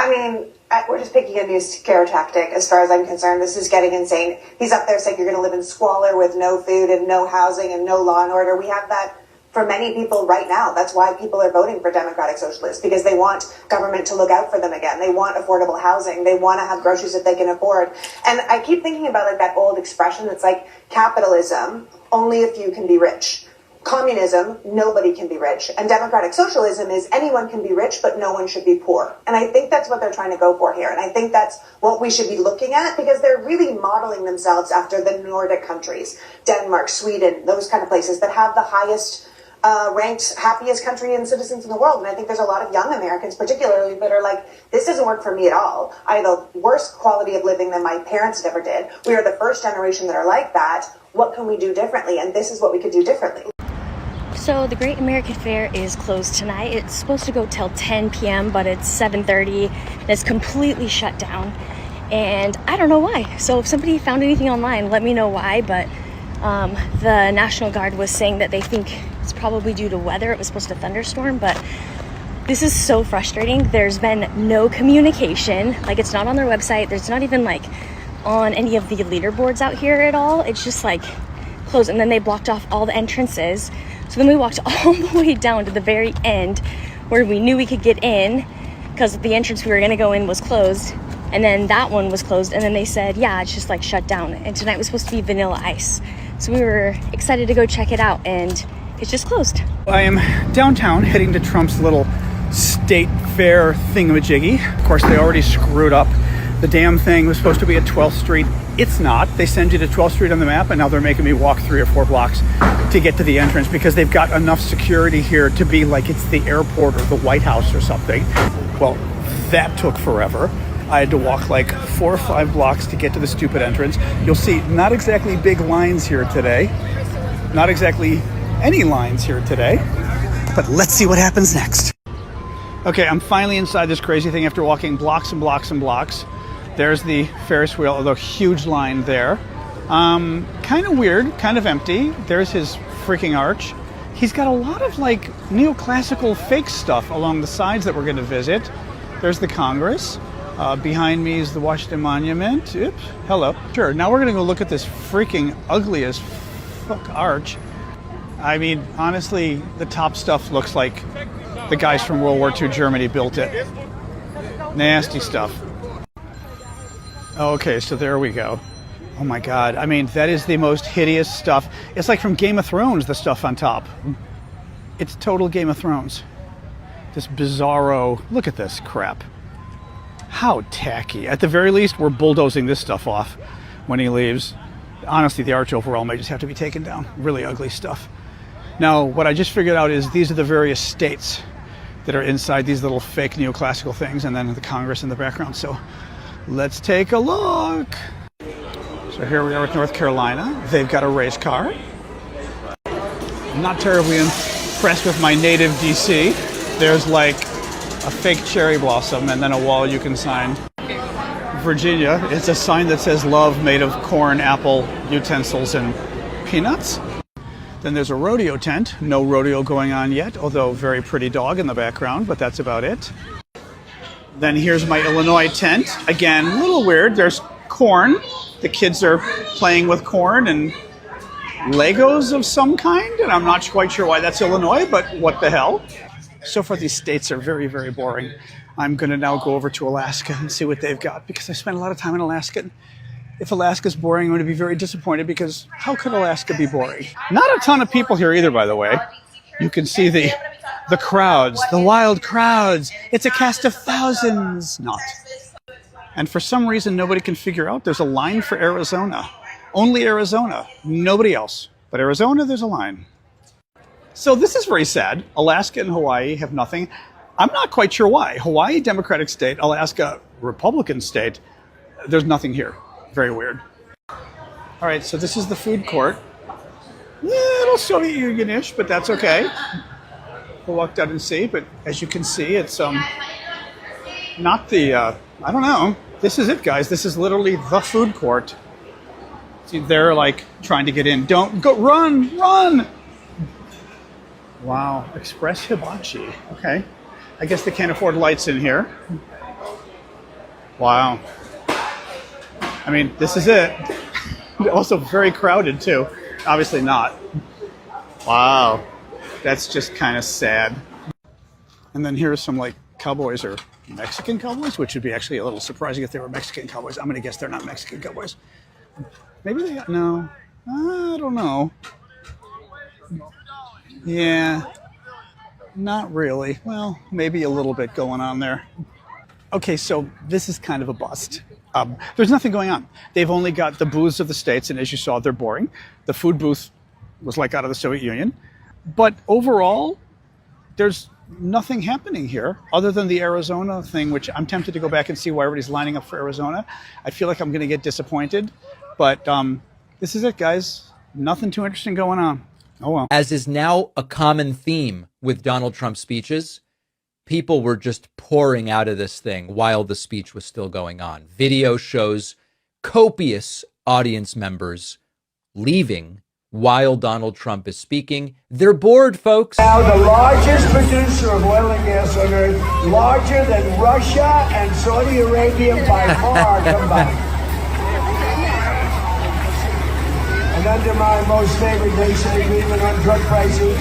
I mean, we're just picking a new scare tactic as far as I'm concerned. This is getting insane. He's up there saying you're going to live in squalor with no food and no housing and no law and order. We have that for many people right now. That's why people are voting for Democratic Socialists, because they want government to look out for them again. They want affordable housing. They want to have groceries that they can afford. And I keep thinking about like that old expression that's like, capitalism, only a few can be rich. Communism, nobody can be rich. And democratic socialism is anyone can be rich, but no one should be poor. And I think that's what they're trying to go for here. And I think that's what we should be looking at, because they're really modeling themselves after the Nordic countries, Denmark, Sweden, those kind of places that have the highest ranked happiest country and citizens in the world. And I think there's a lot of young Americans particularly that are like, this doesn't work for me at all. I have the worst quality of living than my parents ever did. We are the first generation that are like that. What can we do differently? And this is what we could do differently. So the Great American Fair is closed tonight. It's supposed to go till 10 p.m., but it's 7:30 and it's completely shut down. And I don't know why. So if somebody found anything online, let me know why. But the National Guard was saying that they think it's probably due to weather. It was supposed to thunderstorm, but this is so frustrating. There's been no communication. Like, it's not on their website. There's not even like on any of the leaderboards out here at all. It's just like closed. And then they blocked off all the entrances. So then we walked all the way down to the very end where we knew we could get in, because the entrance we were going to go in was closed. And then that one was closed. And then they said, yeah, it's just like shut down. And tonight was supposed to be Vanilla Ice. So we were excited to go check it out, and it's just closed. I am downtown heading to Trump's little state fair thingamajiggy. Of course, they already screwed up. The damn thing was supposed to be at 12th Street. It's not. They send you to 12th Street on the map, and now they're making me walk 3 or 4 blocks to get to the entrance, because they've got enough security here to be like it's the airport or the White House or something. Well, that took forever. I had to walk like 4 or 5 blocks to get to the stupid entrance. You'll see not exactly big lines here today. Not exactly any lines here today. But let's see what happens next. Okay, I'm finally inside this crazy thing after walking blocks and blocks and blocks. There's the Ferris wheel, although huge line there. Kind of weird, kind of empty. There's his freaking arch. He's got a lot of like neoclassical fake stuff along the sides that we're going to visit. There's the Congress. Behind me is the Washington Monument. Oops, hello. Sure, now we're going to go look at this freaking ugly as fuck arch. I mean, honestly, the top stuff looks like the guys from World War II Germany built it. Nasty stuff. Okay, so there we go. Oh my God. I mean, that is the most hideous stuff. It's like from Game of Thrones, the stuff on top. It's total Game of Thrones. This bizarro, look at this crap. How tacky. At the very least, we're bulldozing this stuff off when he leaves. Honestly, the arch overall may just have to be taken down. Really ugly stuff. Now, what I just figured out is these are the various states that are inside these little fake neoclassical things, and then the Congress in the background. So let's take a look. So here we are with North Carolina. They've got a race car. I'm not terribly impressed with my native DC. There's like a fake cherry blossom and then a wall you can sign. Virginia, it's a sign that says love made of corn, apple, utensils, and peanuts. Then there's a rodeo tent. No rodeo going on yet, although very pretty dog in the background, but that's about it. Then here's my Illinois tent. Again, a little weird. There's corn. The kids are playing with corn and Legos of some kind, and I'm not quite sure why that's Illinois, but what the hell. So far, these states are very, very boring. I'm going to now go over to Alaska and see what they've got, because I spent a lot of time in Alaska. If Alaska's boring, I'm going to be very disappointed, because how could Alaska be boring? Not a ton of people here either, by the way. You can see the crowds, the wild crowds. It's a cast of thousands. Not. And for some reason, nobody can figure out there's a line for Arizona. Only Arizona. Nobody else. But Arizona, there's a line. So this is very sad. Alaska and Hawaii have nothing. I'm not quite sure why. Hawaii, Democratic state. Alaska, Republican state. There's nothing here. Very weird. All right, so this is the food court. Little Soviet Union-ish, but that's okay. We'll walk down and see, but as you can see, it's not the, I don't know. This is it, guys. This is literally the food court. See, they're like trying to get in. Don't go, run, run! Wow, Express Hibachi. Okay. I guess they can't afford lights in here. Wow. I mean, this is it. Also very crowded too. Obviously not. Wow. That's just kind of sad. And then here's some like cowboys or Mexican cowboys, which would be actually a little surprising if they were Mexican cowboys. I'm going to guess they're not Mexican cowboys. Maybe they are. No. I don't know. Yeah. Not really. Well, maybe a little bit going on there. Okay, so this is kind of a bust. There's nothing going on. They've only got the booths of the states, and as you saw, they're boring. The food booth was like out of the Soviet Union. But overall, there's nothing happening here other than the Arizona thing, which I'm tempted to go back and see why everybody's lining up for Arizona. I feel like I'm going to get disappointed. But this is it, guys. Nothing too interesting going on. Oh, well. As is now a common theme with Donald Trump's speeches, people were just pouring out of this thing while the speech was still going on. Video shows copious audience members leaving while Donald Trump is speaking. They're bored, folks. Now the largest producer of oil and gas on earth, larger than Russia and Saudi Arabia by far combined. And under my most favored nation agreement on drug prices,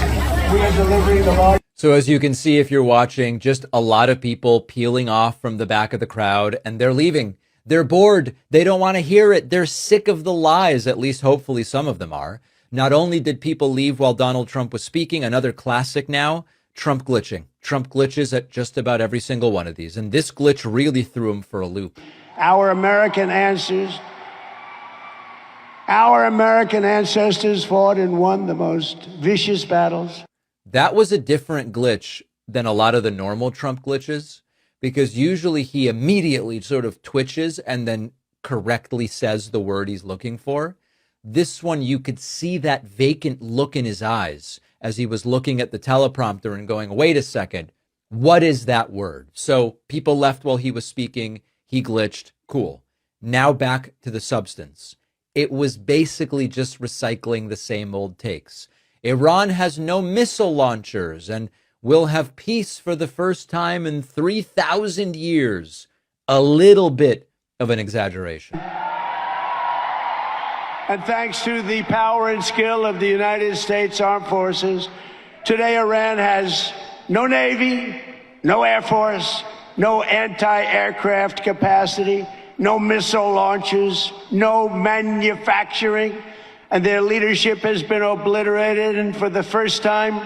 we are delivering the largest. So as you can see, if you're watching, just a lot of people peeling off from the back of the crowd, and they're leaving. They're bored. They don't want to hear it. They're sick of the lies. At least hopefully some of them are. Not only did people leave while Donald Trump was speaking, another classic now, Trump glitching. Trump glitches at just about every single one of these. And this glitch really threw him for a loop. Our American ancestors fought and won the most vicious battles. That was a different glitch than a lot of the normal Trump glitches, because usually he immediately sort of twitches and then correctly says the word he's looking for. This one, you could see that vacant look in his eyes as he was looking at the teleprompter and going, wait a second, what is that word? So people left while he was speaking. He glitched. Cool. Now back to the substance. It was basically just recycling the same old takes. Iran has no missile launchers and will have peace for the first time in 3,000 years. A little bit of an exaggeration. And thanks to the power and skill of the United States Armed Forces, today Iran has no Navy, no Air Force, no anti-aircraft capacity, no missile launches, no manufacturing, and their leadership has been obliterated. And for the first time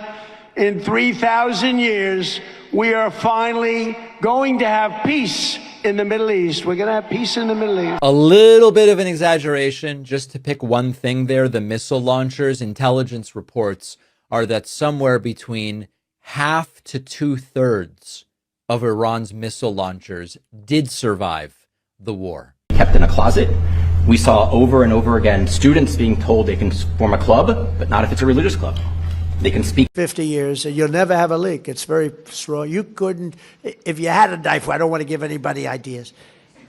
in 3,000 years, we are finally going to have peace in the Middle East. We're going to have peace in the Middle East. A little bit of an exaggeration, just to pick one thing there, the missile launchers. Intelligence reports are that somewhere between half to 2/3 of Iran's missile launchers did survive the war. Kept in a closet. We saw over and over again students being told they can form a club, but not if it's a religious club. They can speak. 50 years, and you'll never have a leak. It's very strong. You couldn't, if you had a knife, I don't want to give anybody ideas.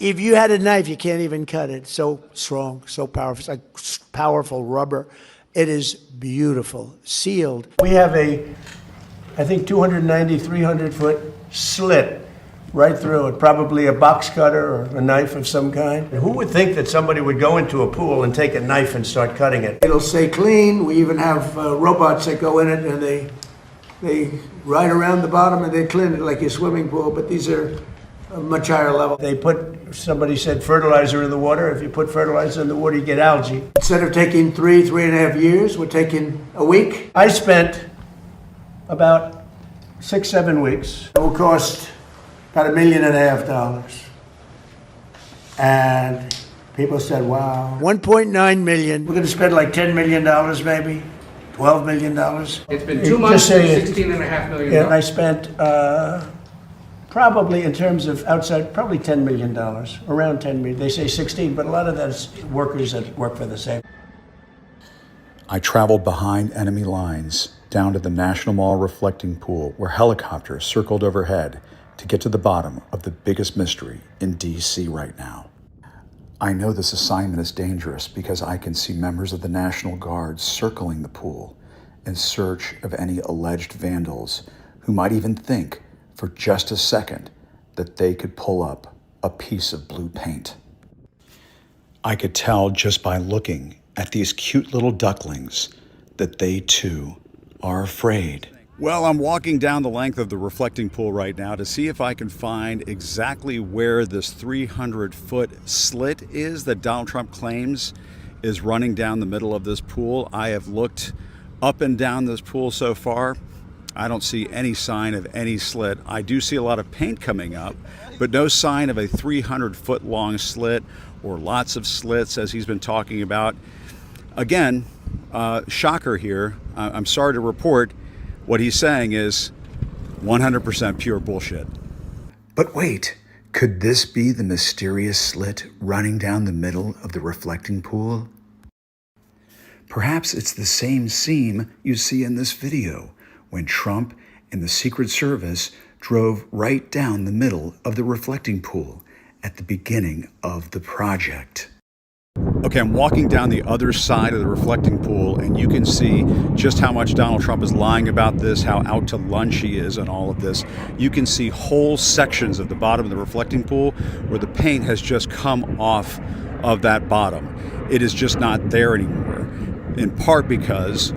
If you had a knife, you can't even cut it. So strong, so powerful. It's like powerful rubber. It is beautiful, sealed. We have I think 290, 300-foot slit right through it, probably a box cutter or a knife of some kind. Who would think that somebody would go into a pool and take a knife and start cutting it? It'll stay clean. We even have robots that go in it and they ride around the bottom and they clean it like a swimming pool, but these are a much higher level. They put, somebody said, fertilizer in the water. If you put fertilizer in the water, you get algae. Instead of taking 3.5 years, we're taking a week. I spent about 6-7 weeks. It will cost about $1.5 million. And people said, wow. 1.9 million. We're going to spend like $10 million maybe, $12 million. It's been 2 months and $16.5 million. Yeah, I spent probably in terms of outside, probably $10 million, around 10 million. They say 16, but a lot of that's workers that work for the same. I traveled behind enemy lines down to the National Mall reflecting pool where helicopters circled overhead to get to the bottom of the biggest mystery in D.C. right now. I know this assignment is dangerous because I can see members of the National Guard circling the pool in search of any alleged vandals who might even think for just a second that they could pull up a piece of blue paint. I could tell just by looking at these cute little ducklings that they too are afraid. Well, I'm walking down the length of the reflecting pool right now to see if I can find exactly where this 300-foot slit is that Donald Trump claims is running down the middle of this pool. I have looked up and down this pool so far. I don't see any sign of any slit. I do see a lot of paint coming up, but no sign of a 300-foot long slit or lots of slits as he's been talking about. Again, shocker here. I'm sorry to report, what he's saying is 100% pure bullshit. But wait, could this be the mysterious slit running down the middle of the reflecting pool? Perhaps it's the same scene you see in this video when Trump and the Secret Service drove right down the middle of the reflecting pool at the beginning of the project. Okay, I'm walking down the other side of the reflecting pool, and you can see just how much Donald Trump is lying about this, how out to lunch he is on all of this. You can see whole sections of the bottom of the reflecting pool where the paint has just come off of that bottom. It is just not there anymore, in part because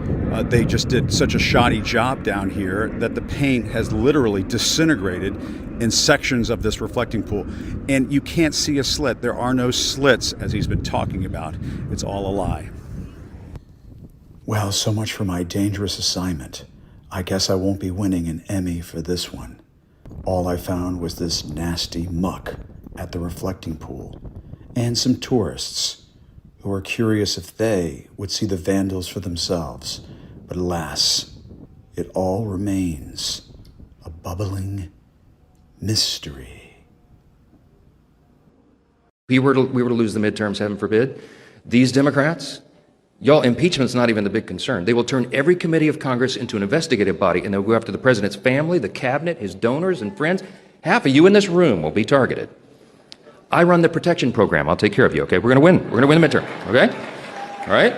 they just did such a shoddy job down here that the paint has literally disintegrated in sections of this reflecting pool. And you can't see a slit. There are no slits, as he's been talking about. It's all a lie. Well, so much for my dangerous assignment. I guess I won't be winning an Emmy for this one. All I found was this nasty muck at the reflecting pool and some tourists who were curious if they would see the vandals for themselves. But alas, it all remains a bubbling mystery. We were to lose the midterms, heaven forbid. These Democrats, y'all, impeachment's not even the big concern. They will turn every committee of Congress into an investigative body, and they'll go after the president's family, the cabinet, his donors and friends. Half of you in this room will be targeted. I run the protection program. I'll take care of you, okay? We're gonna win. We're gonna win the midterm, okay? All right?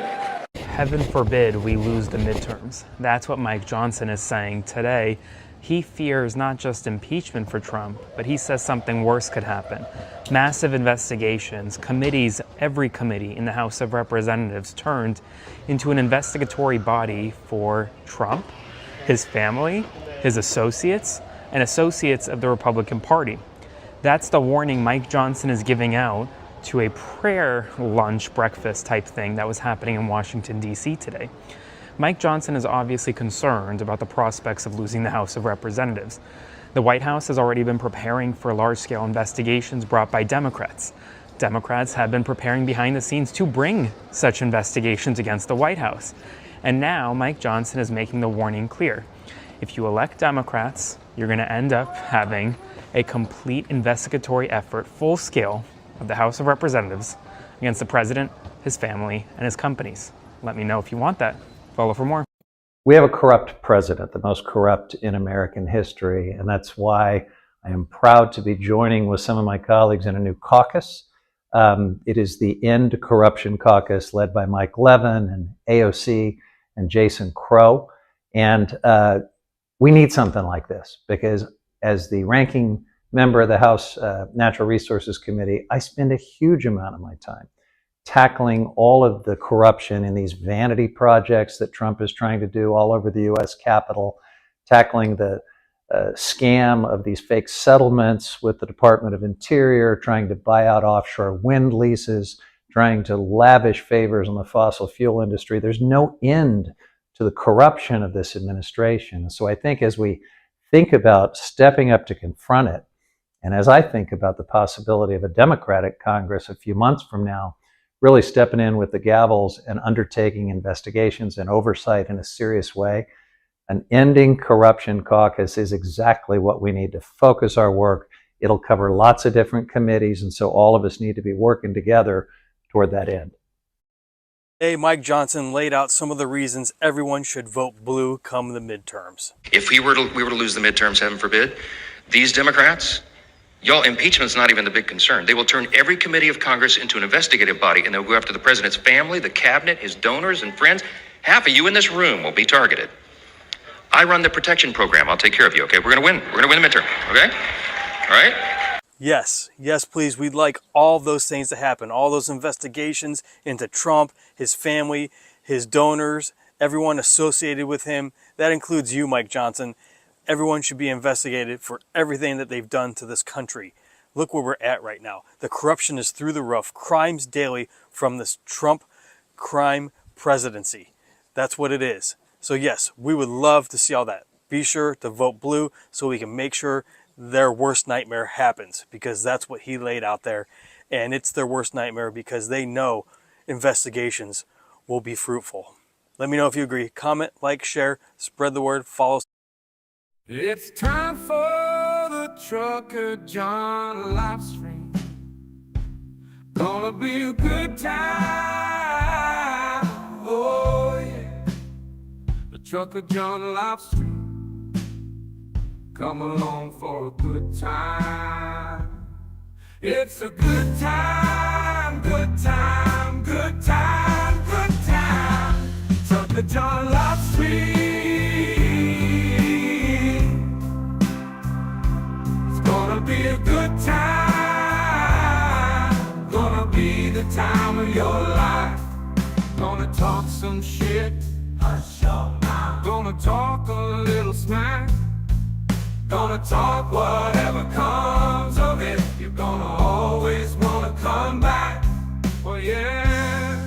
Heaven forbid we lose the midterms. That's what Mike Johnson is saying today. He fears not just impeachment for Trump, but he says something worse could happen. Massive investigations, committees, every committee in the House of Representatives turned into an investigatory body for Trump, his family, his associates, and associates of the Republican Party. That's the warning Mike Johnson is giving out to a prayer lunch breakfast type thing that was happening in Washington, D.C. today. Mike Johnson is obviously concerned about the prospects of losing the House of Representatives. The White House has already been preparing for large-scale investigations brought by Democrats. Democrats have been preparing behind the scenes to bring such investigations against the White House. And now Mike Johnson is making the warning clear. If you elect Democrats, you're going to end up having a complete investigatory effort, full scale, of the House of Representatives against the president, his family, and his companies. Let me know if you want that. Follow for more. We have a corrupt president, the most corrupt in American history, and that's why I am proud to be joining with some of my colleagues in a new caucus. It is the End Corruption Caucus led by Mike Levin and AOC and Jason Crow. And we need something like this because as the ranking member of the House Natural Resources Committee, I spend a huge amount of my time tackling all of the corruption in these vanity projects that Trump is trying to do all over the U.S. Capitol, tackling the scam of these fake settlements with the Department of Interior, trying to buy out offshore wind leases, trying to lavish favors on the fossil fuel industry. There's no end to the corruption of this administration. So I think as we think about stepping up to confront it, and as I think about the possibility of a Democratic Congress a few months from now, really stepping in with the gavels and undertaking investigations and oversight in a serious way, an Ending Corruption Caucus is exactly what we need to focus our work. It'll cover lots of different committees, and so all of us need to be working together toward that end. Today, Mike Johnson laid out some of the reasons everyone should vote blue come the midterms. If we were to lose the midterms, heaven forbid, these Democrats, y'all, impeachment's not even the big concern. They will turn every committee of Congress into an investigative body, and they'll go after the president's family, the cabinet, his donors and friends. Half of you in this room will be targeted. I run the protection program. I'll take care of you, okay? We're gonna win. We're gonna win the midterm, okay? All right? Yes, please. We'd like all those things to happen. All those investigations into Trump, his family, his donors, everyone associated with him. That includes you, Mike Johnson. Everyone should be investigated for everything that they've done to this country. Look where we're at right now. The corruption is through the roof. Crimes daily from this Trump crime presidency. That's what it is. So yes, we would love to see all that. Be sure to vote blue so we can make sure their worst nightmare happens, because that's what he laid out there. And it's their worst nightmare because they know investigations will be fruitful. Let me know if you agree. Comment, like, share, spread the word, follow. It's time for the trucker John live stream. Gonna be a good time. Oh yeah. The trucker John live stream. Come along for a good time. It's a good time, good time, good time, good time. Trucker John live stream. It's gonna be a good time. Gonna be the time of your life. Gonna talk some shit. Hush your mouth. Gonna talk a little smack. Gonna talk whatever comes of it. You're gonna always wanna come back. Well, yeah,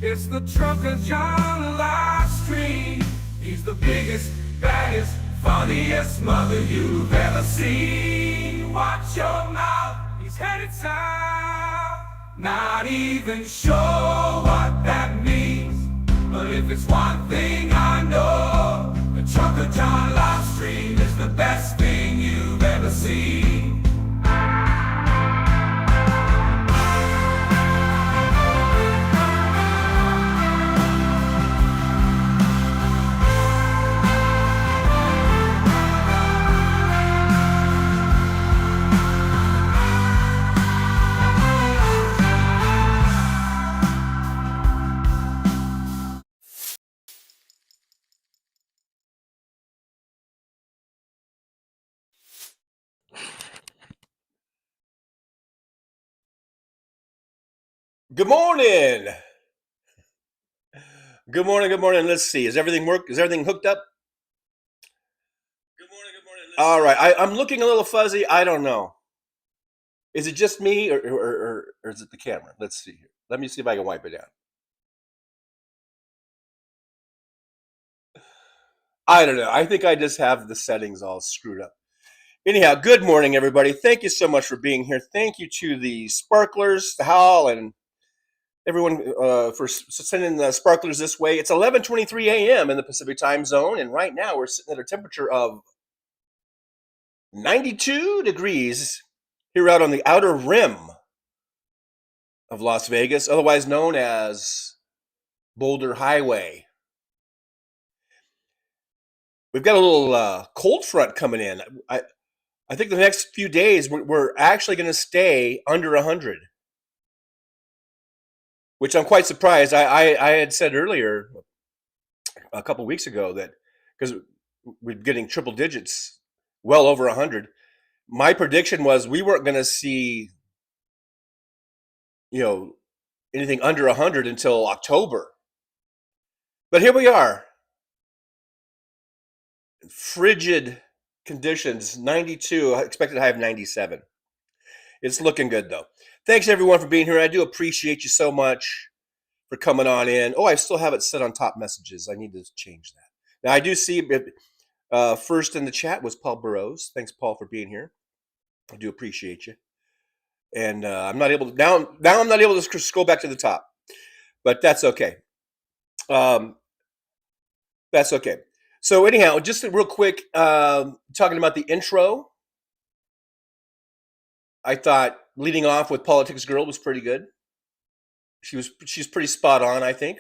it's the Trucker John live stream. He's the biggest, baddest, funniest mother you've ever seen. Watch your mouth, he's headed south. Not even sure what that means, but if it's one thing I know, the Trucker John live stream is the best thing you've ever seen. Good morning. Good morning. Good morning. Let's see. Is everything hooked up? Good morning. Good morning. All right. I'm looking a little fuzzy. I don't know. Is it just me or is it the camera? Let's see here. Let me see if I can wipe it down. I don't know. I think I just have the settings all screwed up. Anyhow, good morning, everybody. Thank you so much for being here. Thank you to the sparklers, the Hal, and everyone for sending the sparklers this way. It's 11:23 a.m. in the Pacific time zone, and right now we're sitting at a temperature of 92 degrees here out on the outer rim of Las Vegas, otherwise known as Boulder Highway. We've got a little cold front coming in. I think the next few days we're actually going to stay under 100. Which I'm quite surprised. I had said earlier, a couple weeks ago, that because we're getting triple digits, well over 100. My prediction was we weren't going to see, anything under 100 until October. But here we are. Frigid conditions, 92. I expected to have 97. It's looking good, though. Thanks, everyone, for being here. I do appreciate you so much for coming on in. Oh, I still have it set on top messages. I need to change that. Now, I do see first in the chat was Paul Burrows. Thanks, Paul, for being here. I do appreciate you. And I'm not able to now. I'm not able to scroll back to the top, but that's okay. That's okay. So anyhow, just real quick, talking about the intro. I thought leading off with Politics Girl was pretty good. She's pretty spot on, I think,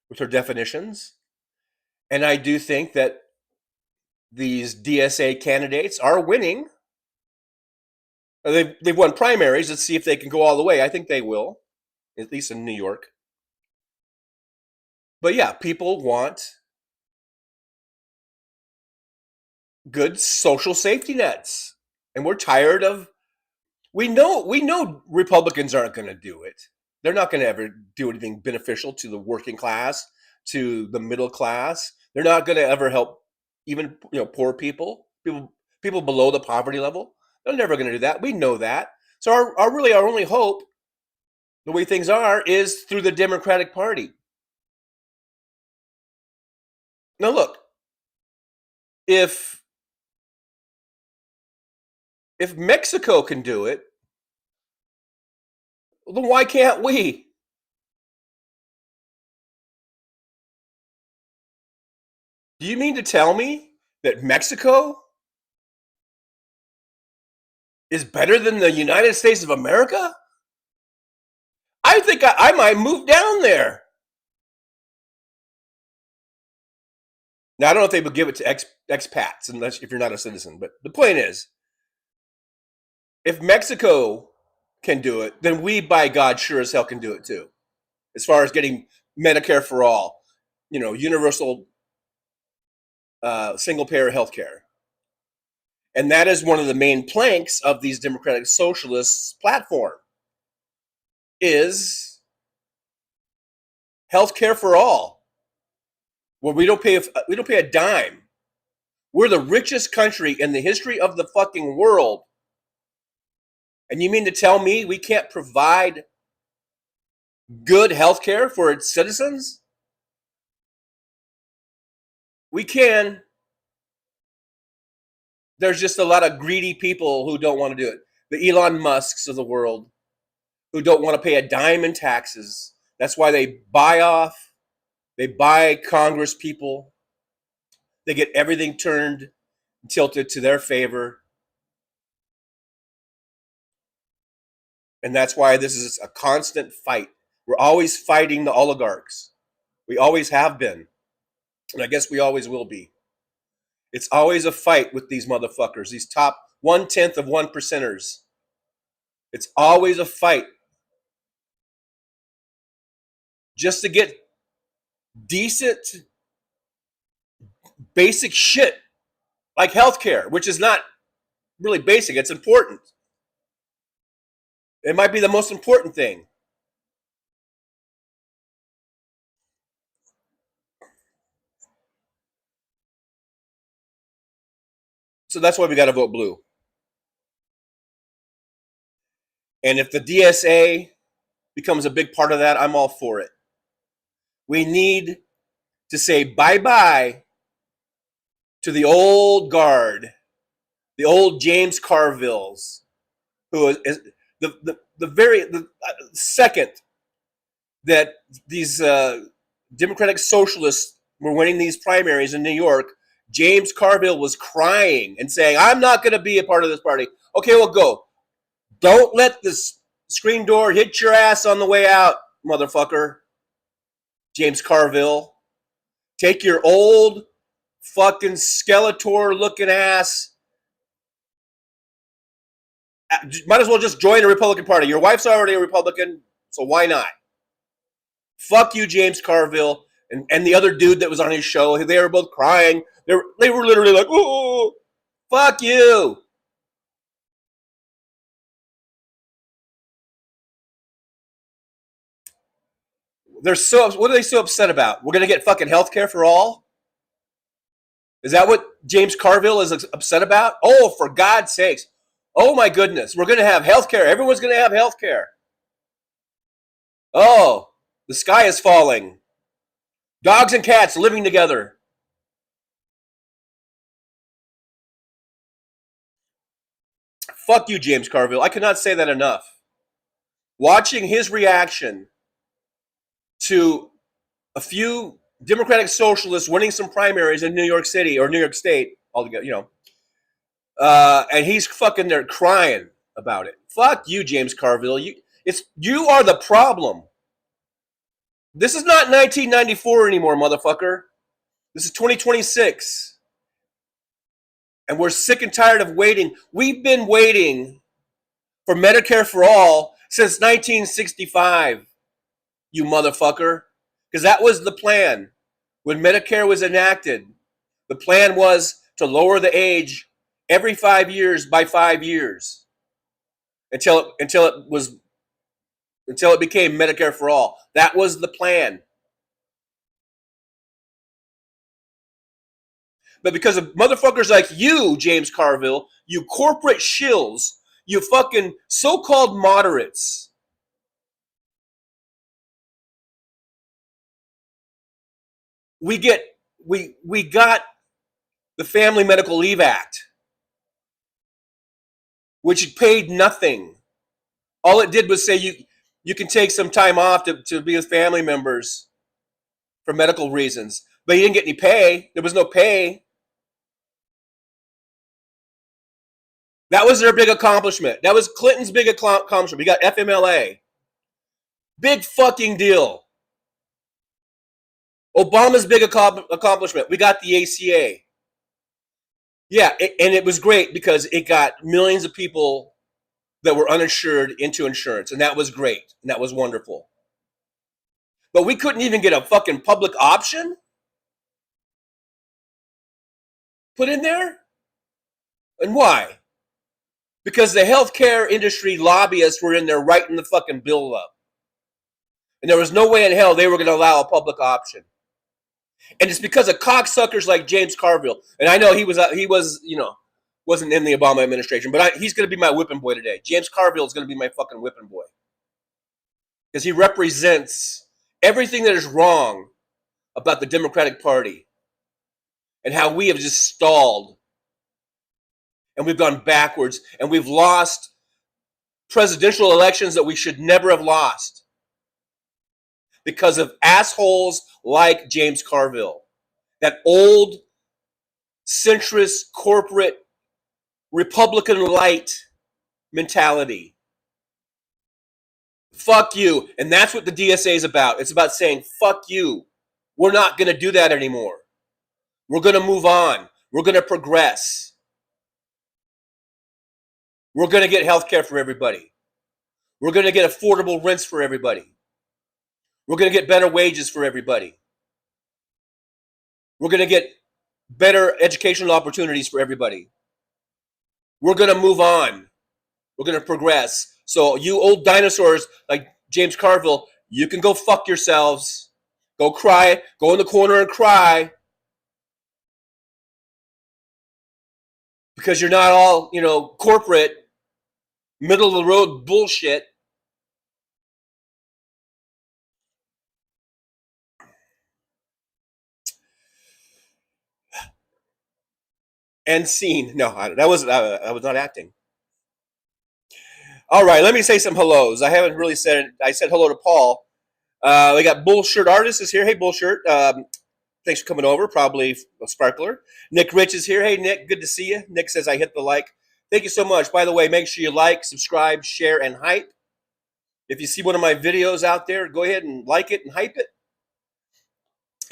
with her definitions. And I do think that these DSA candidates are winning. They've won primaries. Let's see if they can go all the way. I think they will, at least in New York. But yeah, people want good social safety nets. And we're tired of We know Republicans aren't going to do it. They're not going to ever do anything beneficial to the working class, to the middle class. They're not going to ever help even poor people, people below the poverty level. They're never going to do that. We know that. So our only hope, the way things are, is through the Democratic Party. Now look, if Mexico can do it, then why can't we? Do you mean to tell me that Mexico is better than the United States of America? I think I might move down there. Now, I don't know if they would give it to expats unless if you're not a citizen, but the point is, if Mexico can do it, then we, by God, sure as hell can do it too. As far as getting Medicare for all, universal single-payer health care. And that is one of the main planks of these democratic socialists' platform, is health care for all, where we don't pay a dime. We're the richest country in the history of the fucking world. And you mean to tell me we can't provide good health care for its citizens? We can. There's just a lot of greedy people who don't want to do it. The Elon Musks of the world, who don't want to pay a dime in taxes. That's why they buy Congress people. They get everything tilted to their favor. And that's why this is a constant fight. We're always fighting the oligarchs. We always have been. And I guess we always will be. It's always a fight with these motherfuckers, these top 1/10 of 1%ers. It's always a fight just to get decent, basic shit like healthcare, which is not really basic. It's important. It might be the most important thing. So that's why we got to vote blue. And if the DSA becomes a big part of that, I'm all for it. We need to say bye-bye to the old guard, the old James Carvilles, who is the second that these Democratic Socialists were winning these primaries in New York, James Carville was crying and saying, I'm not going to be a part of this party. Okay, well, go. Don't let this screen door hit your ass on the way out, motherfucker. James Carville. Take your old fucking Skeletor-looking ass. Might as well just join the Republican Party. Your wife's already a Republican, so why not? Fuck you, James Carville. And the other dude that was on his show, they were both crying. They were literally like, oh, fuck you. What are they so upset about? We're going to get fucking health care for all? Is that what James Carville is upset about? Oh, for God's sakes. Oh, my goodness. We're going to have health care. Everyone's going to have health care. Oh, the sky is falling. Dogs and cats living together. Fuck you, James Carville. I cannot say that enough. Watching his reaction to a few Democratic Socialists winning some primaries in New York City or New York State, altogether, and he's fucking there crying about it. Fuck you, James Carville. You are the problem. This is not 1994 anymore, motherfucker. This is 2026. And we're sick and tired of waiting. We've been waiting for Medicare for all since 1965, you motherfucker. Because that was the plan. When Medicare was enacted, the plan was to lower the age every 5 years by 5 years. until it became Medicare for all. That was the plan. But because of motherfuckers like you, James Carville, you corporate shills, you fucking so-called moderates, we got the Family Medical Leave Act, which paid nothing. All it did was say you can take some time off to be with family members for medical reasons, but you didn't get any pay. There was no pay. That was their big accomplishment. That was Clinton's big accomplishment. We got FMLA. Big fucking deal. Obama's big accomplishment. We got the ACA. Yeah, and it was great because it got millions of people that were uninsured into insurance, and that was great, and that was wonderful. But we couldn't even get a fucking public option put in there? And why? Because the healthcare industry lobbyists were in there writing the fucking bill up. And there was no way in hell they were going to allow a public option. And it's because of cocksuckers like James Carville. And I know he was wasn't in the Obama administration, but he's going to be my whipping boy today. James Carville is going to be my fucking whipping boy. Because he represents everything that is wrong about the Democratic Party and how we have just stalled and we've gone backwards and we've lost presidential elections that we should never have lost because of assholes like James Carville, that old centrist corporate Republican light mentality. Fuck you. And that's what the DSA is about. It's about saying, fuck you. We're not going to do that anymore. We're going to move on. We're going to progress. We're going to get health care for everybody. We're going to get affordable rents for everybody. We're going to get better wages for everybody. We're going to get better educational opportunities for everybody. We're going to move on. We're going to progress. So you old dinosaurs like James Carville, you can go fuck yourselves. Go cry. Go in the corner and cry. Because you're not all, corporate, middle of the road bullshit. And scene. No, I was not acting. All right, let me say some hellos. I haven't really said it. I said hello to Paul. We got Bullshirt Artist is here. Hey, Bullshirt. Thanks for coming over. Probably a sparkler. Nick Rich is here. Hey, Nick. Good to see you. Nick says I hit the like. Thank you so much. By the way, make sure you like, subscribe, share, and hype. If you see one of my videos out there, go ahead and like it and hype it.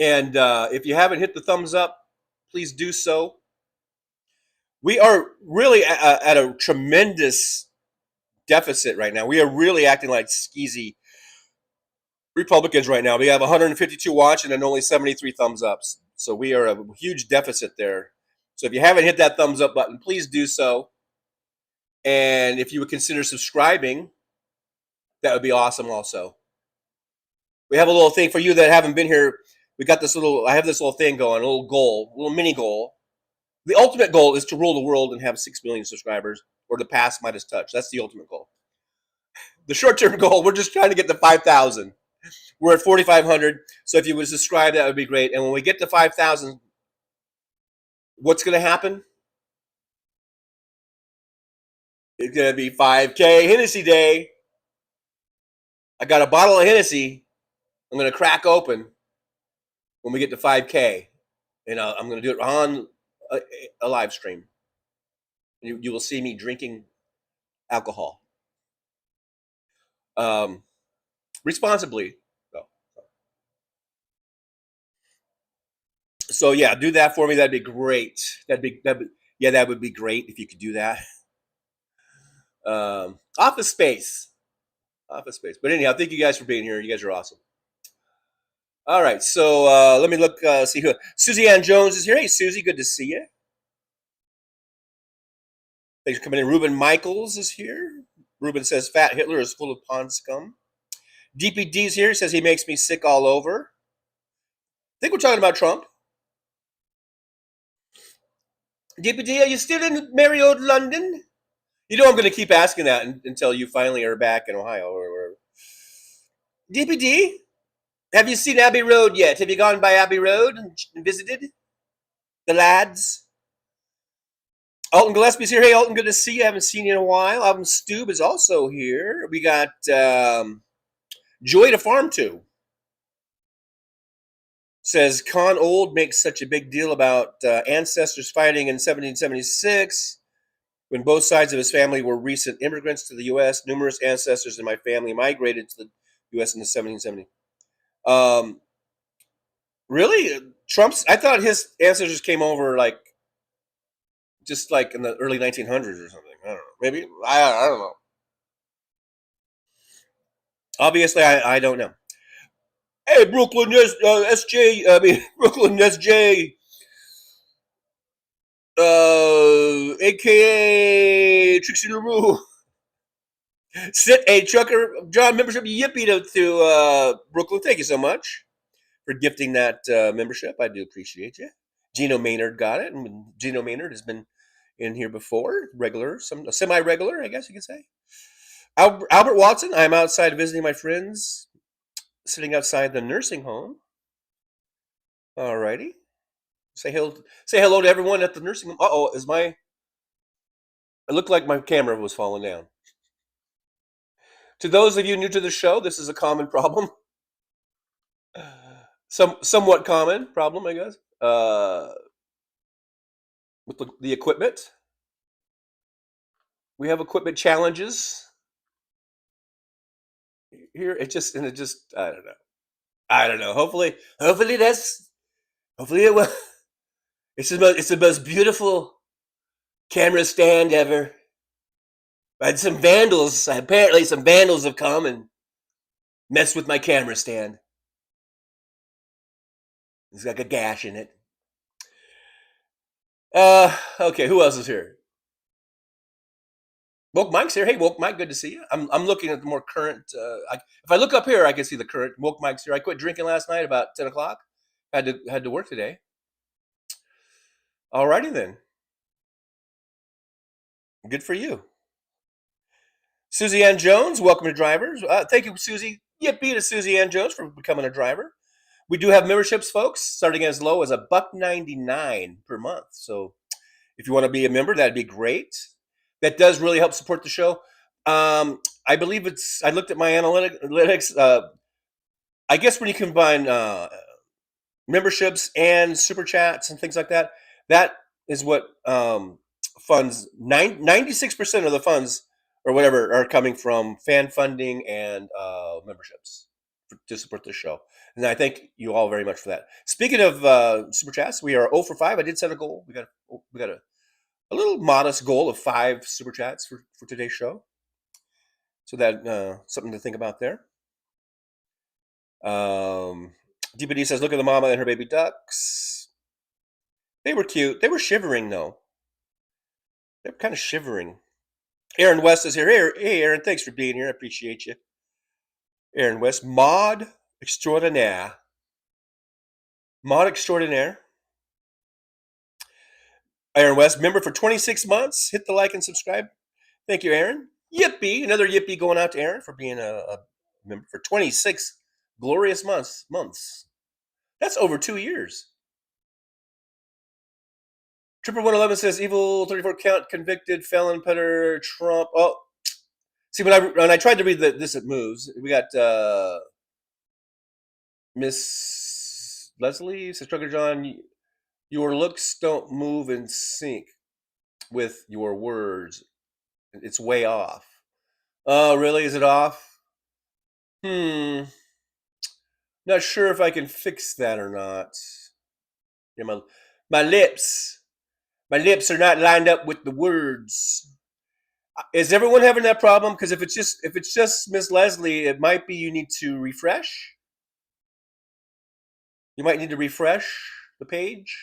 And if you haven't hit the thumbs up, please do so. We are really at a tremendous deficit right now. We are really acting like skeezy Republicans right now. We have 152 watching and only 73 thumbs ups. So we are a huge deficit there. So if you haven't hit that thumbs up button, please do so. And if you would consider subscribing, that would be awesome also. We have a little thing for you that haven't been here. I have this little thing going, a little goal, a little mini goal. The ultimate goal is to rule the world and have 6 million subscribers, or to pass Midas Touch. That's the ultimate goal. The short-term goal, we're just trying to get to 5,000. We're at 4,500. So if you would subscribe, that would be great. And when we get to 5,000, what's going to happen? It's going to be 5K Hennessy Day. I got a bottle of Hennessy I'm going to crack open when we get to 5K. And I'm going to do it on a live stream. You will see me drinking alcohol. Responsibly, though. So yeah, do that for me. That'd be great. That would be great if you could do that. Office space. But anyhow, thank you guys for being here. You guys are awesome. All right, so let me look, see who. Susie Ann Jones is here. Hey, Susie, good to see you. Thanks for coming in. Ruben Michaels is here. Ruben says fat Hitler is full of pond scum. DPD's here, says he makes me sick all over. I think we're talking about Trump. DPD, are you still in merry old London? You know I'm going to keep asking that until you finally are back in Ohio. DPD, have you seen Abbey Road yet? Have you gone by Abbey Road and visited the lads? Alton Gillespie's here. Hey, Alton, good to see you. I haven't seen you in a while. Alvin Stube is also here. We got Joy to Farm To. Says Con Old makes such a big deal about ancestors fighting in 1776 when both sides of his family were recent immigrants to the U.S. Numerous ancestors in my family migrated to the U.S. in the 1770s. Really? I thought his ancestors came over just like in the early 1900s or something. I don't know. Maybe. I don't know. Obviously, I don't know. Hey, Brooklyn Brooklyn SJ, aka Trixie LaRue. Sit a trucker John membership yippee to Brooklyn. Thank you so much for gifting that membership. I do appreciate you. Gino Maynard got it, and Gino Maynard has been in here before, semi-regular, I guess you could say. Albert Watson, I'm outside visiting my friends, sitting outside the nursing home. Alrighty. Say hello to everyone at the nursing home. Uh-oh, it looked like my camera was falling down. To those of you new to the show, this is a common problem. Somewhat common problem, I guess. With the equipment. We have equipment challenges. Here, it just, I don't know. I don't know. Hopefully it will. It's the most beautiful camera stand ever. Apparently some vandals have come and messed with my camera stand. There's like a gash in it. Okay, who else is here? Woke Mike's here. Hey, Woke Mike, good to see you. I'm looking at the more current. If I look up here, I can see the current. Woke Mike's here. I quit drinking last night about 10 o'clock. Had to work today. Alrighty then. Good for you. Susie Ann Jones, welcome to Drivers. Thank you, Susie. Yippee to Susie Ann Jones for becoming a driver. We do have memberships, folks, starting as low as $1.99 per month. So if you want to be a member, that'd be great. That does really help support the show. I believe I looked at my analytics. I guess when you combine memberships and super chats and things like that, that is what funds 96% of the funds or whatever are coming from fan funding and memberships to support the show. And I thank you all very much for that. Speaking of super chats, we are 0 for 5. I did set a goal. We got a little modest goal of 5 super chats for today's show. So that something to think about there. DPD says, look at the mama and her baby ducks. They were cute. They were shivering, though. They were kind of shivering. Aaron West is here. Hey, Aaron, thanks for being here. I appreciate you. Aaron West, mod extraordinaire. Mod extraordinaire. Aaron West, member for 26 months. Hit the like and subscribe. Thank you, Aaron. Yippee. Another yippee going out to Aaron for being a member for 26 glorious months. That's over 2 years. Tripper 111 says evil 34 count convicted felon Petter Trump. Oh, see when I tried to read this, it moves. We got Miss Leslie says Trucker John, your looks don't move in sync with your words. It's way off. Oh, really? Is it off? Not sure if I can fix that or not. Yeah, my lips are not lined up with the words. Is everyone having that problem? Because if it's just Miss Leslie, it might be you need to refresh. You might need to refresh the page.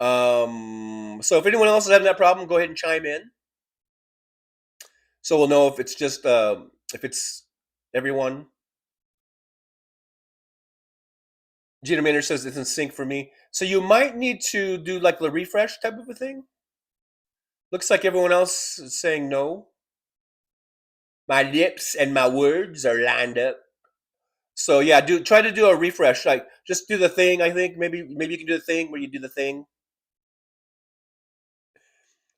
So if anyone else is having that problem, go ahead and chime in. So we'll know if it's just if it's everyone. Gina Maynard says it's in sync for me. So you might need to do like the refresh type of a thing. Looks like everyone else is saying no. My lips and my words are lined up. So yeah, try to do a refresh. Like just do the thing. I think maybe you can do the thing where you do the thing,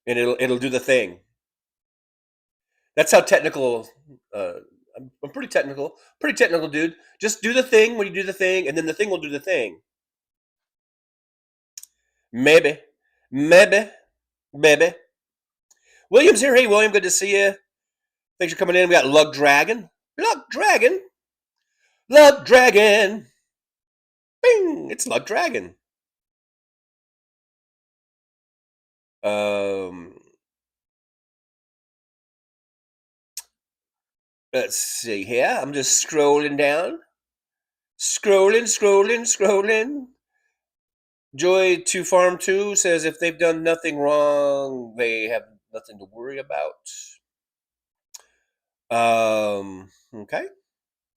and it'll do the thing. That's how technical. I'm pretty technical dude. Just do the thing when you do the thing, and then the thing will do the thing. Maybe. William's here. Hey, William, good to see you. Thanks for coming in. We got Lug Dragon. Bing! It's Lug Dragon. Let's see here. I'm just scrolling down. Scrolling. Joy to Farm 2 says if they've done nothing wrong, they have nothing to worry about. Okay.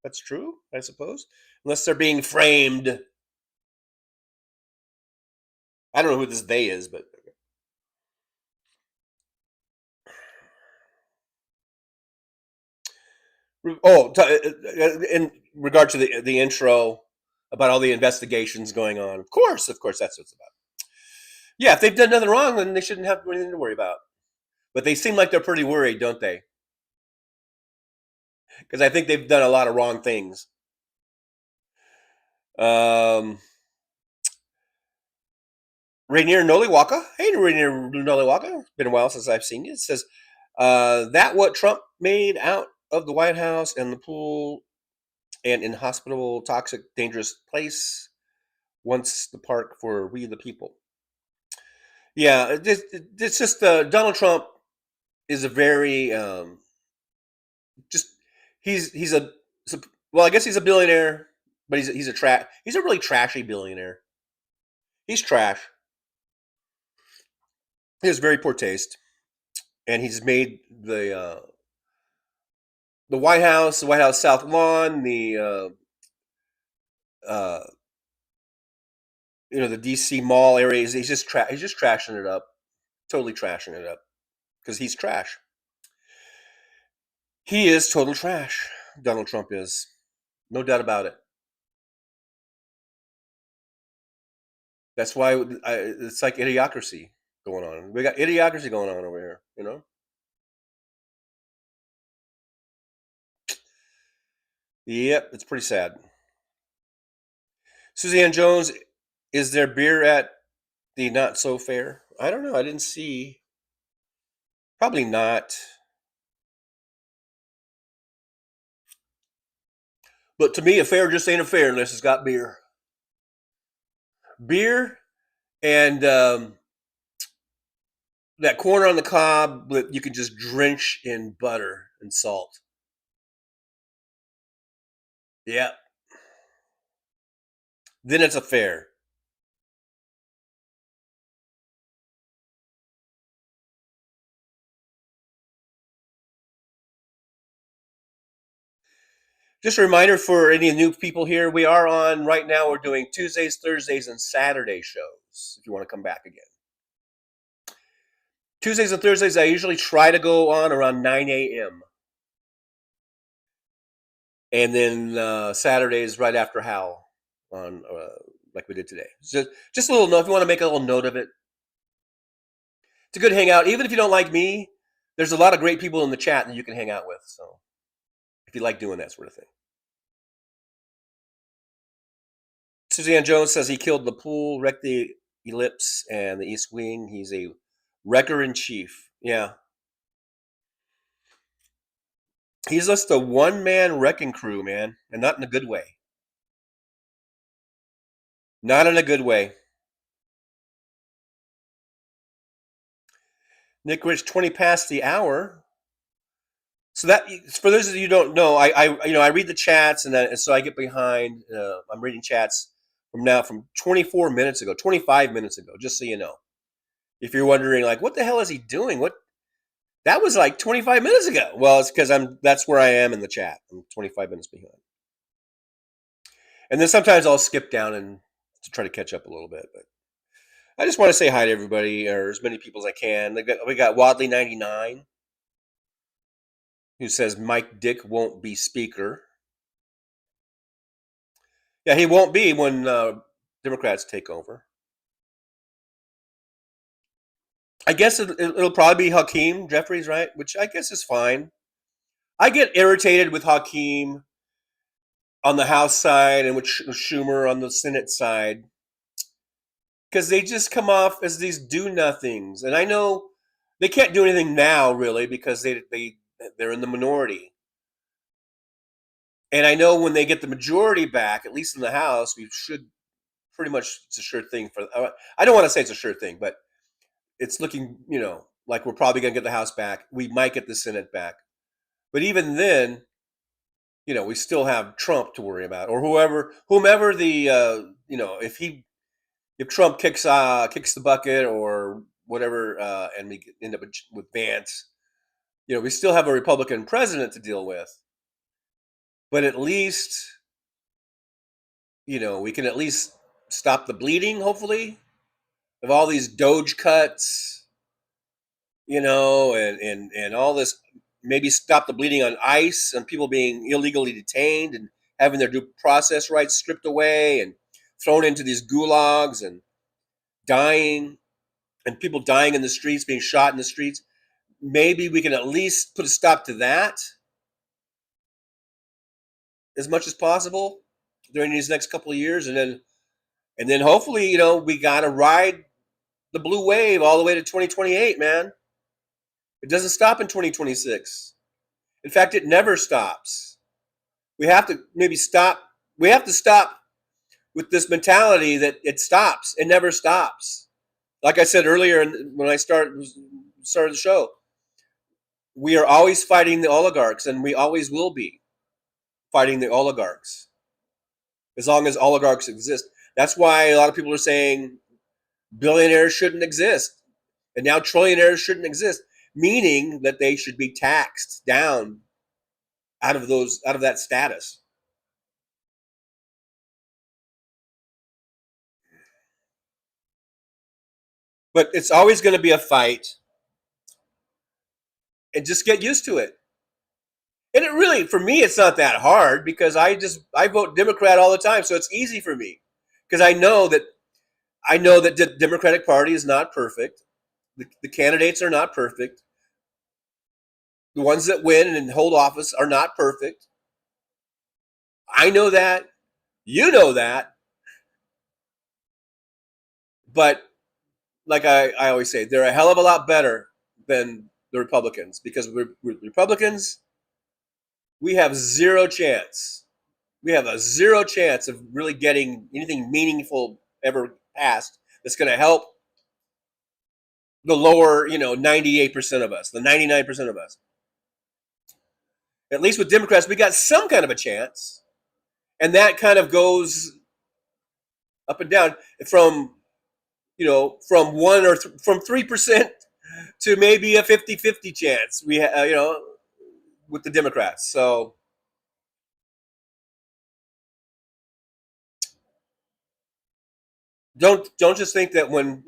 That's true, I suppose. Unless they're being framed. I don't know who this they is, but in regard to the intro about all the investigations going on. Of course, that's what it's about. Yeah, if they've done nothing wrong, then they shouldn't have anything to worry about. But they seem like they're pretty worried, don't they? Because I think they've done a lot of wrong things. Rainier Noliwaka. Hey, Rainier Noliwaka. It's been a while since I've seen you. It says, that what Trump made out of the White House and the pool and inhospitable, toxic, dangerous place once the park for we the people. Yeah, it's just Donald Trump is a very he's a well, I guess he's a billionaire, but he's a really trashy billionaire. He's trash. He has very poor taste, and he's made the White House South Lawn, the the DC Mall areas. He's just trashing it up, totally trashing it up, because he's trash. He is total trash. Donald Trump is, no doubt about it. That's why it's like idiocracy going on. We got idiocracy going on over here, Yep, it's pretty sad. Suzanne Jones, is there beer at the Not So Fair? I don't know. I didn't see. Probably not. But to me, a fair just ain't a fair unless it's got beer. Beer and that corn on the cob that you can just drench in butter and salt. Yeah. Then it's a fair. Just a reminder for any new people here, we are on right now. We're doing Tuesdays, Thursdays, and Saturday shows if you want to come back again. Tuesdays and Thursdays, I usually try to go on around 9 a.m. And then Saturdays right after Hal on like we did today. So just a little note, if you want to make a little note of it. It's a good hangout. Even if you don't like me, there's a lot of great people in the chat that you can hang out with. So if you like doing that sort of thing. Suzanne Jones says he killed the pool, wrecked the ellipse, and the East Wing. He's a wrecker in chief. Yeah. He's just a one-man wrecking crew, man, and not in a good way. Not in a good way. Nick Rich, 20 past the hour. So that, for those of you who don't know, I read the chats, and so I get behind. I'm reading chats from 24 minutes ago, 25 minutes ago, just so you know. If you're wondering, like, what the hell is he doing? That was like 25 minutes ago. Well, it's because that's where I am in the chat. I'm 25 minutes behind. And then sometimes I'll skip down and to try to catch up a little bit. But I just want to say hi to everybody, or as many people as I can. We got Wadley99, who says Mike Dick won't be speaker. Yeah, he won't be when Democrats take over. I guess it'll probably be Hakeem Jeffries, right? Which I guess is fine. I get irritated with Hakeem on the House side and with Schumer on the Senate side, because they just come off as these do-nothings. And I know they can't do anything now, really, because they're in the minority. And I know when they get the majority back, at least in the House, we should pretty much, it's a sure thing for. I don't want to say it's a sure thing, but it's looking, like we're probably going to get the House back. We might get the Senate back. But even then, we still have Trump to worry about, or whomever the, if Trump kicks the bucket or whatever, and we end up with Vance, we still have a Republican president to deal with. But at least, we can at least stop the bleeding, hopefully, of all these Doge cuts, and all this. Maybe stop the bleeding on ICE and people being illegally detained and having their due process rights stripped away and thrown into these gulags and dying, and people dying in the streets, being shot in the streets. Maybe we can at least put a stop to that as much as possible during these next couple of years, and then hopefully, we got to ride the blue wave all the way to 2028, man. It doesn't stop in 2026. In fact, it never stops. We have to stop with this mentality that it stops. It never stops. Like I said earlier when I started the show, we are always fighting the oligarchs, and we always will be fighting the oligarchs as long as oligarchs exist. That's why a lot of people are saying billionaires shouldn't exist, and now trillionaires shouldn't exist, meaning that they should be taxed down out of that status. But it's always going to be a fight, and just get used to it. And it really, for me, it's not that hard, because I vote Democrat all the time, so it's easy for me, because I know that the Democratic Party is not perfect. The candidates are not perfect. The ones that win and hold office are not perfect. I know that. You know that. But like I always say, they're a hell of a lot better than the Republicans, because with Republicans, we have zero chance. We have a zero chance of really getting anything meaningful ever passed that's going to help the lower, 98% of us, the 99% of us. At least with Democrats, we got some kind of a chance. And that kind of goes up and down from 1 or from 3% to maybe a 50-50 chance. We with the Democrats. So don't just think that when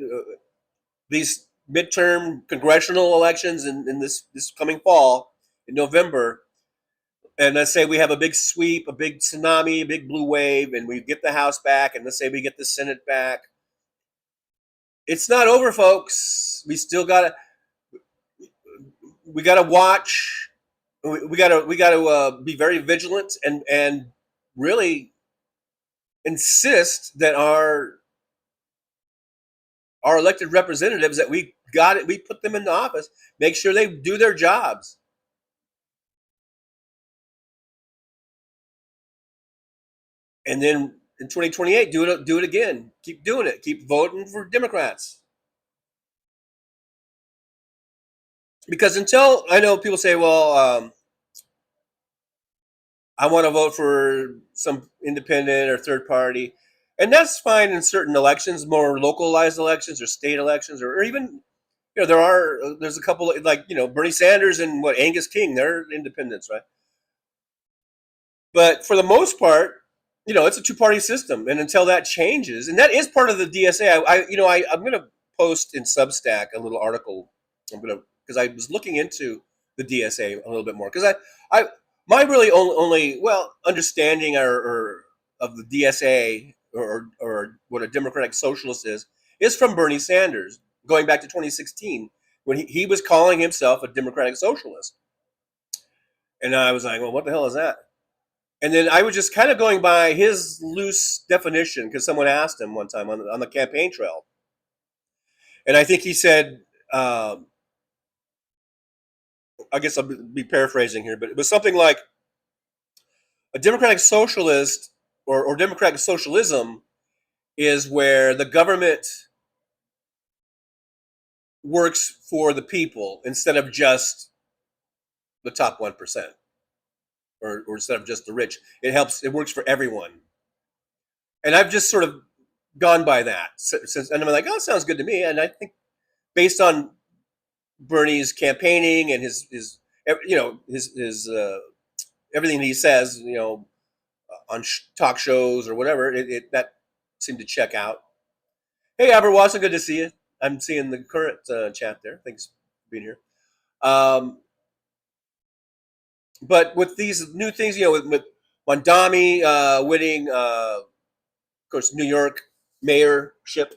these midterm congressional elections in this coming fall in November, and let's say we have a big sweep, a big tsunami, a big blue wave, and we get the House back, and let's say we get the Senate back. It's not over, folks. We still gotta watch. We gotta be very vigilant and really insist that our elected representatives, that we put them into office, make sure they do their jobs. And then in 2028, do it again. Keep doing it. Keep voting for Democrats. Because until, I know people say, well, I want to vote for some independent or third party. And that's fine in certain elections, more localized elections or state elections, or even there's a couple of, like, Bernie Sanders and Angus King, they're independents, right? But for the most part, it's a two-party system, and until that changes, and that is part of the DSA. I'm going to post in Substack a little article. Because I was looking into the DSA a little bit more, because my really only understanding or of the DSA or what a democratic socialist is from Bernie Sanders, going back to 2016 when he was calling himself a democratic socialist, and I was like, well, what the hell is that? And then I was just kind of going by his loose definition, because someone asked him one time on the campaign trail, and I think he said, I guess I'll be paraphrasing here, but it was something like a democratic socialist or democratic socialism is where the government works for the people instead of just the top 1%, or instead of just the rich. It works for everyone. And I've just sort of gone by that since, and I'm like, oh, it sounds good to me. And I think based on Bernie's campaigning and his everything he says, on talk shows or whatever, that seemed to check out. Hey, Albert Watson, good to see you. I'm seeing the current chat there. Thanks for being here. But with these new things, with Mondami winning, of course, New York mayorship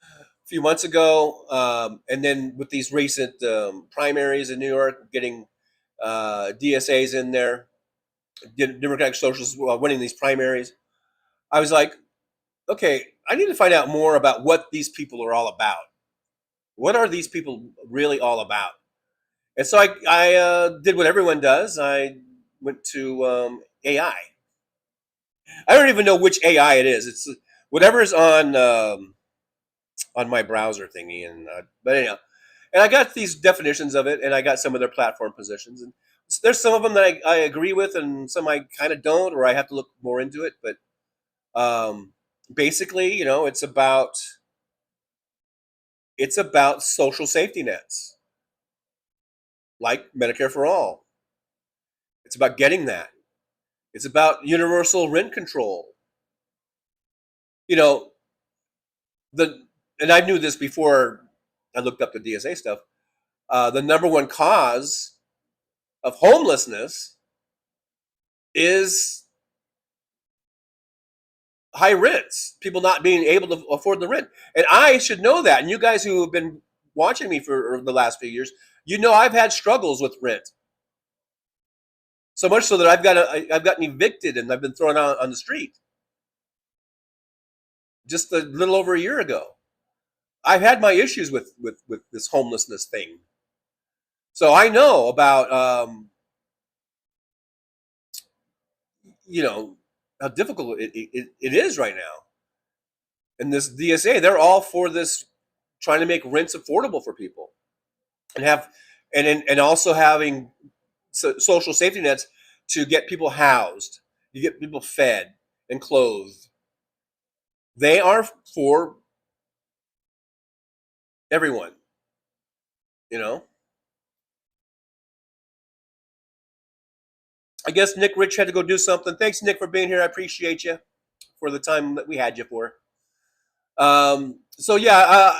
a few months ago, and then with these recent primaries in New York, getting DSAs in there, Democratic Socialists winning these primaries, I was like, okay, I need to find out more about what these people are all about. What are these people really all about? And so I did what everyone does. I went to AI. I don't even know which AI it is. It's whatever is on my browser thingy. But anyhow, and I got these definitions of it, and I got some of their platform positions. And there's some of them that I agree with, and some I kind of don't, or I have to look more into it. But basically, it's about social safety nets, like Medicare for all. It's about getting that. It's about universal rent control. And I knew this before I looked up the DSA stuff. The number one cause of homelessness is high rents, people not being able to afford the rent. And I should know that. And you guys who have been watching me for the last few years, I've had struggles with rent. So much so that I've gotten evicted and I've been thrown out on the street. Just a little over a year ago, I've had my issues with this homelessness thing. So I know about how difficult it is right now. And this DSA, they're all for this, trying to make rents affordable for people, and also having social safety nets to get people housed, you get people fed and clothed. They are for everyone, I guess Nick Rich had to go do something. Thanks, Nick, for being here. I appreciate you for the time that we had you for. So yeah,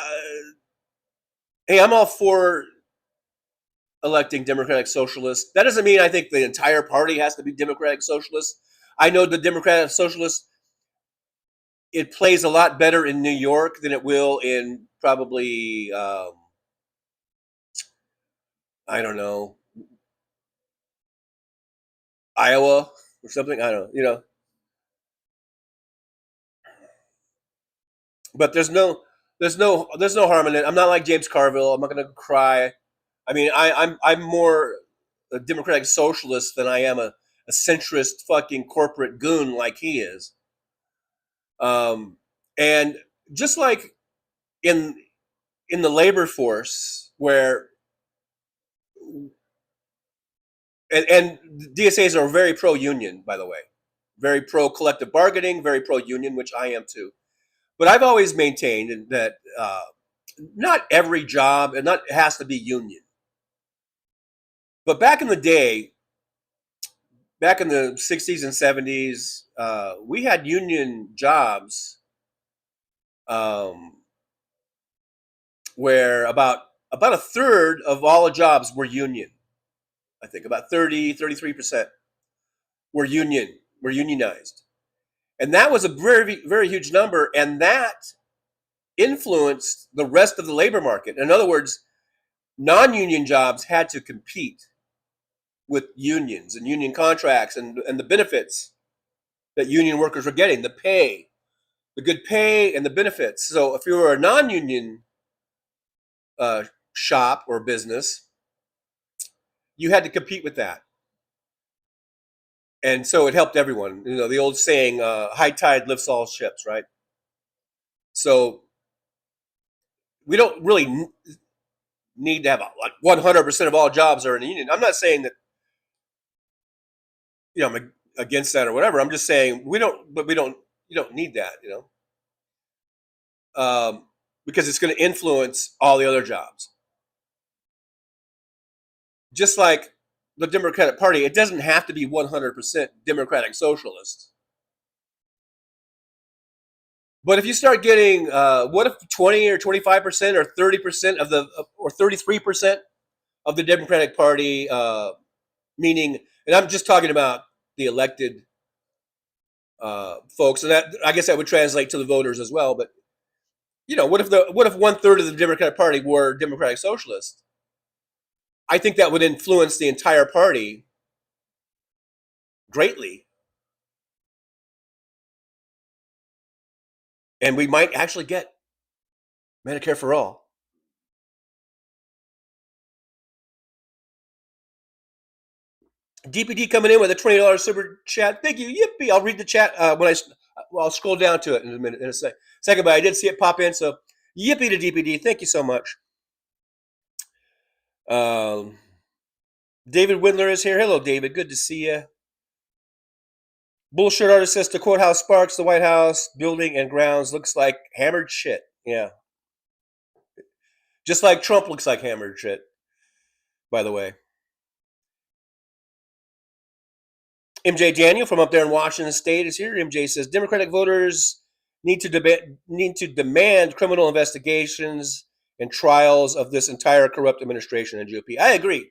hey, I'm all for electing Democratic Socialists. That doesn't mean I think the entire party has to be Democratic Socialists. I know the Democratic Socialists, it plays a lot better in New York than it will in probably, I don't know, Iowa or something. I don't know, But there's no harm in it. I'm not like James Carville. I'm not going to cry. I mean, I'm more a Democratic Socialist than I am a centrist fucking corporate goon like he is. And just like in the labor force, where and DSAs are very pro-union, by the way, very pro-collective bargaining, very pro-union, which I am too. But I've always maintained that not every job, and not has to be union. But back in the day, back in the 60s and 70s, we had union jobs where about a third of all the jobs were union. I think about 33% were unionized. And that was a very, very huge number. And that influenced the rest of the labor market. In other words, non-union jobs had to compete with unions and union contracts and the benefits that union workers were getting, the pay, the good pay and the benefits. So if you were a non-union shop or business, you had to compete with that. And so it helped everyone. You know, the old saying, high tide lifts all ships, right? So we don't really need to have like 100% of all jobs are in the union. I'm not saying that, I'm against that or whatever. I'm just saying you don't need that, because it's going to influence all the other jobs. Just like the Democratic Party, it doesn't have to be 100% Democratic Socialist. But if you start getting, what if 20 or 25% or 30% or 33% of the Democratic Party, meaning, and I'm just talking about the elected folks, and that I guess that would translate to the voters as well. But what if 1/3 of the Democratic Party were Democratic Socialists? I think that would influence the entire party greatly, and we might actually get Medicare for all. DPD coming in with a $20 super chat. Thank you. Yippee. I'll read the chat I'll scroll down to it in a minute, in a second, but I did see it pop in. So yippee to DPD. Thank you so much. David Windler is here. Hello, David. Good to see you. Bullshit artist says, to quote House Sparks, the White House building and grounds looks like hammered shit. Yeah. Just like Trump looks like hammered shit, by the way. MJ Daniel from up there in Washington State is here. MJ says Democratic voters need to demand criminal investigations and trials of this entire corrupt administration and GOP. I agree.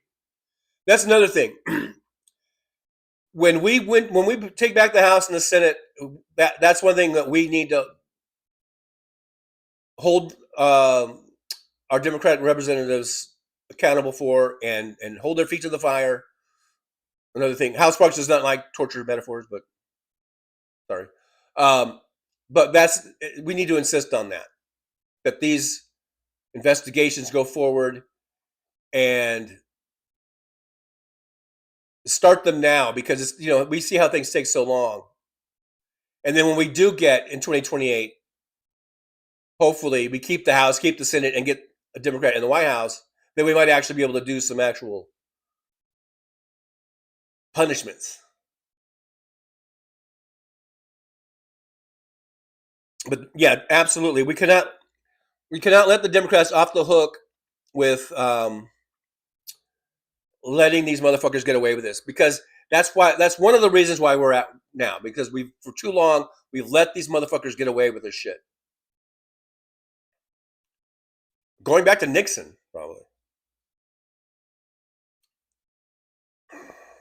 That's another thing. When we take back the House and the Senate, that's one thing that we need to hold our Democratic representatives accountable for and hold their feet to the fire. Another thing, House Sparks does not like torture metaphors, but sorry. But we need to insist on that these investigations go forward and start them now, because we see how things take so long. And then when we do get in 2028, hopefully we keep the House, keep the Senate, and get a Democrat in the White House, then we might actually be able to do some actual punishments. But yeah, absolutely, we cannot let the Democrats off the hook with letting these motherfuckers get away with this, because that's one of the reasons why we're at now, because for too long we've let these motherfuckers get away with this shit. Going back to Nixon, probably.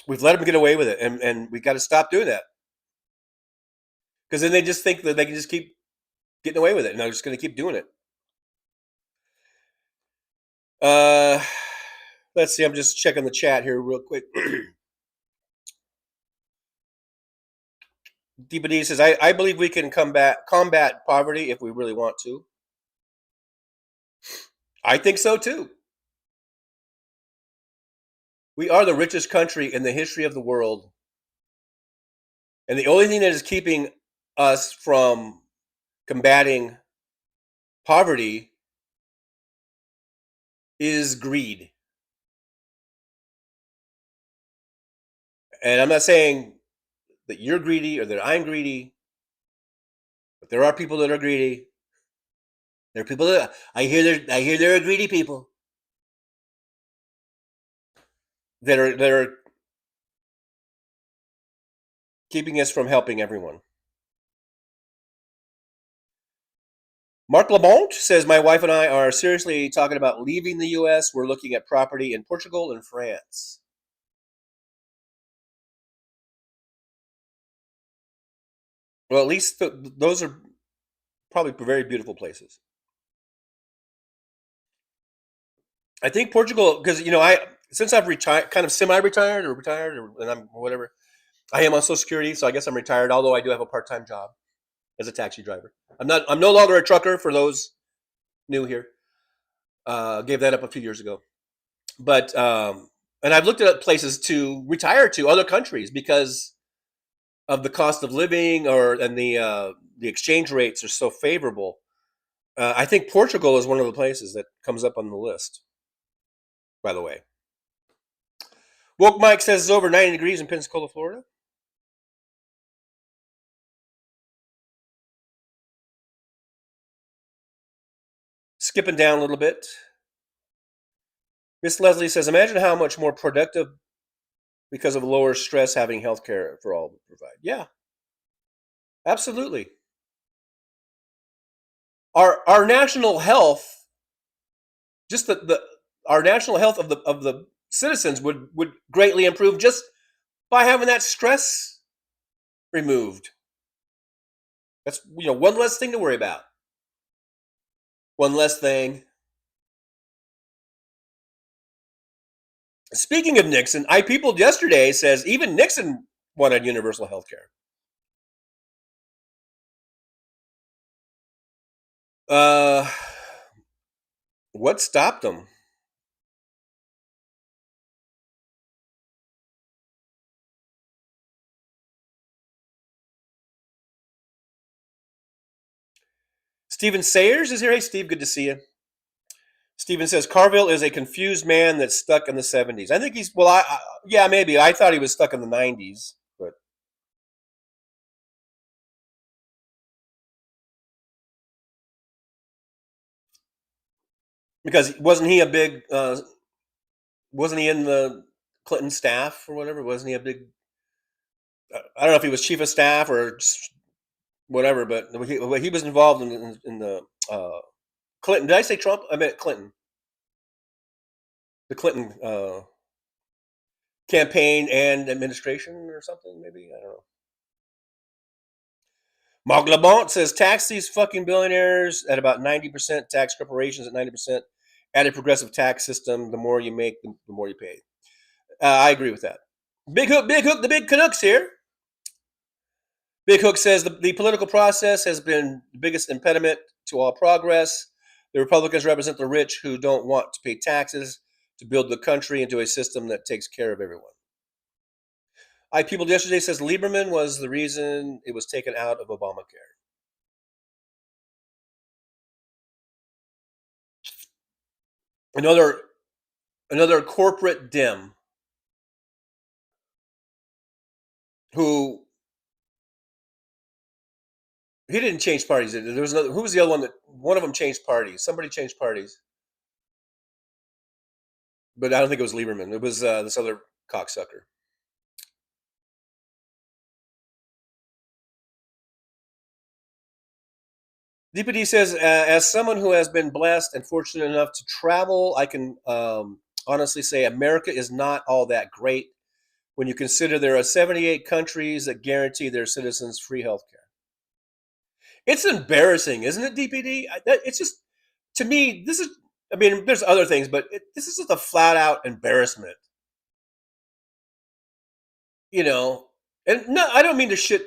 We've let them get away with it, and we got to stop doing that. Because then they just think that they can just keep getting away with it, and they're just going to keep doing it. Let's see. I'm just checking the chat here real quick. DPD says, I believe we can combat poverty if we really want to. I think so too. We are the richest country in the history of the world. And the only thing that is keeping us from combating poverty is greed. And I'm not saying that you're greedy or that I'm greedy, but there are people that are greedy. There are people that I hear there are greedy people that are keeping us from helping everyone. Mark Lamont says, my wife and I are seriously talking about leaving the U.S. We're looking at property in Portugal and France. Well, at least those are probably very beautiful places. I think Portugal, because since I've retired, kind of semi-retired or retired, and I'm whatever, I am on Social Security, so I guess I'm retired. Although I do have a part-time job as a taxi driver. I'm no longer a trucker. For those new here, gave that up a few years ago. But and I've looked at places to retire to, other countries, because of the cost of living and the exchange rates are so favorable. I think Portugal is one of the places that comes up on the list. By the way, Woke Mike says it's over 90 degrees in Pensacola, Florida. Skipping down a little bit, Miss Leslie says, imagine how much more productive because of lower stress having health care for all provide. Yeah, absolutely. Our national health, just our national health of the citizens would greatly improve just by having that stress removed. That's one less thing to worry about. One less thing. Speaking of Nixon, iPeople yesterday says even Nixon wanted universal health care. What stopped him? Stephen Sayers is here. Hey, Steve, good to see you. Stephen says Carville is a confused man that's stuck in the 70s. I think he's, well, yeah, maybe. I thought he was stuck in the 90s, but because wasn't he in the Clinton staff or whatever? Wasn't he a big, I don't know if he was chief of staff or whatever, but he was involved in the Clinton. Did I say Trump? I meant Clinton. The Clinton campaign and administration or something, maybe? I don't know. Mark Lamont says tax these fucking billionaires at about 90%, tax corporations at 90%, add a progressive tax system. The more you make, the more you pay. I agree with that. Big Hook, the big Canucks here. Big Hook says the political process has been the biggest impediment to all progress. The Republicans represent the rich who don't want to pay taxes to build the country into a system that takes care of everyone. iPeople yesterday says Lieberman was the reason it was taken out of Obamacare. Another corporate dim who he didn't change parties. There was another. Who was the other one that one of them changed parties? Somebody changed parties, but I don't think it was Lieberman. It was this other cocksucker. DPD says, as someone who has been blessed and fortunate enough to travel, I can honestly say America is not all that great when you consider there are 78 countries that guarantee their citizens free health care. It's embarrassing, isn't it, DPD? It's just, to me, this is, I mean, there's other things, but this is just a flat out embarrassment. And no, I don't mean to shit.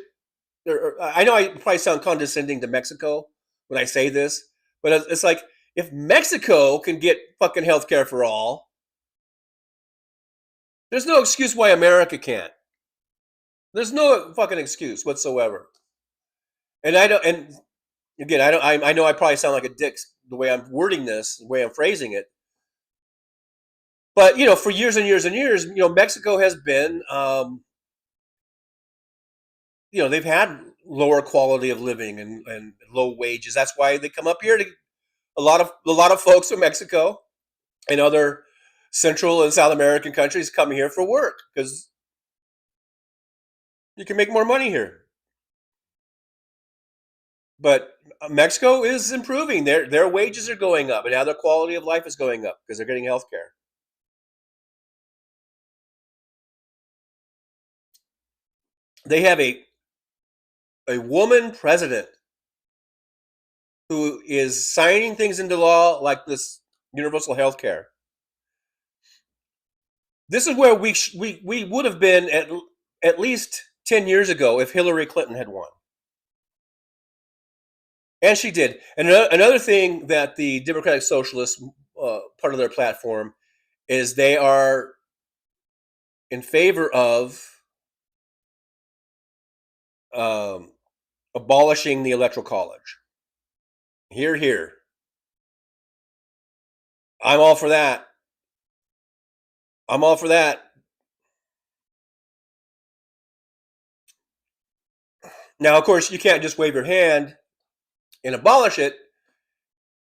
I know I probably sound condescending to Mexico when I say this, but it's like, if Mexico can get fucking health care for all, there's no excuse why America can't. There's no fucking excuse whatsoever. And I don't, and again, I know I probably sound like a dick the way I'm wording this, the way I'm phrasing it. But, for years and years and years, Mexico has been, they've had lower quality of living and low wages. That's why they come up here A lot of folks from Mexico and other Central and South American countries come here for work because you can make more money here. But Mexico is improving. Their wages are going up, and now their quality of life is going up because they're getting health care. They have a woman president who is signing things into law like this universal health care. This is where we would have been at least 10 years ago if Hillary Clinton had won. And she did. And another thing that the Democratic Socialists, part of their platform, is they are in favor of abolishing the Electoral College. Hear, hear. I'm all for that. I'm all for that. Now, of course, you can't just wave your hand and abolish it.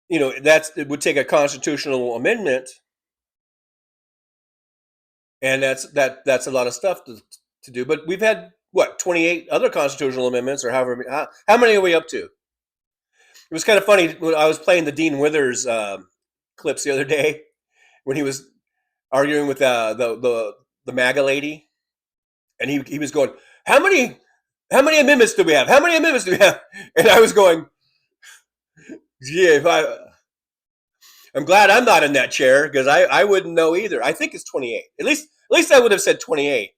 You know, it would take a constitutional amendment, and that's a lot of stuff to do. But we've had 28 other constitutional amendments, or however. How many are we up to? It was kind of funny when I was playing the Dean Withers clips the other day when he was arguing with the MAGA lady, and he was going, how many amendments do we have? How many amendments do we have? And I was going, yeah, I'm glad I'm not in that chair because I wouldn't know either. I think it's 28. At least I would have said 28.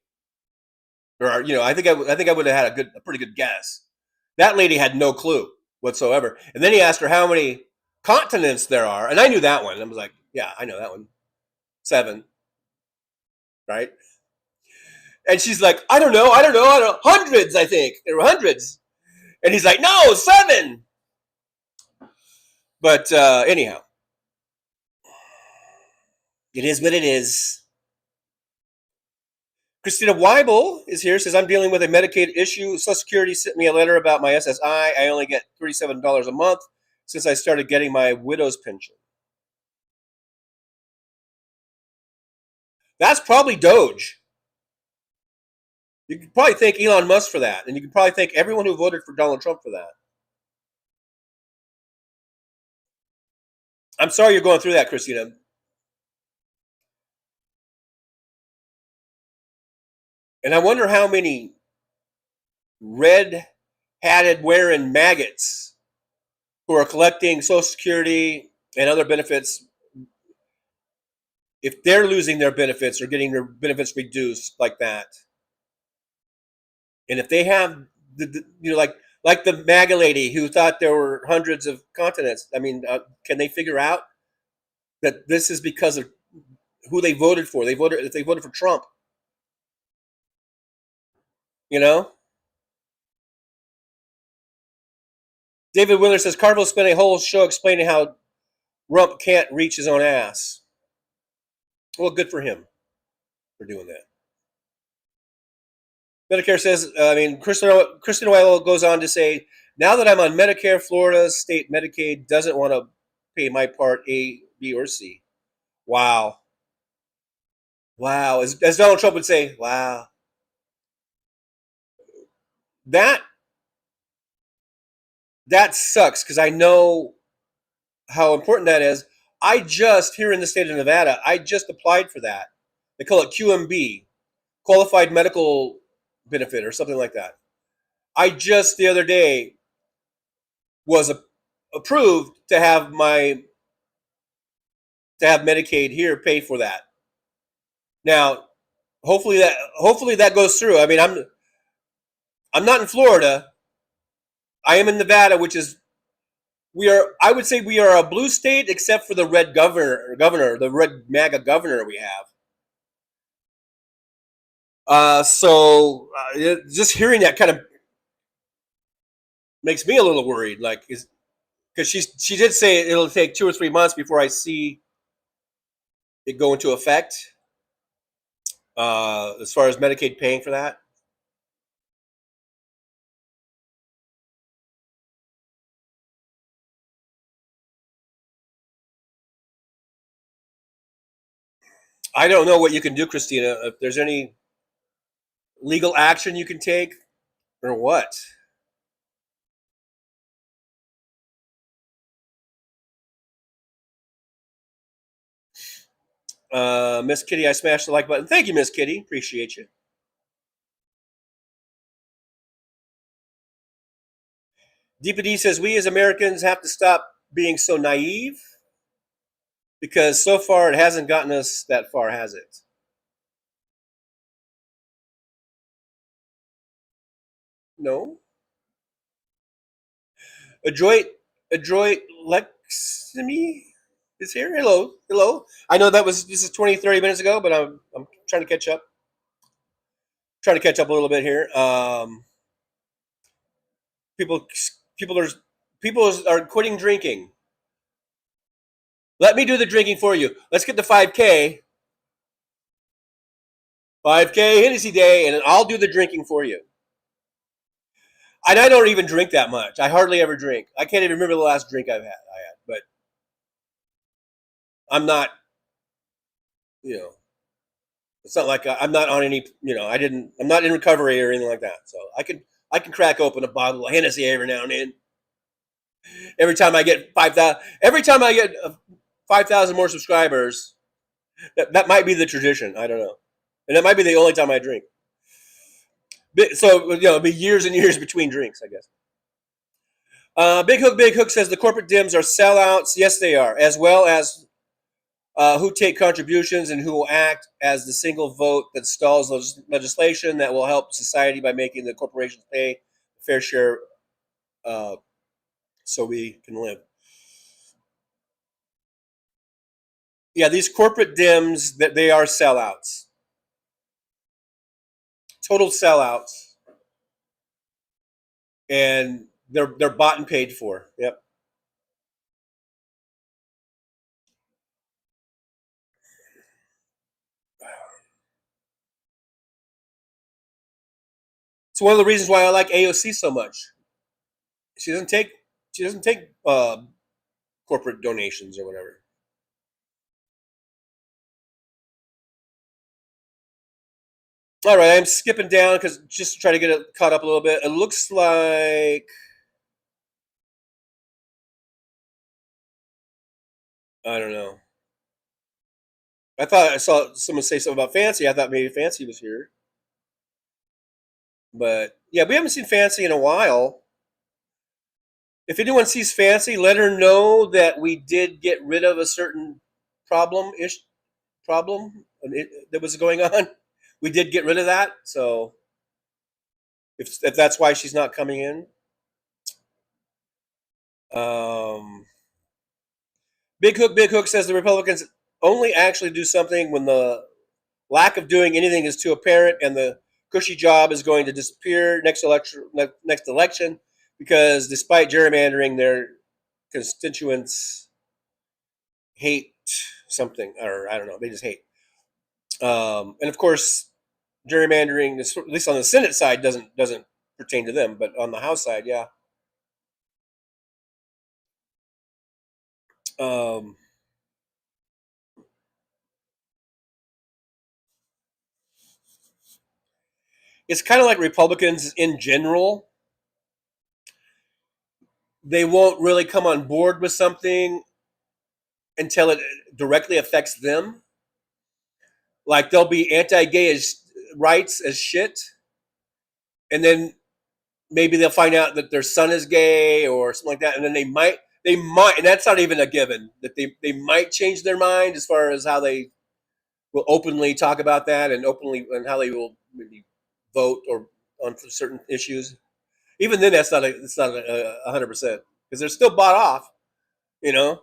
Or I think I would have had a pretty good guess. That lady had no clue whatsoever. And then he asked her how many continents there are, and I knew that one. I was like, yeah, I know that one. 7. Right? And she's like, I don't know. Hundreds, I think. There were hundreds. And he's like, no, 7. But anyhow, it is what it is. Christina Weibel is here, says, I'm dealing with a Medicaid issue. Social Security sent me a letter about my SSI. I only get $37 a month since I started getting my widow's pension. That's probably Doge. You can probably thank Elon Musk for that, and you can probably thank everyone who voted for Donald Trump for that. I'm sorry you're going through that, Christina. And I wonder how many red-hatted wearing maggots who are collecting Social Security and other benefits, if they're losing their benefits or getting their benefits reduced like that. And if they have like the MAGA lady who thought there were hundreds of continents, I mean, can they figure out that this is because of who they voted for? If they voted for Trump, David Willer says Carville spent a whole show explaining how Rump can't reach his own ass. Well, good for him for doing that. Medicare says, Kristen Oil goes on to say, now that I'm on Medicare, Florida state Medicaid doesn't want to pay my part A, B, or C. Wow. Wow. As Donald Trump would say, wow. That sucks because I know how important that is. Here in the state of Nevada, I just applied for that. They call it QMB, Qualified Medical Benefit or something like that. I just the other day was approved to have Medicaid here pay for that. Now, hopefully that goes through. I mean, I'm not in Florida. I am in Nevada, which is I would say we are a blue state except for the red governor, the red MAGA governor we have. Just hearing that kind of makes me a little worried. Like, because she did say it'll take 2 or 3 months before I see it go into effect. As far as Medicaid paying for that. I don't know what you can do, Christina. If there's any legal action you can take, or what? Miss Kitty, I smashed the like button. Thank you, Miss Kitty. Appreciate you. Deepa D says we as Americans have to stop being so naive because so far it hasn't gotten us that far, has it? No. Adroit Leximi is here. Hello, hello. I know this is 20, 30 minutes ago, but I'm trying to catch up. Trying to catch up a little bit here. People people are people are quitting drinking. Let me do the drinking for you. Let's get to 5K. 5K Hennessy Day, and I'll do the drinking for you. And I don't even drink that much. I hardly ever drink. I can't even remember the last drink I had. But I'm not, it's not like I'm not on any, I'm not in recovery or anything like that. So I can crack open a bottle of Hennessy every now and then. Every time I get 5,000 more subscribers, that might be the tradition. I don't know. And that might be the only time I drink. So, it'll be years and years between drinks, I guess. Big Hook says the corporate Dems are sellouts. Yes, they are, as well as who take contributions and who will act as the single vote that stalls legislation that will help society by making the corporations pay a fair share so we can live. Yeah, these corporate Dems, that they are sellouts. Total sellouts. And they're bought and paid for. Yep. It's one of the reasons why I like AOC so much. She doesn't take corporate donations or whatever. All right, I'm skipping down because just to try to get it caught up a little bit. It looks like I don't know. I thought I saw someone say something about Fancy. I thought maybe Fancy was here, but yeah, we haven't seen Fancy in a while. If anyone sees Fancy, let her know that we did get rid of a certain problem that was going on. We did get rid of that, so if that's why she's not coming in. Big Hook says the Republicans only actually do something when the lack of doing anything is too apparent and the cushy job is going to disappear next election because despite gerrymandering, their constituents hate something, or I don't know, they just hate. And of course, gerrymandering, at least on the Senate side, doesn't pertain to them, but on the House side, yeah. It's kind of like Republicans in general. They won't really come on board with something until it directly affects them. Like they'll be anti-gay rights as shit, and then maybe they'll find out that their son is gay or something like that, and then they might, and that's not even a given, that they might change their mind as far as how they will openly talk about that and how they will maybe vote or on certain issues. Even then, it's not 100% because they're still bought off, you know.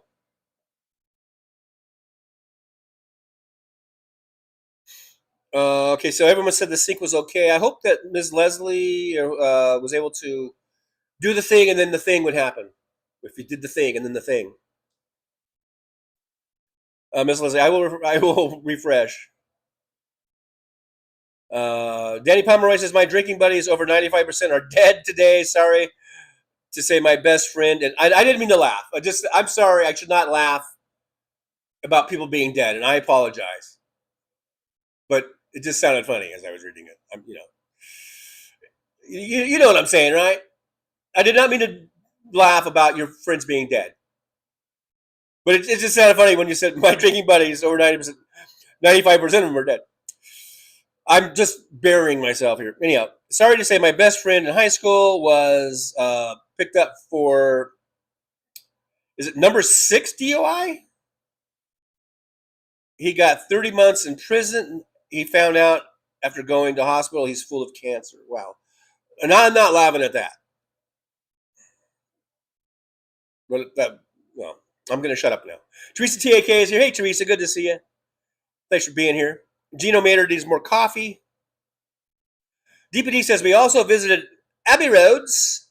Okay, so everyone said the sync was okay. I hope that Ms. Leslie was able to do the thing and then the thing would happen. If you did the thing and then the thing. Ms. Leslie, I will refresh. Danny Pomeroy says my drinking buddies over 95% are dead today. Sorry to say my best friend, and I didn't mean to laugh. I'm sorry. I should not laugh about people being dead, and I apologize. but it just sounded funny as I was reading it. You know what I'm saying, right? I did not mean to laugh about your friends being dead, but it just sounded funny when you said my drinking buddies over 90%, 95% of them are dead. I'm just burying myself here. Anyhow, sorry to say, my best friend in high school was picked up for, is it number 6 DOI? He got 30 months in prison. He found out after going to hospital he's full of cancer. Wow. And I'm not laughing at that. But well, I'm going to shut up now. Teresa TAK is here. Hey, Teresa, good to see you. Thanks for being here. Gino Maynard needs more coffee. DPD says we also visited Abbey Roads,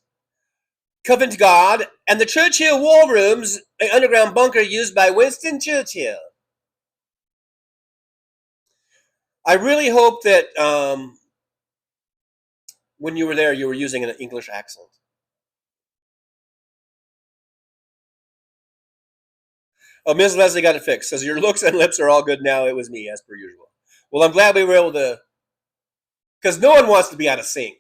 Covent Garden, and the Churchill War Rooms, an underground bunker used by Winston Churchill. I really hope that when you were there, you were using an English accent. Oh, Ms. Leslie got it fixed. Says your looks and lips are all good now. It was me, as per usual. Well, I'm glad we were able to, because no one wants to be out of sync.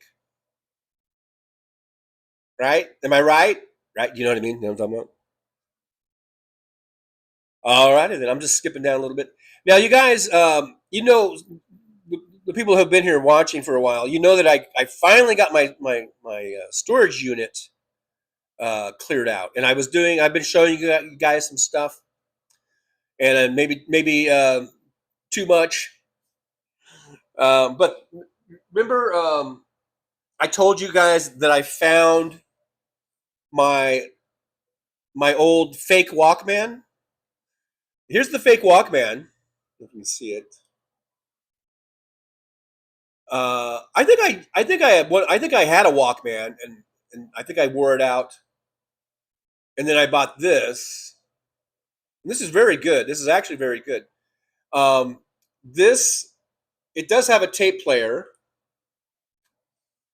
Right? Am I right? Right? You know what I mean? You know what I'm talking about? All righty, then. I'm just skipping down a little bit. Now, you guys, you know, the people who have been here watching for a while, you know that I finally got my storage unit cleared out. And I've been showing you guys some stuff. And maybe too much. But remember, I told you guys that I found my old fake Walkman. Here's the fake Walkman. If you can see it. I think I had a Walkman, and I think I wore it out. And then I bought this. And this is very good. This is actually very good. It does have a tape player,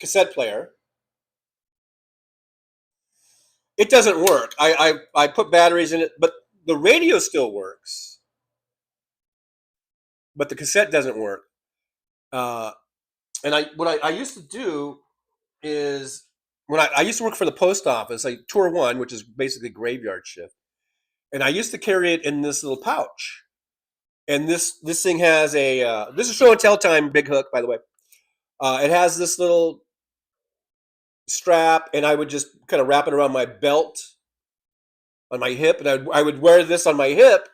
cassette player. It doesn't work. I put batteries in it, but the radio still works. But the cassette doesn't work. And what I used to do is when I used to work for the post office, like Tour 1, which is basically graveyard shift, and I used to carry it in this little pouch. And this thing has this is show and tell time, big hook, by the way. It has this little strap, and I would just kind of wrap it around my belt on my hip, and I would wear this on my hip,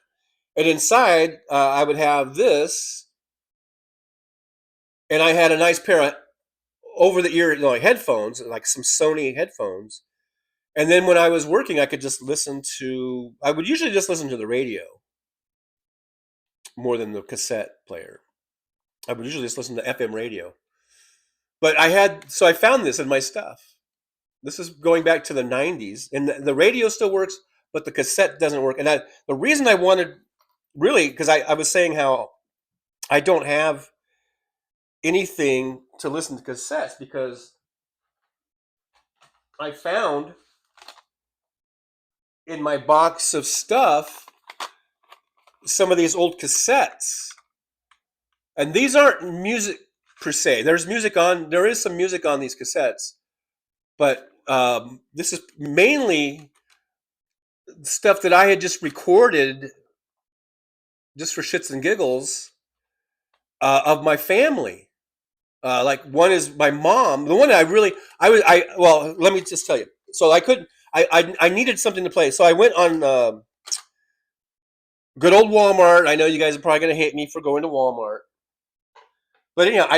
and inside I would have this, and I had a nice pair of over-the-ear headphones, like some Sony headphones. And then when I was working, I could just I would usually just listen to the radio more than the cassette player. I would usually just listen to FM radio. But I found this in my stuff. This is going back to the 90s, and the radio still works, but the cassette doesn't work. And the reason I wanted, really, because I was saying how I don't have anything to listen to cassettes, because I found in my box of stuff some of these old cassettes. And these aren't music per se. There is some music on these cassettes, but this is mainly stuff that I had just recorded just for shits and giggles of my family. Like one is my mom. The one well, let me just tell you. So I needed something to play. So I went on good old Walmart. I know you guys are probably going to hate me for going to Walmart. But anyhow,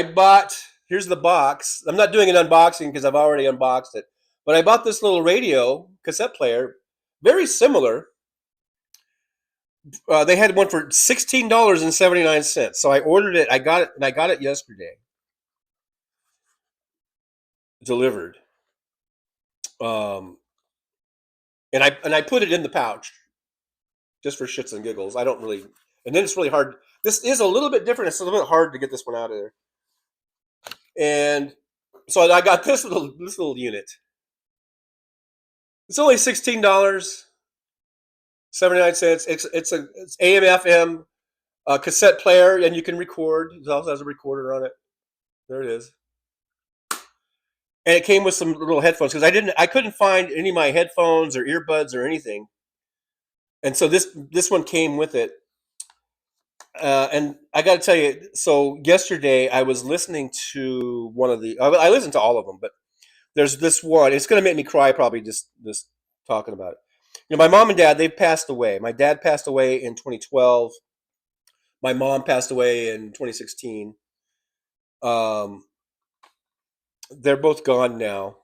here's the box. I'm not doing an unboxing because I've already unboxed it. But I bought this little radio cassette player, very similar. They had one for $16.79. So I ordered it. I got it yesterday. Delivered. And I put it in the pouch just for shits and giggles. I don't really, and then it's really hard. This is a little bit different. It's a little bit hard to get this one out of there. And so I got this little unit. It's only $16.79. It's AM FM A cassette player, and you can record. It also has a recorder on it. There it is. And it came with some little headphones because I couldn't find any of my headphones or earbuds or anything. And so this one came with it. And I got to tell you, so yesterday I was listening to one of I listened to all of them, but there's this one. It's going to make me cry probably just talking about it. You know, my mom and dad, they've passed away. My dad passed away in 2012. My mom passed away in 2016. They're both gone now.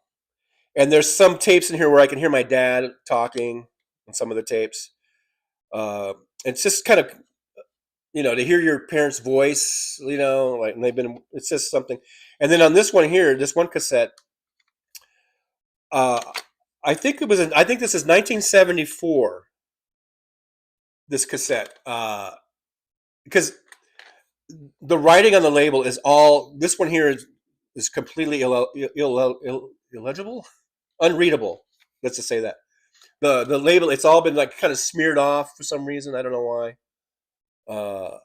And there's some tapes in here where I can hear my dad talking on some of the tapes. It's just kind of, you know, to hear your parents' voice, you know, like, and it's just something. And then on this one here, this one cassette, I think this is 1974, this cassette, because the writing on the label is this one here is completely illegible, unreadable. Let's just say that. The label, it's all been like kind of smeared off for some reason. I don't know why.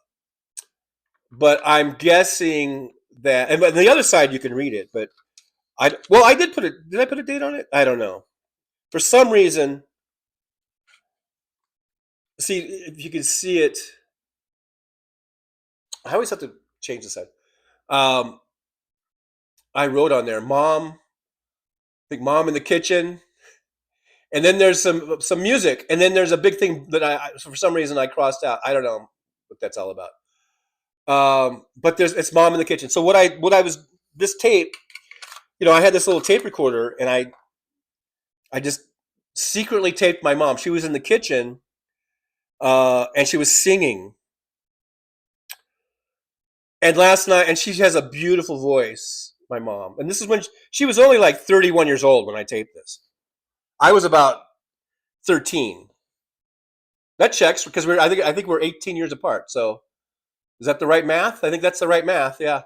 But I'm guessing that, and the other side you can read it. But I did put it. Did I put a date on it? I don't know. For some reason, see if you can see it. I always have to change the side. I wrote on there, "Mom." I think "Mom in the kitchen." And then there's some music, and then there's a big thing that for some reason I crossed out. I don't know what that's all about. But it's "Mom in the kitchen." So this tape, you know, I had this little tape recorder, and I just secretly taped my mom. She was in the kitchen, and she was singing. And last night, and she has a beautiful voice, my mom. And this is when she was only like 31 years old when I taped this. I was about 13. That checks because I think we're 18 years apart. So is that the right math? I think that's the right math. Yeah.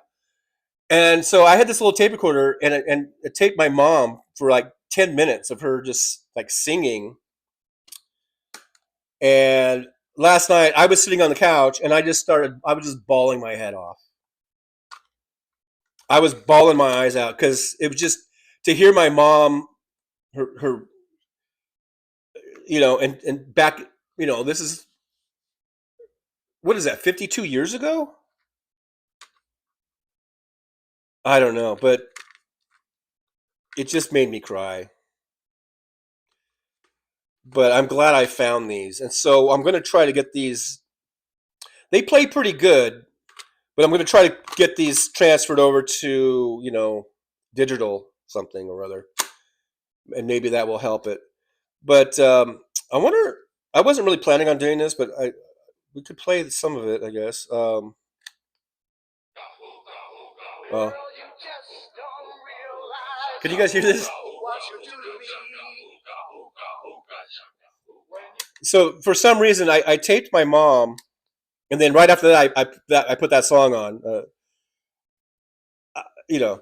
And so I had this little tape recorder, and it taped my mom for like 10 minutes of her just like singing. And last night I was sitting on the couch, and I was just bawling my head off. I was bawling my eyes out because it was just to hear my mom, her, you know, and back, you know, this is, what is that, 52 years ago? I don't know, but it just made me cry. But I'm glad I found these. And so I'm going to try to get these. They play pretty good, but I'm going to try to get these transferred over to, you know, digital something or other. And maybe that will help it. But I wonder, I wasn't really planning on doing this, but we could play some of it, I guess. Can you guys hear this? So for some reason, I taped my mom, and then right after that, I put that song on. You know,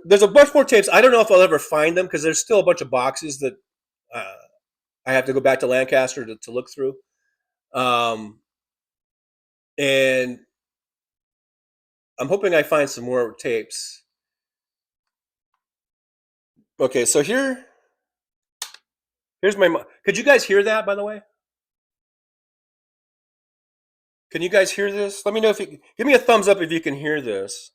there's a bunch more tapes. I don't know if I'll ever find them because there's still a bunch of boxes that I have to go back to Lancaster to look through. And I'm hoping I find some more tapes. Okay, so here's my mom. Could you guys hear that, by the way? Can you guys hear this? Let me know if you give me a thumbs up if you can hear this.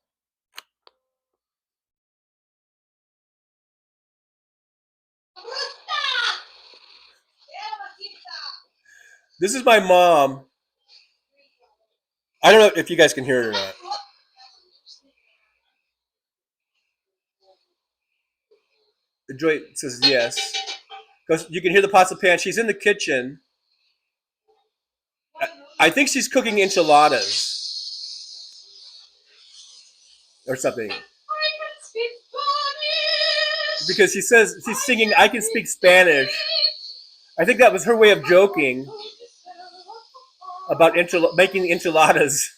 This is my mom. I don't know if you guys can hear it or not. Joy says yes. Because you can hear the pots and pans. She's in the kitchen. I think she's cooking enchiladas or something. Because she says she's singing "I Can Speak Spanish." I think that was her way of joking about making enchiladas.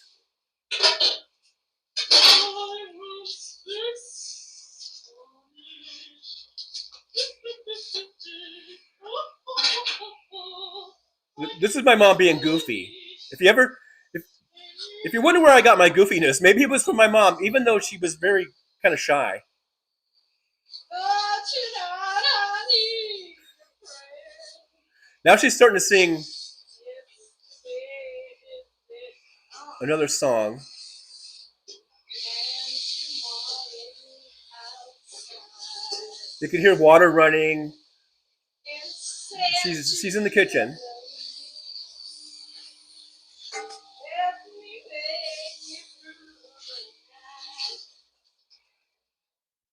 This is my mom being goofy. If If you wonder where I got my goofiness, maybe it was from my mom, even though she was very kind of shy. Now she's starting to sing another song. You can hear water running. She's in the kitchen.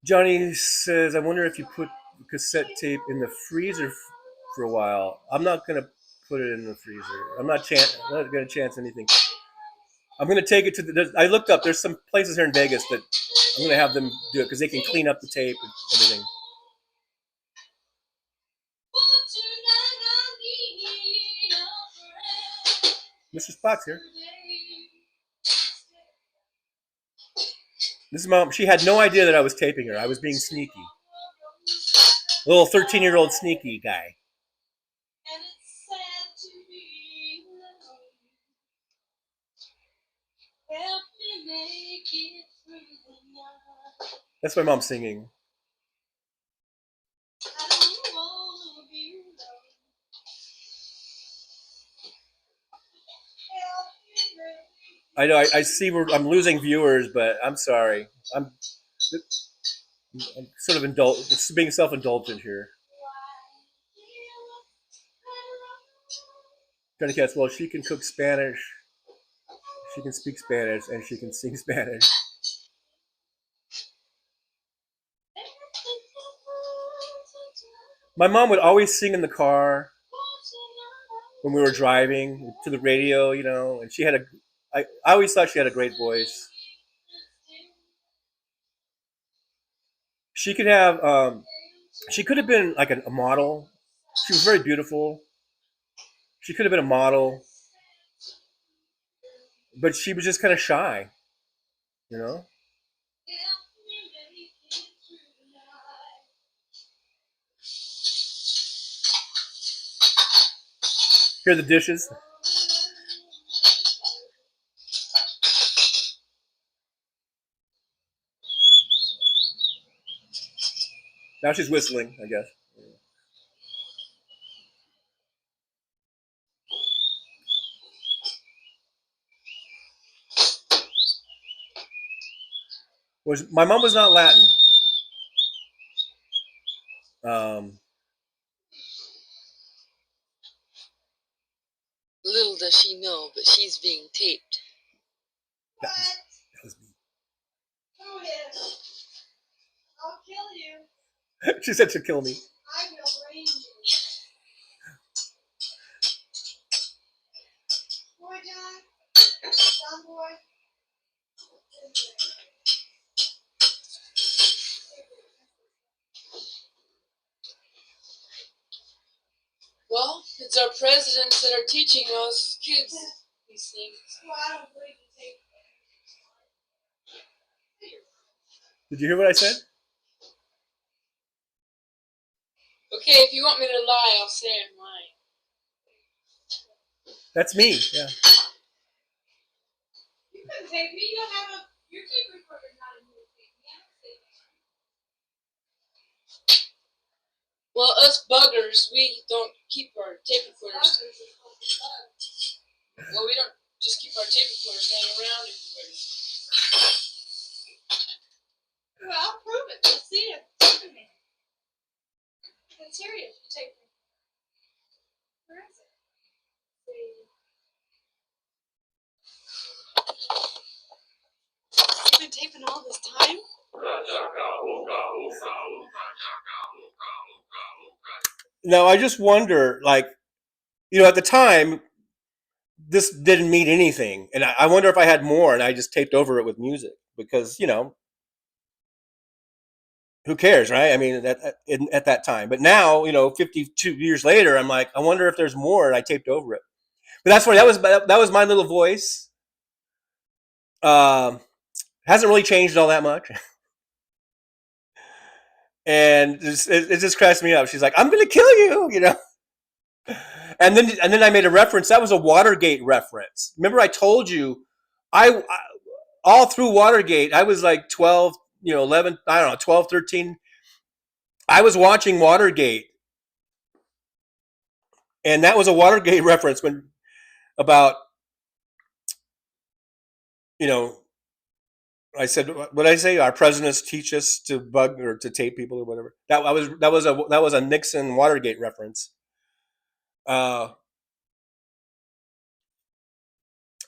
Johnny says, I wonder if you put cassette tape in the freezer for a while. I'm not going to put it in the freezer. I'm not going to chance anything. I'm going to take it to I looked up, there's some places here in Vegas that I'm going to have them do it because they can clean up the tape and everything. Mr. Spock's here. This is Mom. She had no idea that I was taping her. I was being sneaky. A little 13-year-old sneaky guy. That's my mom singing. I know. I see. I'm losing viewers, but I'm sorry. I'm sort of being self-indulgent here. Johnny Katz. Well, she can cook Spanish. She can speak Spanish, and she can sing Spanish. My mom would always sing in the car when we were driving to the radio, you know, and she had I always thought she had a great voice. She could have, she could have been like a model. She was very beautiful. She could have been a model, but she was just kind of shy, you know? Hear the dishes? Now she's whistling, I guess. My mom was not Latin. Little does she know, but she's being taped. That was me. Oh, yes. I'll kill you. She said she'd kill me. I will brain you. Boy, John boy. Well, it's our presidents that are teaching us kids these things. Well, I don't believe you take. Did you hear what I said? Okay, if you want me to lie, I'll say I'm lying. That's me, yeah. You couldn't tape me. You don't have your tape recorder's not a new tape. Well, us buggers, we don't keep our tape recorders. Well, we don't just keep our tape recorders laying around everywhere. Well, I'll prove it. Let's see it. Let's hear it. You take it. Where is it? You've been taping all this time? No, I just wonder, like, you know, at the time, this didn't mean anything. And I wonder if I had more and I just taped over it with music because, you know, who cares, right? I mean, at that time. But now, you know, 52 years later, I'm like, I wonder if there's more and I taped over it. But that's funny. That was my little voice. Hasn't really changed all that much. And it just cracks me up. She's like, I'm going to kill you, you know? And then I made a reference. That was a Watergate reference. Remember I told you I all through Watergate, I was like 12, 11, I don't know, 12, 13. I was watching Watergate, and that was a Watergate reference when about, you know, I said, what did I say? Our presidents teach us to bug or to tape people or whatever. That was a Nixon Watergate reference. Uh,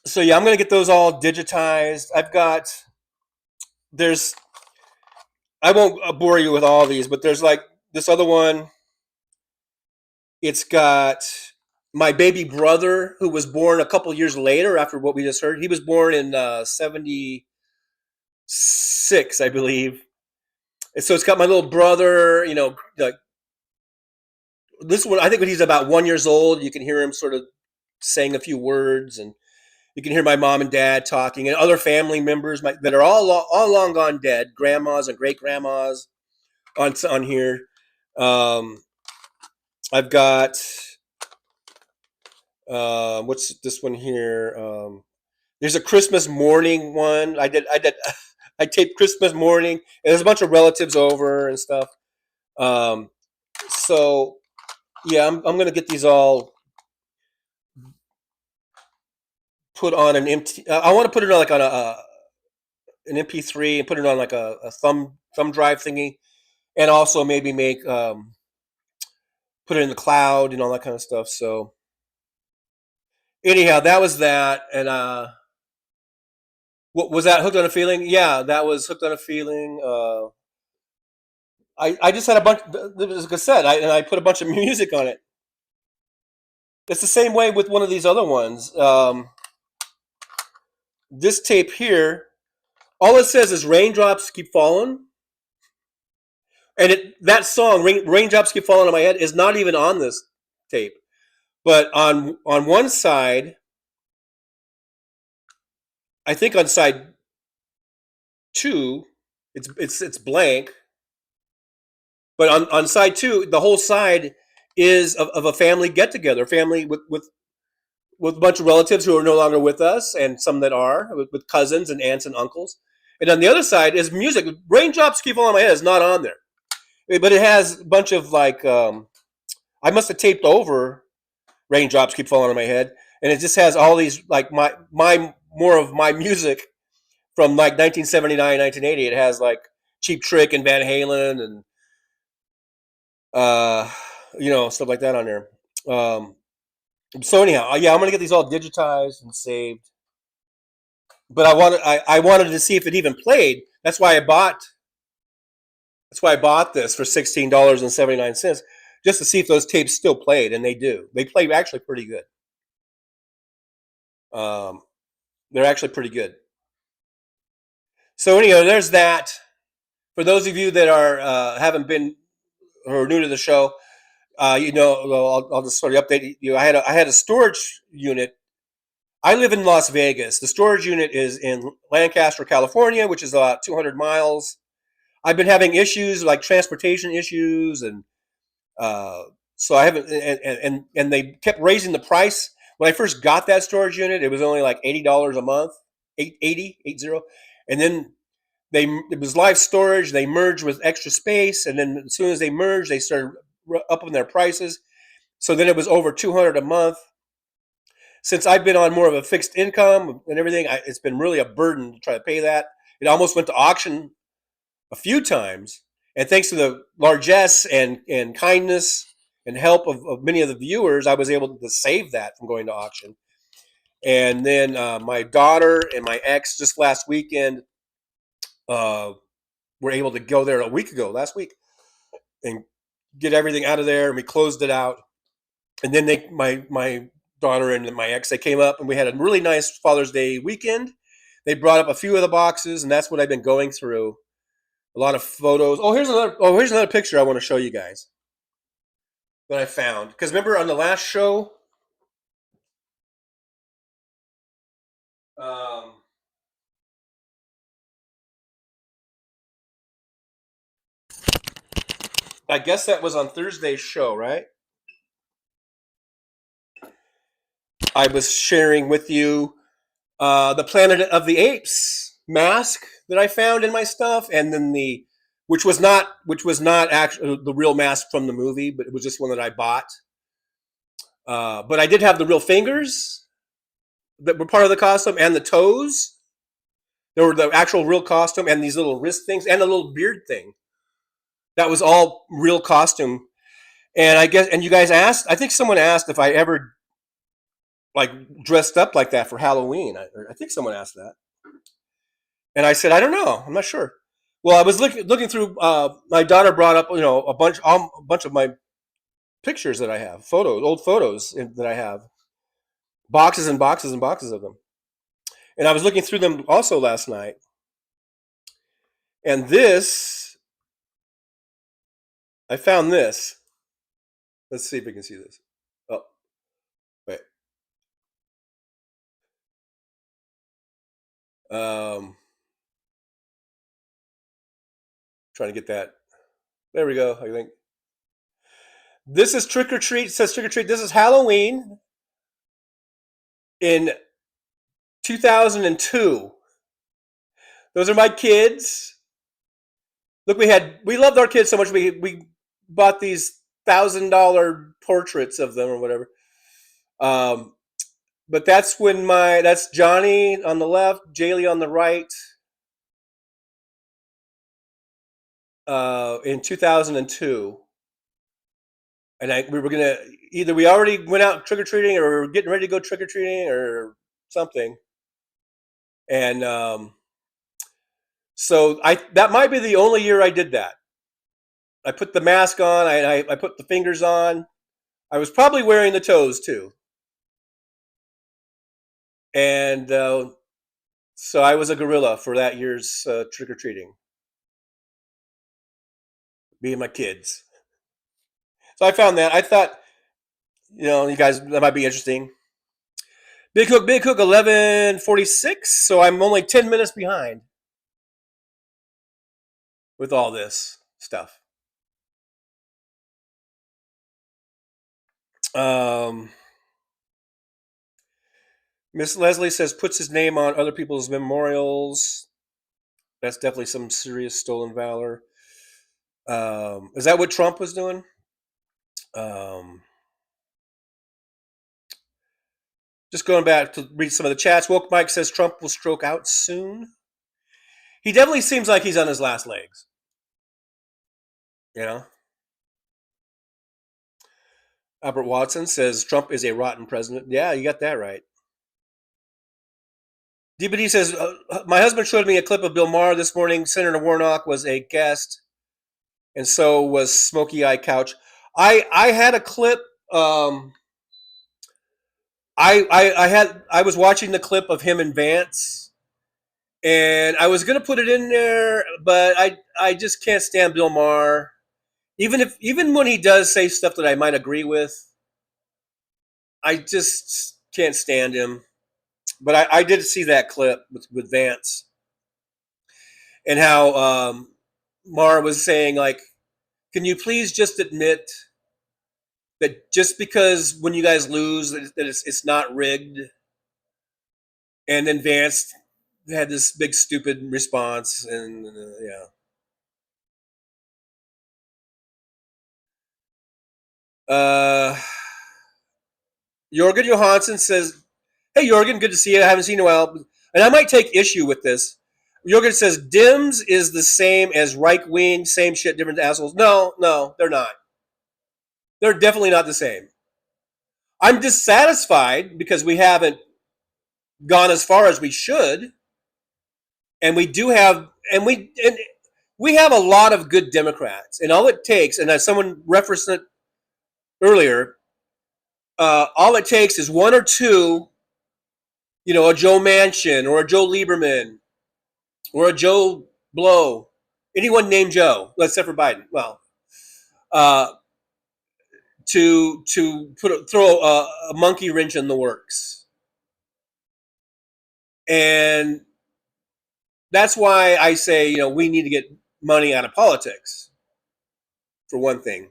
so yeah, I'm gonna get those all digitized. There's I won't bore you with all these, but there's like this other one. It's got my baby brother who was born a couple years later after what we just heard. He was born in 76, I believe. And so it's got my little brother, like this one. I think when he's about 1 years old, you can hear him sort of saying a few words, and you can hear my mom and dad talking, and other family members that are all long gone dead, grandmas and great grandmas on here. I've got what's this one here? There's a Christmas morning one. I taped Christmas morning, and there's a bunch of relatives over and stuff. Um, so yeah, I'm gonna get these all put on an empty. I want to put it on like on an MP3 and put it on like a thumb drive thingy, and also maybe make put it in the cloud and all that kind of stuff. So anyhow, that was that, and what was that? Hooked on a Feeling? Yeah, that was Hooked on a Feeling. I just had a bunch, like I said, I put a bunch of music on it. It's the same way with one of these other ones. This tape here, all it says is "Raindrops Keep Falling," and that song "Raindrops Keep Falling on My Head" is not even on this tape. But on one side, I think on side 2, it's blank. But on side 2, the whole side is of a family get together, family with a bunch of relatives who are no longer with us, and some that are with cousins and aunts and uncles. And on the other side is music. "Raindrops Keep Falling on My Head" is not on there, but it has a bunch of like I must have taped over "Raindrops Keep Falling on My Head," and it just has all these like my more of my music from like 1979, 1980. It has like Cheap Trick and Van Halen and stuff like that on there. So anyhow, yeah, I'm gonna get these all digitized and saved. But I wanted to see if it even played. That's why I bought this for $16.79, just to see if those tapes still played, and they do. They play actually pretty good. Um, they're actually pretty good. So anyhow, there's that. For those of you that are haven't been or are new to the show, I'll just sort of update you. I had a storage unit. I live in Las Vegas. The storage unit is in Lancaster, California, which is about 200 miles. I've been having issues like transportation issues, and so I haven't. And they kept raising the price. When I first got that storage unit, it was only like $80 a month, 80, and then it was live storage. They merged with Extra Space, and then as soon as they merged, they started upping their prices. So then it was over 200 a month. Since I've been on more of a fixed income and everything, it's been really a burden to try to pay that. It almost went to auction a few times, and thanks to the largesse and kindness and help of many of the viewers, I was able to save that from going to auction. And then my daughter and my ex just last weekend were able to go there last week, and get everything out of there, and we closed it out. And then my daughter and my ex, they came up, and we had a really nice Father's Day weekend. They brought up a few of the boxes, and that's what I've been going through. A lot of photos. Here's another picture I want to show you guys that I found. Because remember on the last show, I guess that was on Thursday's show, right? I was sharing with you the Planet of the Apes mask that I found in my stuff, and then which was not actually the real mask from the movie, but it was just one that I bought. But I did have the real fingers that were part of the costume, and the toes. There were the actual real costume, and these little wrist things, and a little beard thing. That was all real costume. And I guess, and you guys asked, I think someone asked if I ever like dressed up like that for Halloween. I think someone asked that. And I said, I don't know. I'm not sure. Well, I was looking through. My daughter brought up, a bunch of my pictures that I have, old photos that I have, boxes and boxes and boxes of them. And I was looking through them also last night. And I found this. Let's see if we can see this. Oh, wait. Trying to get that. There we go, I think. This is Trick or Treat. It says Trick or Treat. This is Halloween in 2002. Those are my kids. Look, we loved our kids so much we bought these $1,000 portraits of them or whatever. But that's that's Johnny on the left, Jaylee on the right. In 2002. And we were gonna either we already went out trick or treating, or we were getting ready to go trick or treating, or something. And so that might be the only year I did that. I put the mask on. I put the fingers on. I was probably wearing the toes too. And so I was a gorilla for that year's trick or treating. Me and my kids. So I found that. I thought, you guys, that might be interesting. Big Hook, 11:46. So I'm only 10 minutes behind with all this stuff. Miss Leslie says puts his name on other people's memorials. That's definitely some serious stolen valor. Is that what Trump was doing? Just going back to read some of the chats. Woke Mike says Trump will stroke out soon. He definitely seems like he's on his last legs. Albert Watson says Trump is a rotten president. Yeah, you got that right. DBD says, my husband showed me a clip of Bill Maher this morning. Senator Warnock was a guest, and so was Smokey Eye Couch. I had a clip. I was watching the clip of him and Vance, and I was gonna put it in there, but I just can't stand Bill Maher. Even when he does say stuff that I might agree with, I just can't stand him. But I did see that clip with Vance, and how Maher was saying, like, can you please just admit that just because when you guys lose that it's not rigged? And then Vance had this big stupid response, and yeah. Jorgen Johansson says, hey, Jorgen, good to see you. I haven't seen you in a while. And I might take issue with this. Jorgen says, Dims is the same as right wing, same shit, different assholes. No, they're not. They're definitely not the same. I'm dissatisfied because we haven't gone as far as we should. And we do have, and we have a lot of good Democrats. And all it takes, and as someone referenced it earlier, all it takes is one or two, a Joe Manchin or a Joe Lieberman or a Joe Blow, anyone named Joe, except for Biden. Well, to throw a monkey wrench in the works, and that's why I say we need to get money out of politics, for one thing.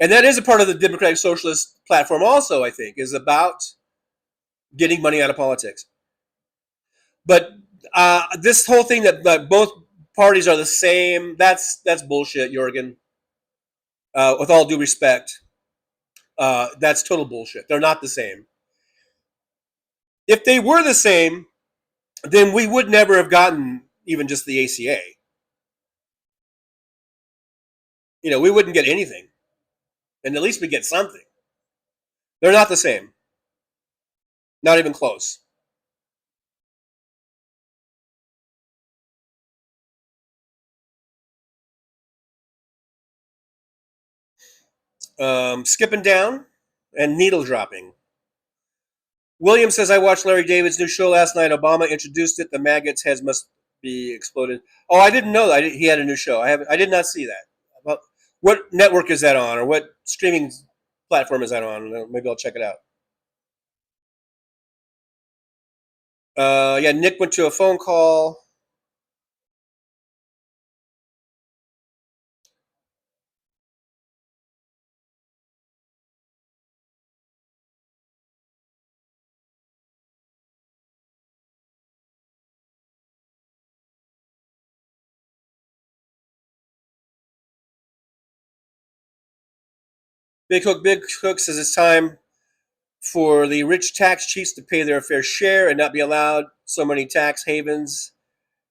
And that is a part of the Democratic Socialist platform also, I think, is about getting money out of politics. But this whole thing that both parties are the same, that's bullshit, Jorgen. With all due respect, that's total bullshit. They're not the same. If they were the same, then we would never have gotten even just the ACA. We wouldn't get anything. And at least we get something. They're not the same. Not even close. Skipping down and needle dropping. William says, I watched Larry David's new show last night. Obama introduced it. The maggots' heads must be exploded. Oh, I didn't know that. He had a new show. I did not see that. What network is that on, or what streaming platform is that on? Maybe I'll check it out. Yeah, Nick went to a phone call. Big Hook says it's time for the rich tax chiefs to pay their fair share and not be allowed so many tax havens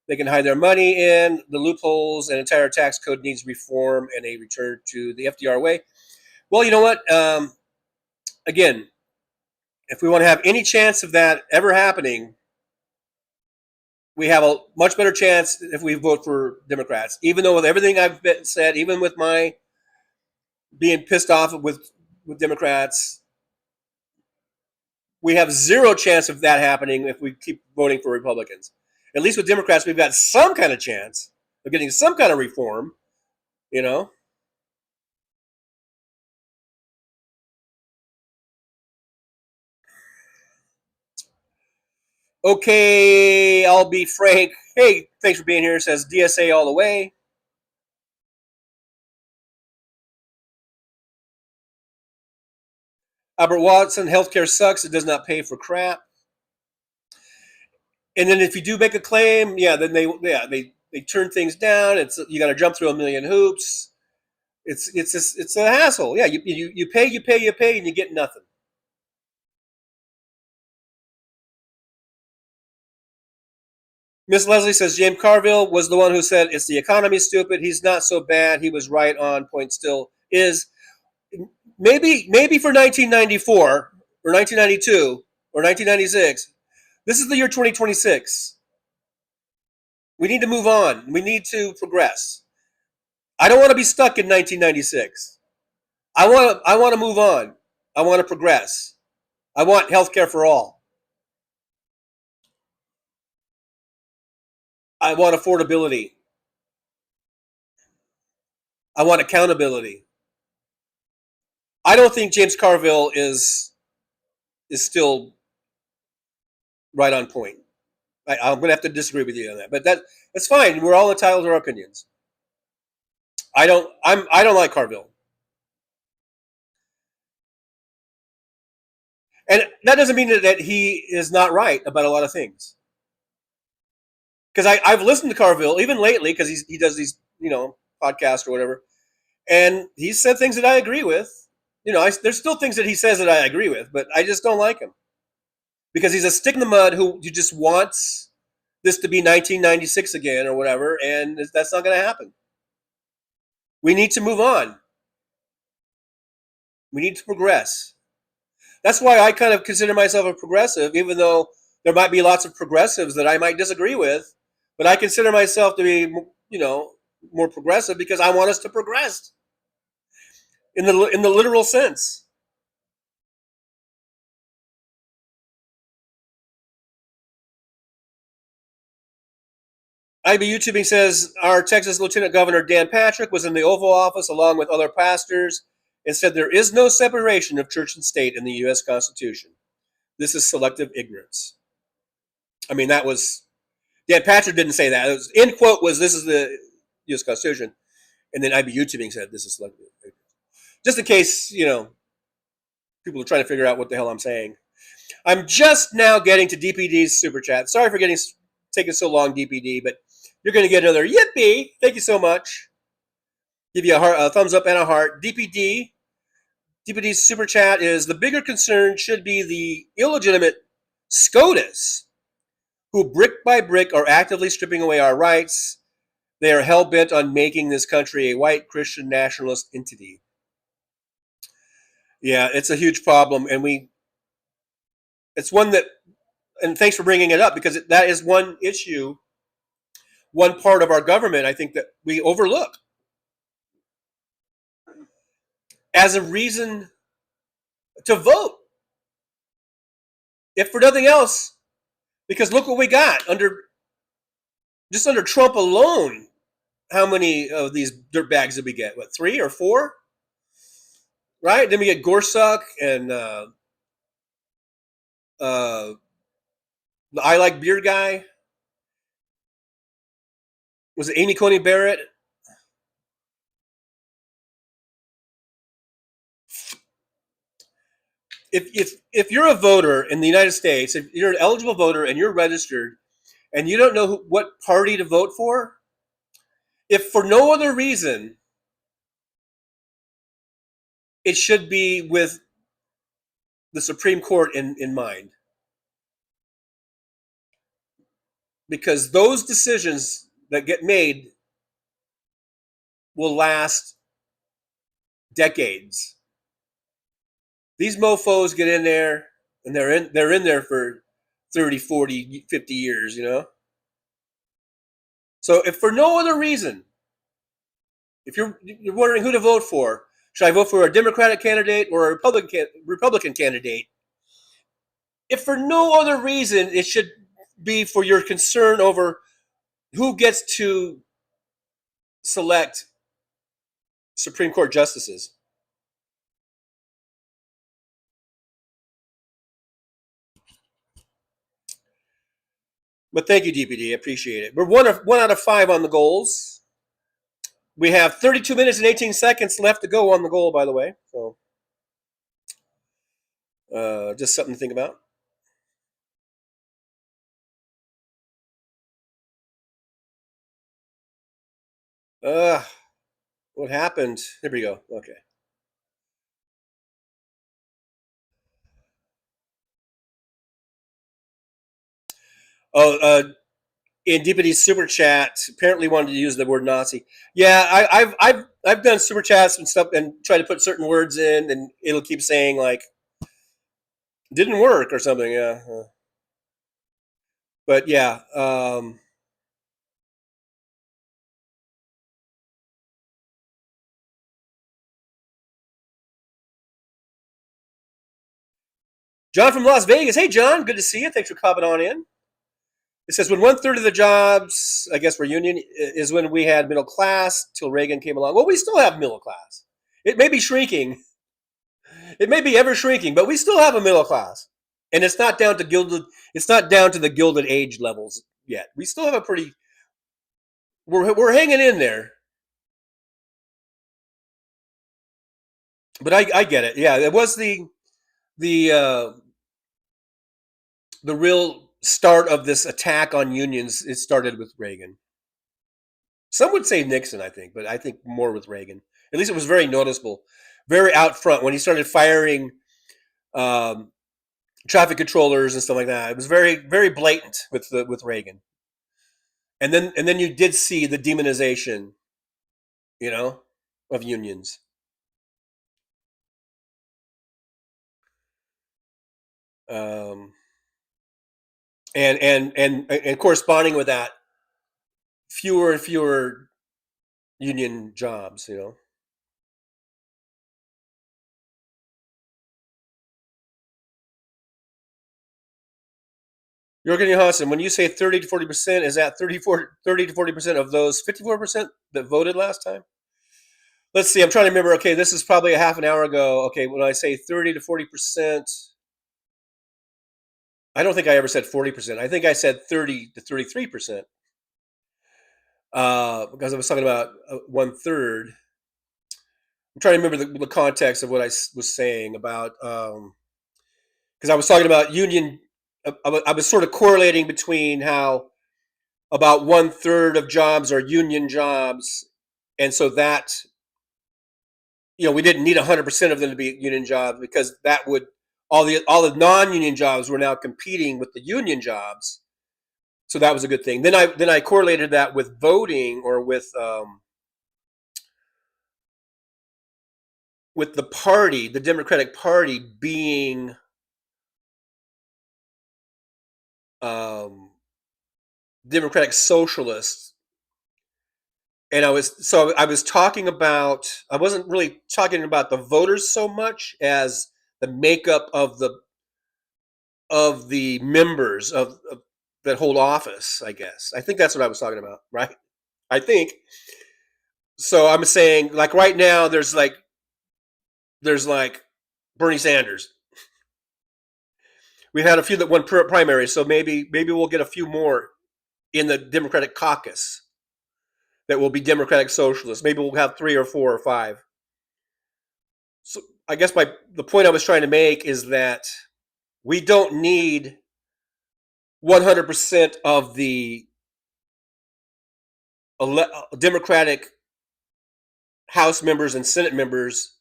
they can hide their money in. The loopholes and entire tax code needs reform and a return to the FDR way. Well, you know what? Again, if we want to have any chance of that ever happening, we have a much better chance if we vote for Democrats. Even though with everything I've said, even with my being pissed off with Democrats, we have zero chance of that happening if we keep voting for Republicans. At least with Democrats, we've got some kind of chance of getting some kind of reform, Okay, I'll be frank. Hey, thanks for being here. It says DSA all the way. Albert Watson, healthcare sucks. It does not pay for crap. And then if you do make a claim, then they turn things down. You got to jump through a million hoops. It's a hassle. Yeah, you pay, and you get nothing. Miss Leslie says James Carville was the one who said it's the economy, stupid. He's not so bad. He was right on point. Still is. Maybe for 1994 or 1992 or 1996. This is the year 2026. We need to move on. We need to progress. I don't want to be stuck in 1996. I want to move on. I want to progress. I want health care for all. I want affordability. I want accountability. I don't think James Carville is still right on point. I'm going to have to disagree with you on that, but that's fine. We're all entitled to our opinions. I don't like Carville, and that doesn't mean that he is not right about a lot of things. Because I've listened to Carville even lately because he does these podcasts or whatever, and he said things that I agree with. There's still things that he says that I agree with, but I just don't like him because he's a stick in the mud who just wants this to be 1996 again or whatever, and that's not going to happen. We need to move on. We need to progress. That's why I kind of consider myself a progressive, even though there might be lots of progressives that I might disagree with, but I consider myself to be, more progressive because I want us to progress in the literal sense. IB YouTubing says our Texas Lieutenant Governor Dan Patrick was in the Oval Office along with other pastors and said there is no separation of church and state in the U.S. Constitution. This is selective ignorance. I mean, that was Dan Patrick didn't say that. It was, end quote was this is the U.S. Constitution, and then IB YouTubing said this is selective ignorance. Just in case people are trying to figure out what the hell I'm saying. I'm just now getting to DPD's super chat. Sorry for getting taking so long, DPD, but you're going to get another yippee. Thank you so much. Give you a thumbs up and a heart. DPD's super chat is, the bigger concern should be the illegitimate SCOTUS, who brick by brick are actively stripping away our rights. They are hell-bent on making this country a white Christian nationalist entity. Yeah, it's a huge problem, and it's one that, and thanks for bringing it up, because that is one issue, one part of our government, I think, that we overlook as a reason to vote. If for nothing else, because look what we got under Trump alone. How many of these dirtbags did we get? What, 3 or 4? Right? Then we get Gorsuch and the I Like Beer guy. Was it Amy Coney Barrett? If you're a voter in the United States, if you're an eligible voter and you're registered, and you don't know what party to vote for, if for no other reason, it should be with the Supreme Court in mind. Because those decisions that get made will last decades. These mofos get in there, and they're in there for 30, 40, 50 years, you know? So if for no other reason, if you're wondering who to vote for, should I vote for a Democratic candidate or a Republican candidate? If for no other reason, it should be for your concern over who gets to select Supreme Court justices. But thank you, DPD. I appreciate it. We're one out of 5 on the goals. We have 32 minutes and 18 seconds left to go on the goal, by the way. So just something to think about. What happened? Here we go. Okay. Oh, in DPD's super chat, apparently wanted to use the word Nazi. Yeah, I've done super chats and stuff and tried to put certain words in, and it'll keep saying like didn't work or something. Yeah, but yeah. John from Las Vegas. Hey, John, good to see you. Thanks for coming on in. It says, when 1/3 of the jobs, I guess, were union, is when we had middle class till Reagan came along. Well, we still have middle class. It may be shrinking. It may be ever shrinking, but we still have a middle class. And it's not down to gilded. It's not down to the Gilded Age levels yet. We still have a pretty. We're hanging in there. But I get it. Yeah, it was the real start of this attack on unions. It started with Reagan. Some would say Nixon, I think, but I think more with Reagan. At least it was very noticeable, very out front when he started firing traffic controllers and stuff like that. It was very, very blatant with Reagan. And then you did see the demonization, you know, of unions. And corresponding with that, fewer and fewer union jobs, you know. Jürgen Johansson, when you say 30 to 40%, is that 30 to 40% of those 54% that voted last time? Let's see, I'm trying to remember. Okay, this is probably a half an hour ago. Okay, when I say 30 to 40%, I don't think I ever said 40%. I think I said 30 to 33%. Because I was talking about 1/3. I'm trying to remember the context of what I was saying about, because I was talking about union. I was sort of correlating between how about 1/3 of jobs are union jobs, and so that, we didn't need 100% of them to be union jobs, because that would all the non-union jobs were now competing with the union jobs. So that was a good thing. Then I correlated that with voting, or with the party, the Democratic Party, being democratic socialists. And I was talking about, I wasn't really talking about the voters so much as the makeup of the members of that hold office, I guess. I think that's what I was talking about, right? I think. So I'm saying, like, right now there's like Bernie Sanders. We've had a few that won primaries, so maybe we'll get a few more in the Democratic caucus that will be Democratic Socialists. Maybe we'll have 3 or 4 or 5. So I guess the point I was trying to make is that we don't need 100% of the Democratic House members and Senate members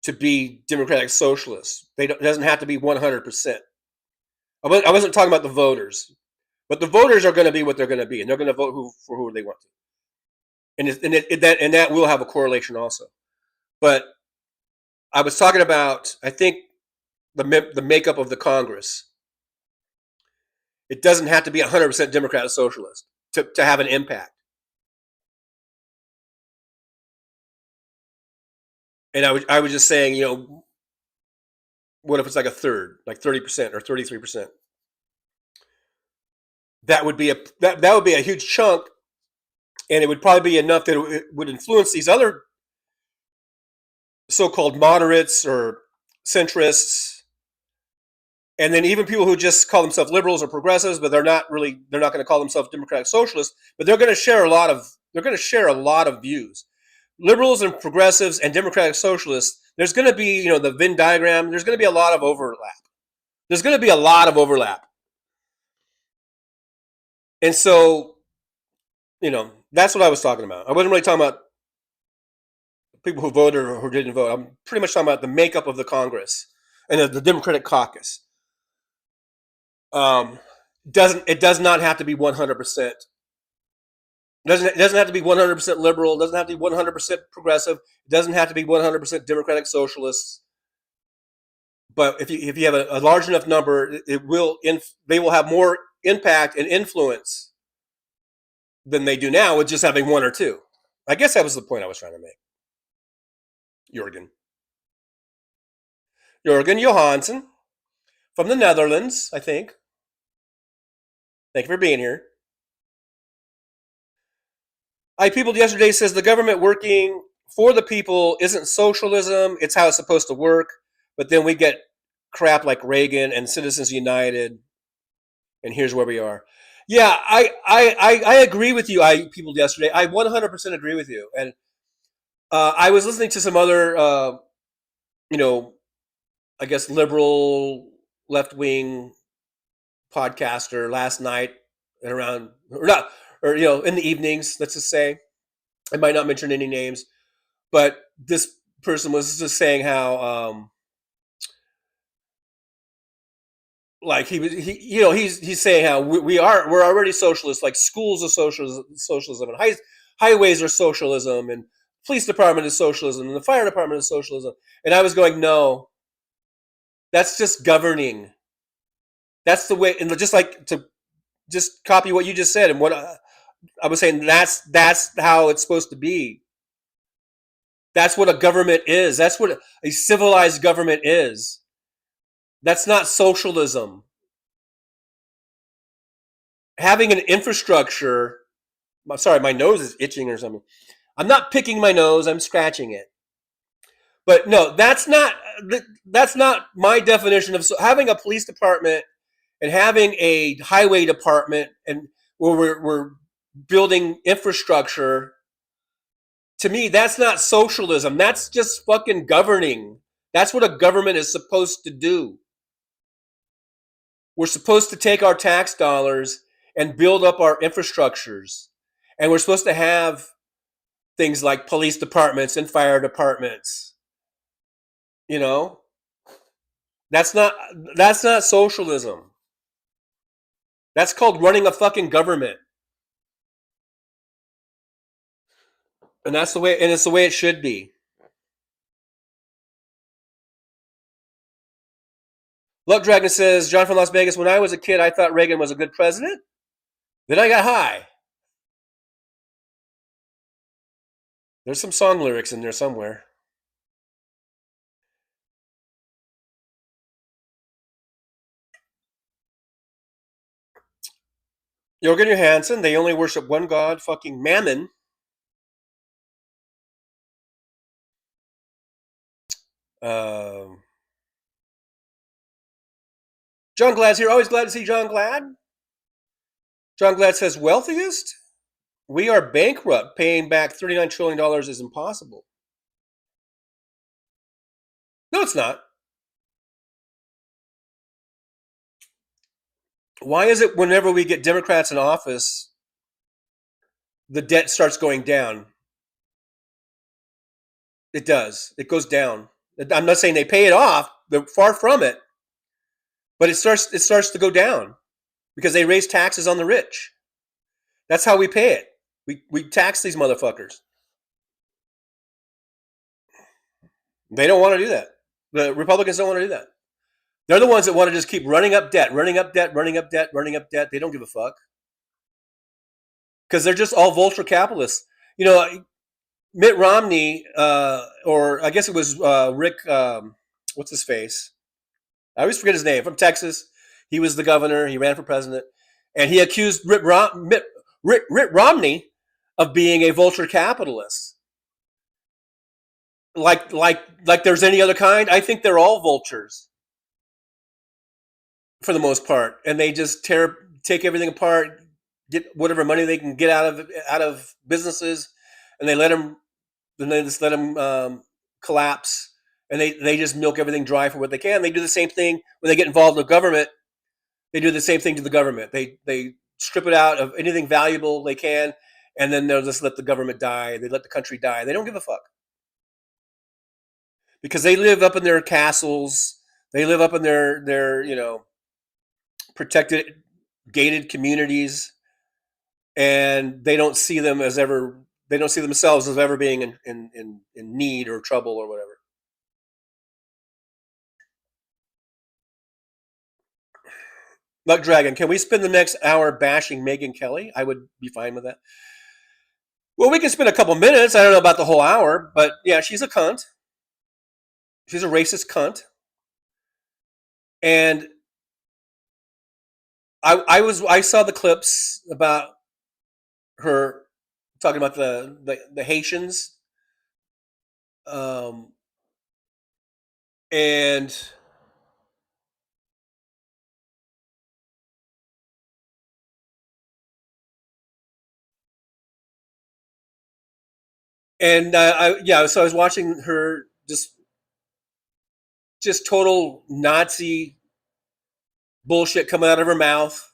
to be Democratic Socialists. It doesn't have to be 100%. I wasn't talking about the voters, but the voters are going to be what they're going to be, and they're going to vote for who they want to. And that will have a correlation also. But I was talking about, I think, the makeup of the Congress. It doesn't have to be 100% Democrat or Socialist to have an impact. And I was just saying, what if it's like a third, like 30% or 33%? That would be a huge chunk, and it would probably be enough that it would influence these other so-called moderates or centrists, and then even people who just call themselves liberals or progressives, but they're not going to call themselves Democratic Socialists, but they're going to share a lot of views. Liberals and progressives and Democratic Socialists, there's going to be, the Venn diagram, there's going to be a lot of overlap. And so, that's what I was talking about. I wasn't really talking about people who voted or who didn't vote. I'm pretty much talking about the makeup of the Congress and the Democratic caucus. It does not have to be 100%. It doesn't have to be 100% liberal. It doesn't have to be 100% progressive. It doesn't have to be 100% Democratic Socialists. But if you have a large enough number, they will have more impact and influence than they do now with just having 1 or 2. I guess that was the point I was trying to make. Jurgen Johansson from the Netherlands, I think. Thank you for being here. I Peopled yesterday says the government working for the people isn't socialism. It's how it's supposed to work. But then we get crap like Reagan and Citizens United, and here's where we are. Yeah, I agree with you. I Peopled yesterday. I 100% agree with you. And I was listening to some other, I guess liberal left-wing podcaster last night at around, in the evenings, let's just say. I might not mention any names, but this person was just saying how, like he's saying how we're already socialists, like schools are socialism, and highways are socialism, and police department is socialism, and the fire department is socialism. And I was going, no, that's just governing. That's the way, and to copy what you just said, and what I was saying, that's how it's supposed to be. That's what a government is. That's what a civilized government is. That's not socialism. Having an infrastructure. I'm sorry, my nose is itching or something. I'm not picking my nose. I'm scratching it. But no, that's not my definition of having a police department and having a highway department, and where we're building infrastructure. To me, that's not socialism. That's just fucking governing. That's what a government is supposed to do. We're supposed to take our tax dollars and build up our infrastructures. And we're supposed to have things like police departments and fire departments. You know, that's not socialism. That's called running a fucking government. And that's the way, and it's the way it should be. Luck Dragon says, John from Las Vegas, when I was a kid, I thought Reagan was a good president. Then I got high. There's some song lyrics in there somewhere. Jorgen Johansson, they only worship one god, fucking Mammon. John Glad's here. Always glad to see John Glad. John Glad says, wealthiest? We are bankrupt. Paying back $39 trillion is impossible. No, it's not. Why is it whenever we get Democrats in office, the debt starts going down? It does. It goes down. I'm not saying they pay it off. They're far from it. But it starts to go down because they raise taxes on the rich. That's how we pay it. We tax these motherfuckers. They don't want to do that. The Republicans don't want to do that. They're the ones that want to just keep running up debt, running up debt, running up debt, running up debt. They don't give a fuck. Because they're just all vulture capitalists. You know, Mitt Romney, or I guess it was Rick, what's his face? I always forget his name, from Texas. He was the governor. He ran for president. And he accused Rick Romney of being a vulture capitalist. Like there's any other kind? I think they're all vultures for the most part. And they just take everything apart, get whatever money they can get out of businesses, and they just let them collapse. And they just milk everything dry for what they can. They do the same thing when they get involved with government. They do the same thing to the government. They strip it out of anything valuable they can, and then they'll just let the government die. They let the country die. They don't give a fuck. Because they live up in their castles. They live up in their protected, gated communities, and they don't see themselves as ever being in need or trouble or whatever. Luck Dragon, can we spend the next hour bashing Megyn Kelly? I would be fine with that. Well, we can spend a couple minutes. I don't know about the whole hour, but yeah, she's a cunt. She's a racist cunt. And I saw the clips about her talking about the Haitians, and so I was watching her just total Nazi bullshit coming out her mouth,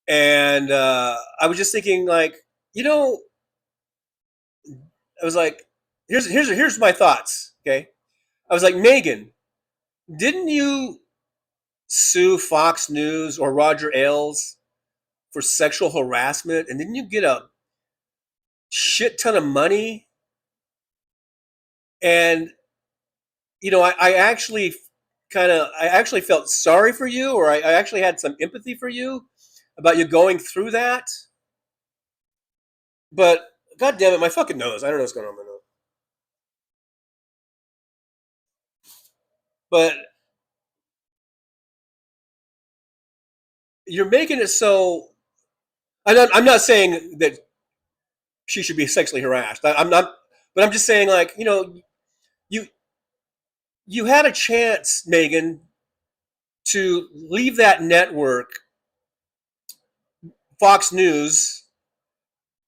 and I was just thinking, like, I was like, here's my thoughts. Okay, I was like, Megan, didn't you sue Fox News or Roger Ailes for sexual harassment, and didn't you get a shit ton of money? And I actually felt sorry for you, or I actually had some empathy for you about you going through that. But God damn it, my fucking nose. I don't know what's going on with my nose. But you're making it so. I'm not saying that she should be sexually harassed. I'm not, but I'm just saying, like, you had a chance, Megan, to leave that network, Fox News,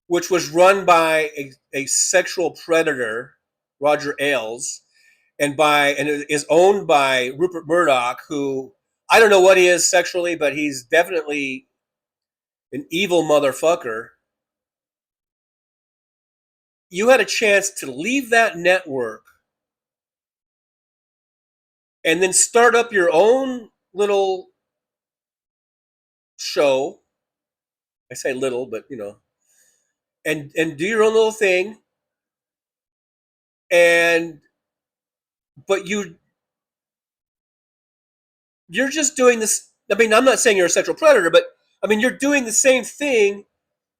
which was run by a sexual predator, Roger Ailes, and is owned by Rupert Murdoch, who I don't know what he is sexually, but he's definitely an evil motherfucker. You had a chance to leave that network and then start up your own little show. I say little, but and do your own little thing. And but you're just doing this. I mean, I'm not saying you're a sexual predator, but I mean, you're doing the same thing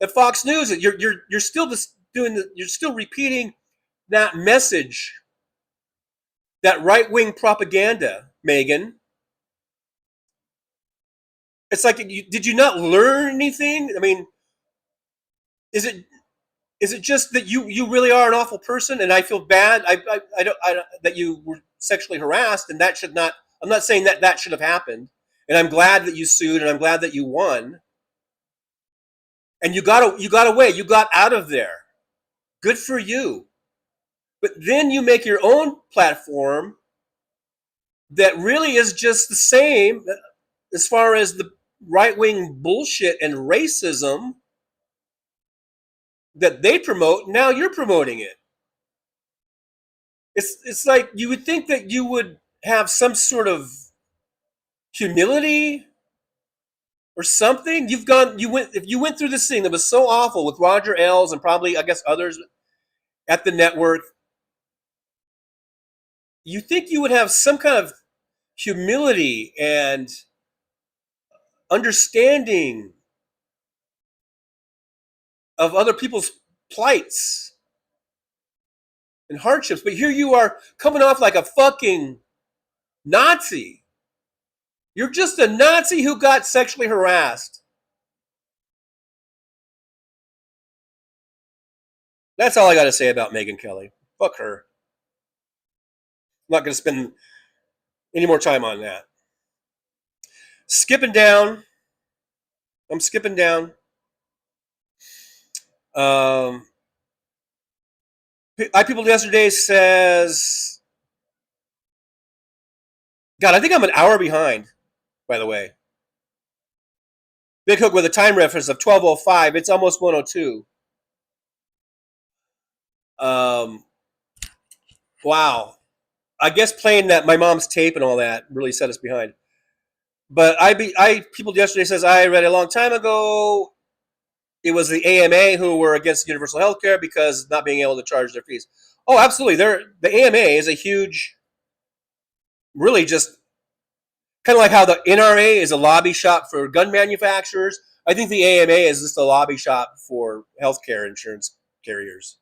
that Fox News is. You're still just you're still repeating that message, that right wing propaganda, Megan. It's like, did you not learn anything? I mean, is it just that you really are an awful person, and I feel bad. I don't that you were sexually harassed, and that should not. I'm not saying that should have happened, and I'm glad that you sued, and I'm glad that you won, and you got away. You got out of there. Good for you. But then you make your own platform that really is just the same as far as the right wing bullshit and racism that they promote. Now you're promoting it. It's like you would think that you would have some sort of humility or something. If you went through this thing that was so awful with Roger Ailes and probably I guess others at the network, you think you would have some kind of humility and understanding of other people's plights and hardships. But here you are coming off like a fucking Nazi. You're just a Nazi who got sexually harassed. That's all I got to say about Megyn Kelly. Fuck her. I'm not going to spend any more time on that. Skipping down. I'm skipping down. People yesterday says, God, I think I'm an hour behind, by the way. Big Hook with a time reference of 12:05. It's almost 1:02. Wow. I guess playing that my mom's tape and all that really set us behind. But people yesterday says I read a long time ago. It was the AMA who were against universal health care because not being able to charge their fees. Oh, absolutely. The AMA is a huge, really just kind of like how the NRA is a lobby shop for gun manufacturers. I think the AMA is just a lobby shop for healthcare insurance carriers.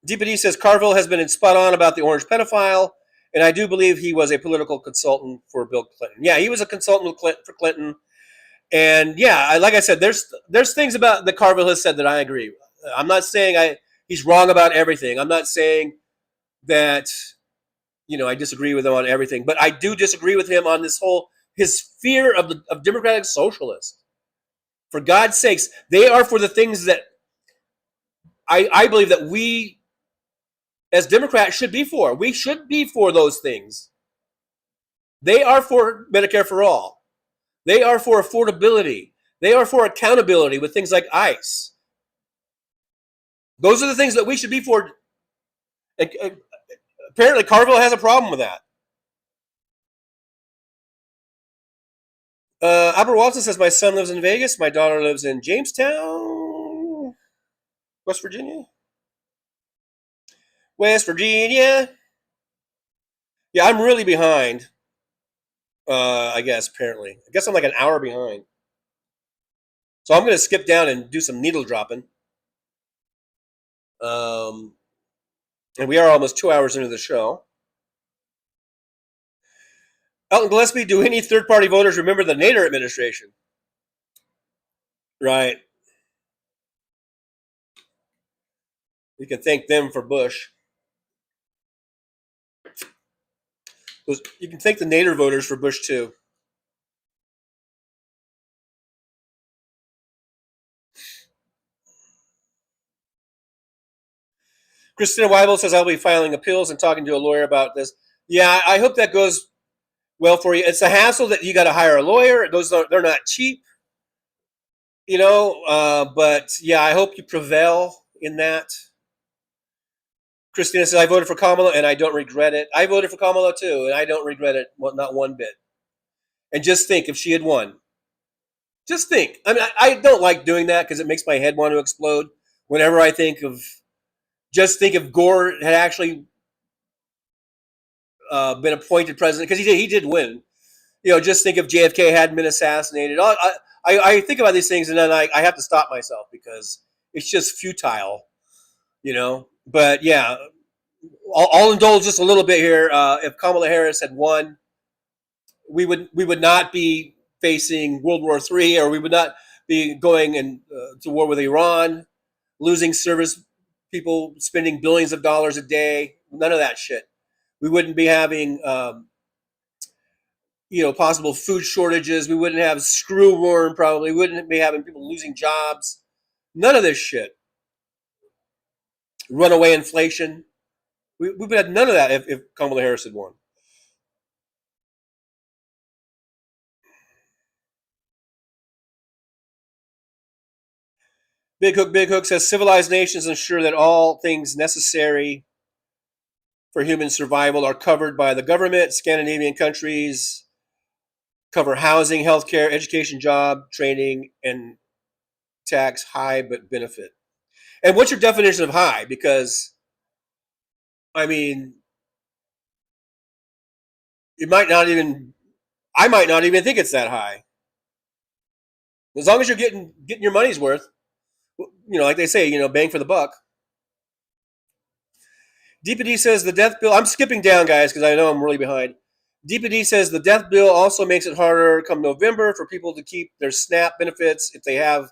DPD says Carville has been spot on about the orange pedophile, and I do believe he was a political consultant for Bill Clinton. Yeah, he was a consultant for Clinton. And yeah, like I said, there's things about that Carville has said that I agree. I'm not saying he's wrong about everything. I'm not saying that I disagree with him on everything, but I do disagree with him on his fear of democratic socialists. For God's sakes, they are for the things that I believe that we as Democrats should be for. We should be for those things. They are for Medicare for all. They are for affordability. They are for accountability with things like ICE. Those are the things that we should be for. Apparently, Carville has a problem with that. Albert Watson says, my son lives in Vegas. My daughter lives in Jamestown, West Virginia. West Virginia. Yeah, I'm really behind. I guess, apparently. I guess I'm like an hour behind. So I'm going to skip down and do some needle dropping. And we are almost 2 hours into the show. Elton Gillespie, do any third-party voters remember the Nader administration? Right. We can thank them for Bush. You can thank the Nader voters for Bush, too. Christina Weibel says, I'll be filing appeals and talking to a lawyer about this. Yeah, I hope that goes well for you. It's a hassle that you got to hire a lawyer. They're not cheap, but yeah, I hope you prevail in that. Christina says, I voted for Kamala and I don't regret it. I voted for Kamala too, and I don't regret it, not one bit. And just think, if she had won, just think. I mean, I don't like doing that because it makes my head want to explode whenever I think of. Just think if Gore had actually been appointed president, because he did win. Just think if JFK hadn't been assassinated. I think about these things and then I have to stop myself because it's just futile. But yeah, I'll indulge just a little bit here. If Kamala Harris had won, we would not be facing World War III, or we would not be going to war with Iran, losing service people, spending billions of dollars a day. None of that shit. We wouldn't be having possible food shortages. We wouldn't have screwworm probably. We wouldn't be having people losing jobs. None of this shit. Runaway inflation. We would have none of that if Kamala Harris had won. Big Hook says civilized nations ensure that all things necessary for human survival are covered by the government. Scandinavian countries cover housing, healthcare, education, job, training, and tax high but benefit. And what's your definition of high? Because I mean, it might not even. I might not even think it's that high. As long as you're getting your money's worth, like they say, bang for the buck. DPD says the death bill. I'm skipping down, guys, because I know I'm really behind. DPD says the death bill also makes it harder come November for people to keep their SNAP benefits if they have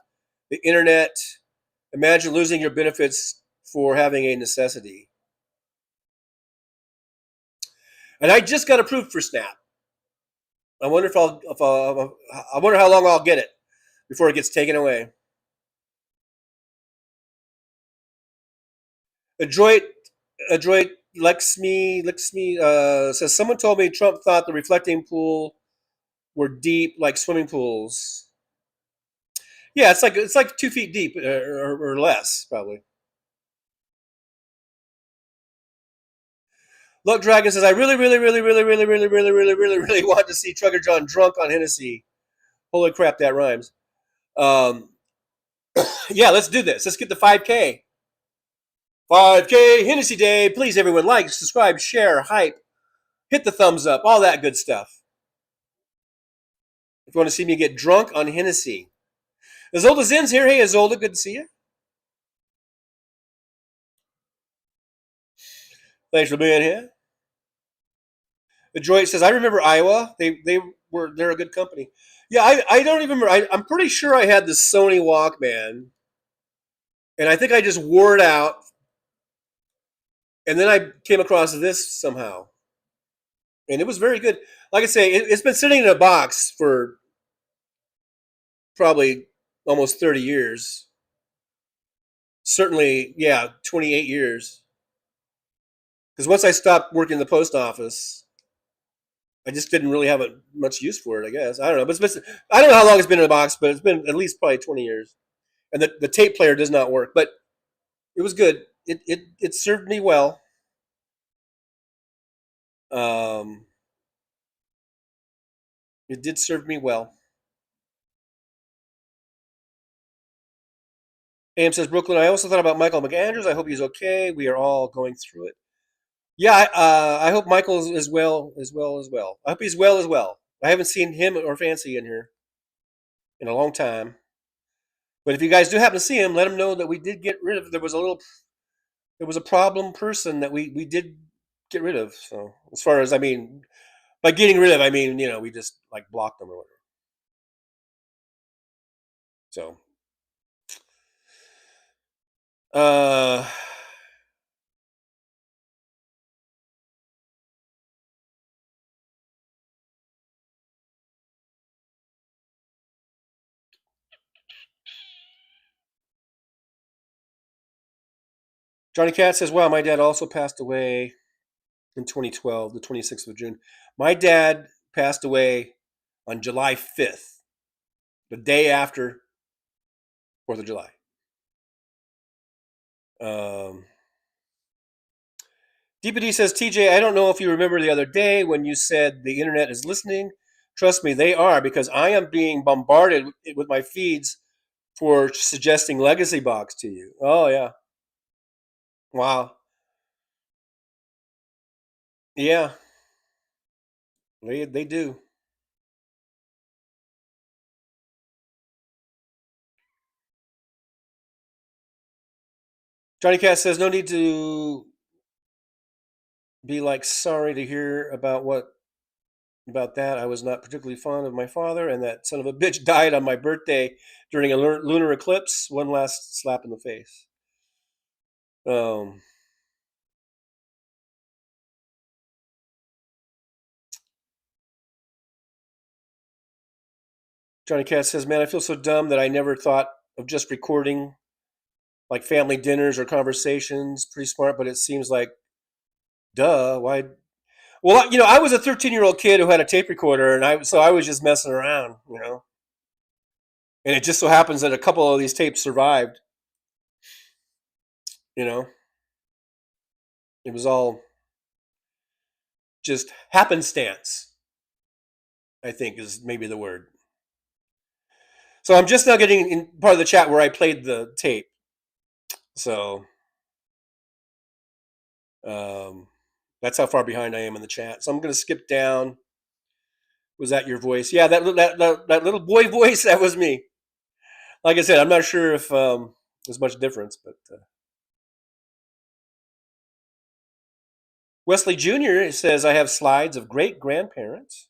the internet. Imagine losing your benefits for having a necessity. And I just got approved for SNAP. I wonder I wonder how long I'll get it before it gets taken away. Adroit Lexme says someone told me Trump thought the reflecting pool were deep like swimming pools. Yeah, it's like 2 feet deep or less probably. Luck Dragon says I really want to see Trucker John drunk on Hennessy. Holy crap, that rhymes. Yeah, let's do this. Let's get the 5K. 5K Hennessy Day. Please, everyone, like, subscribe, share, hype, hit the thumbs up, all that good stuff. If you want to see me get drunk on Hennessy. Izolda Zin's here. Hey, Izolda, good to see you. Thanks for being here. Detroit says, I remember Iowa. They're a good company. Yeah, I don't even remember. I'm pretty sure I had the Sony Walkman, and I think I just wore it out, and then I came across this somehow, and it was very good. Like I say, it's been sitting in a box for probably almost 30 years. Certainly, yeah, 28 years. Because once I stopped working in the post office, I just didn't really have much use for it, I guess. I don't know. But I don't know how long it's been in the box, but it's been at least probably 20 years. And the tape player does not work, but it was good. It served me well. It did serve me well. AM says, Brooklyn, I also thought about Michael McAndrews. I hope he's okay. We are all going through it. Yeah, I hope Michael is well as well. I hope he's well as well. I haven't seen him or Fancy in here in a long time. But if you guys do happen to see him, let him know that we did get rid of. There was a problem person that we did get rid of. So as far as by getting rid of, we just like blocked them or whatever. So, uh, Johnny Cat says, "Wow, my dad also passed away in 2012, the 26th of June. My dad passed away on July 5th, the day after 4th of July. DPD says, TJ, I don't know if you remember the other day when you said the internet is listening. Trust me, they are, because I am being bombarded with my feeds for suggesting Legacy Box to you. Oh, yeah. Wow. Yeah. They do. Johnny Cat says, no need to be like sorry to hear about that. I was not particularly fond of my father, and that son of a bitch died on my birthday during a lunar eclipse. One last slap in the face. Johnny Cat says, man, I feel so dumb that I never thought of just recording like family dinners or conversations. Pretty smart, but it seems like, duh, why? Well, I was a 13-year-old kid who had a tape recorder, and I was just messing around, And it just so happens that a couple of these tapes survived. It was all just happenstance, I think is maybe the word. So I'm just now getting in part of the chat where I played the tape. So that's how far behind I am in the chat. So I'm going to skip down. Was that your voice? Yeah, that little boy voice, that was me. Like I said, I'm not sure if there's much difference, but Wesley Jr. says, I have slides of great-grandparents.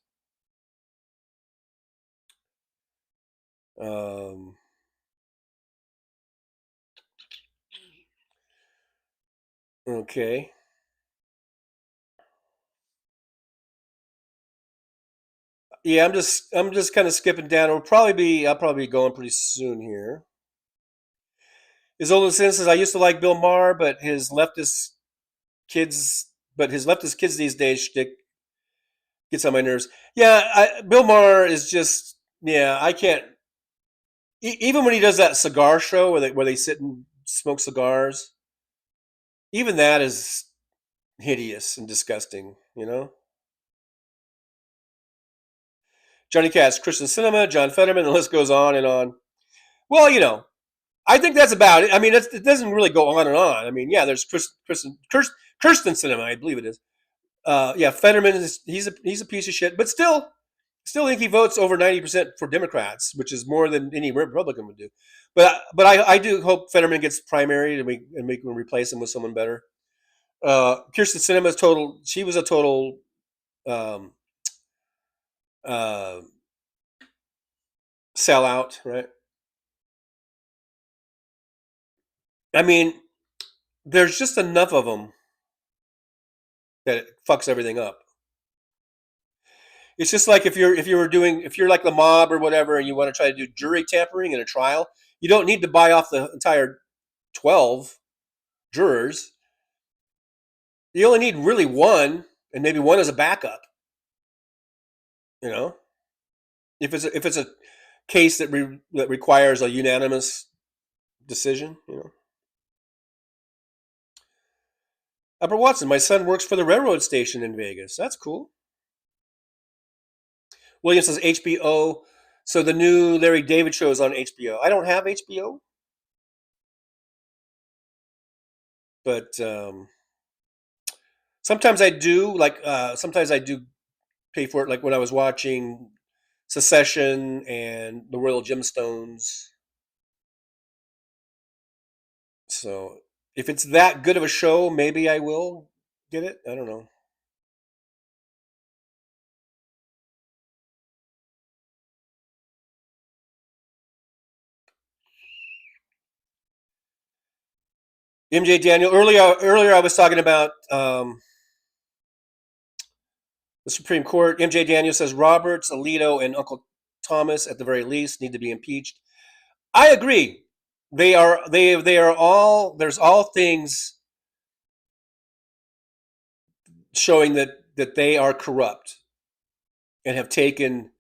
Okay. Yeah, I'm just kind of skipping down. I'll probably be going pretty soon here. His older son says, I used to like Bill Maher, but his leftist kids these days shtick gets on my nerves. Yeah, Bill Maher is just, yeah, I can't. Even when he does that cigar show where they sit and smoke cigars, even that is hideous and disgusting, Johnny Cash, Christian Cinema, John Fetterman, the list goes on and on. Well, I think that's about it. I mean, it doesn't really go on and on. I mean, yeah, there's Kirsten Cinema, I believe it is. Yeah, Fetterman he's a piece of shit, but still think he votes over 90% for Democrats, which is more than any Republican would do. But I do hope Fetterman gets primary and we can replace him with someone better. Kirsten Cinema is total. She was a total sellout, right? I mean, there's just enough of them that it fucks everything up. It's just like if you're like the mob or whatever, and you want to try to do jury tampering in a trial, you don't need to buy off the entire 12 jurors. You only need really one, and maybe one as a backup. If it's a case that requires a unanimous decision, Upper Watson, my son works for the railroad station in Vegas. That's cool. William says HBO. So the new Larry David show is on HBO. I don't have HBO, but sometimes I do. Like sometimes I do pay for it. Like when I was watching Secession and the Royal Gemstones. So if it's that good of a show, maybe I will get it. I don't know. MJ Daniel, earlier I was talking about the Supreme Court. MJ Daniel says Roberts, Alito, and Uncle Thomas at the very least need to be impeached. I agree. They are all. There's all things showing that they are corrupt and have taken,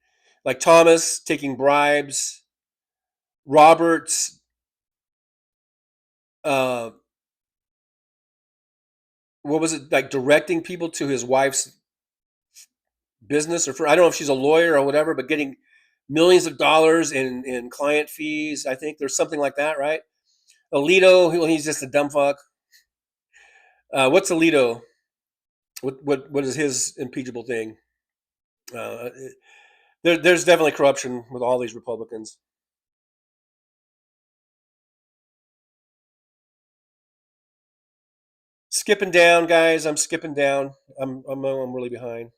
like Thomas taking bribes, Roberts what was it, like directing people to his wife's business, or for, I don't know if she's a lawyer or whatever, but getting millions of dollars in client fees. I think there's something like that, right? Alito, he's just a dumb fuck. What's Alito? What is his impeachable thing? Uh, there's definitely corruption with all these Republicans. Skipping down, guys. I'm skipping down. I'm really behind.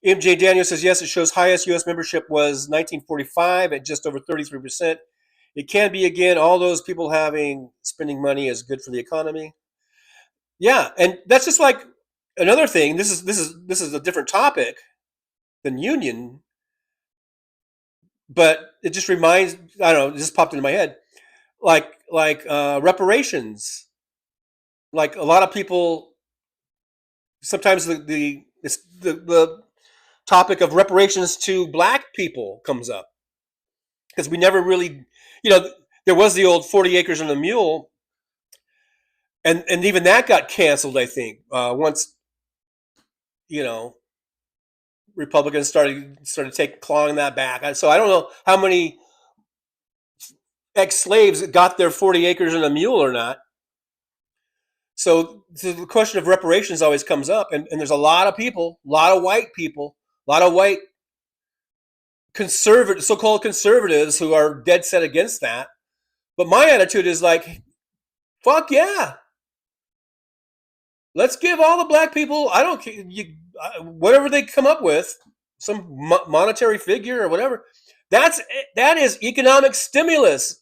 MJ Daniel says, yes, it shows highest U.S. membership was 1945 at just over 33%. It can be again. All those people spending money is good for the economy. Yeah, and that's just like another thing. This is a different topic than union, but it just reminds. I don't know. It just popped into my head, like reparations. Like a lot of people, sometimes the topic of reparations to black people comes up because we never really, there was the old 40 acres and a mule, and even that got canceled. I think once you know Republicans started clawing that back. So I don't know how many ex-slaves got their 40 acres and a mule or not. So the question of reparations always comes up, and there's a lot of people, a lot of white people, a lot of white so-called conservatives who are dead set against that. But my attitude is like, fuck yeah, let's give all the black people, I don't care, whatever they come up with, some monetary figure or whatever. That is economic stimulus.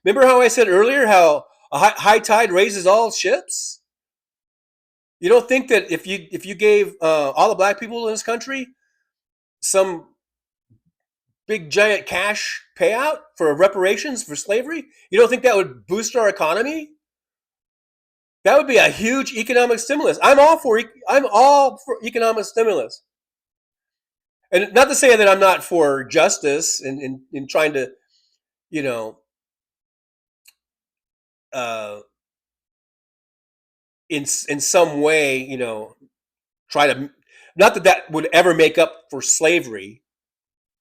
Remember how I said earlier how a high tide raises all ships? You don't think that if you gave all the black people in this country some big giant cash payout for reparations for slavery, you don't think that would boost our economy? That would be a huge economic stimulus. I'm all for economic stimulus. And not to say that I'm not for justice and in trying to, you know, in some way, try to, not that would ever make up for slavery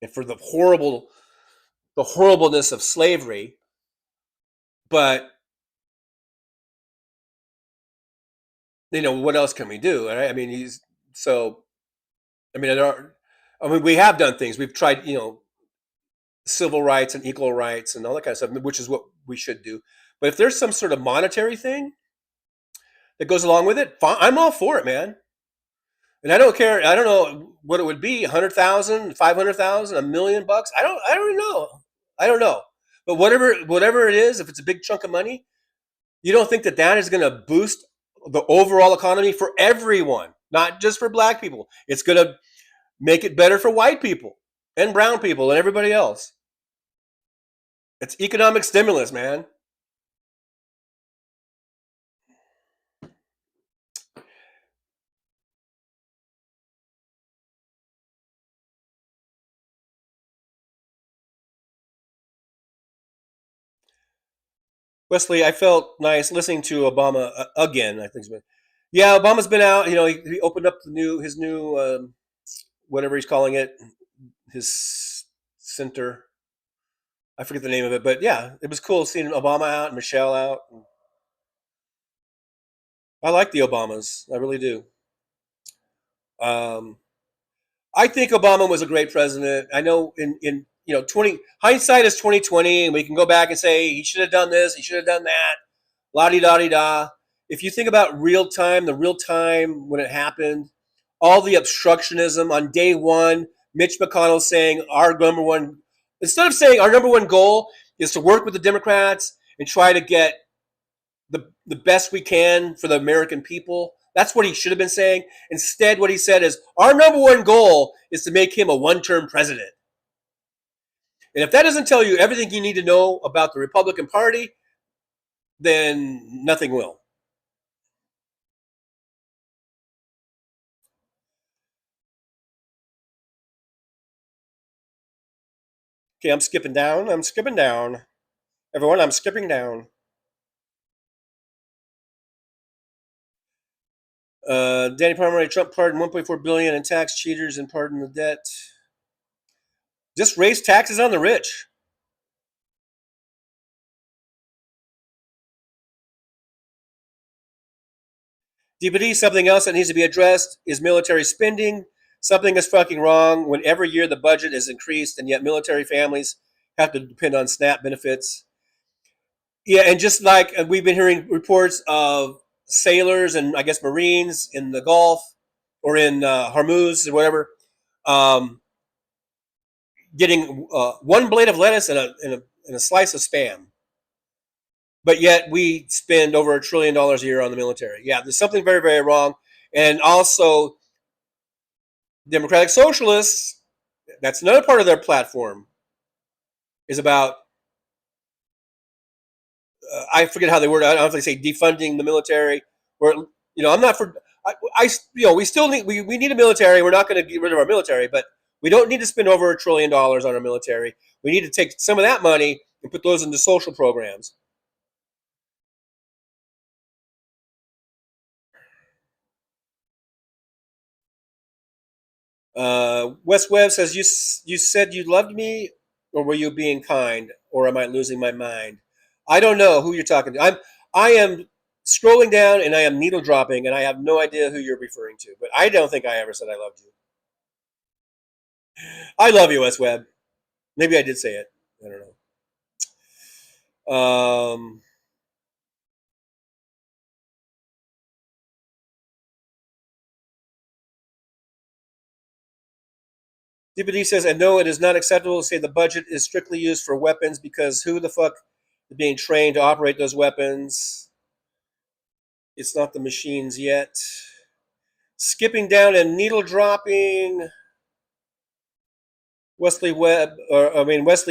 and for the horribleness of slavery, but what else can we do? Right? I mean, we have done things. We've tried, civil rights and equal rights and all that kind of stuff, which is what we should do. But if there's some sort of monetary thing that goes along with it, fine, I'm all for it, man. And I don't care. I don't know what it would be: 100,000, 500,000, $1 million. I don't know. I don't know. But whatever it is, if it's a big chunk of money, you don't think that is going to boost the overall economy for everyone, not just for black people? It's going to make it better for white people and brown people and everybody else. It's economic stimulus, man. Wesley, I felt nice listening to Obama again. I think, yeah, Obama's been out. He opened up his new whatever he's calling it, his center. I forget the name of it, but yeah, it was cool seeing Obama out and Michelle out. I like the Obamas, I really do. I think Obama was a great president. I know in 20 hindsight is 2020, and we can go back and say he should have done this, he should have done that, la di da di da. If you think about the real time when it happened, all the obstructionism on day one, Mitch McConnell saying instead of saying our number one goal is to work with the Democrats and try to get the best we can for the American people. That's what he should have been saying. Instead, what he said is, our number one goal is to make him a one-term president. And if that doesn't tell you everything you need to know about the Republican Party, then nothing will. Okay, I'm skipping down. I'm skipping down. Everyone, I'm skipping down. Danny Pomeroy, Trump pardoned 1.4 billion in tax cheaters and pardoned the debt. Just raise taxes on the rich. DPD, something else that needs to be addressed is military spending. Something is fucking wrong when every year the budget is increased and yet military families have to depend on SNAP benefits. Yeah, and just like we've been hearing reports of sailors and I guess Marines in the Gulf or in Hormuz or whatever, getting one blade of lettuce and a slice of spam. But yet we spend over $1 trillion a year on the military. Yeah, there's something very, very wrong. And also, Democratic Socialists, that's another part of their platform, is about, I forget how they word it. I don't know if they say defunding the military, or, I'm not for, we still need, we need a military. We're not going to get rid of our military, but we don't need to spend over $1 trillion on our military. We need to take some of that money and put those into social programs. Wes Webb says, you said you loved me, or were you being kind, or am I losing my mind? I don't know who you're talking to. I am scrolling down and I am needle dropping, and I have no idea who you're referring to. But I don't think I ever said I loved you. I love you, Wes Webb. Maybe I did say it. I don't know. DPD says, and no, it is not acceptable to say the budget is strictly used for weapons because who the fuck is being trained to operate those weapons? It's not the machines yet. Skipping down and needle dropping. Wesley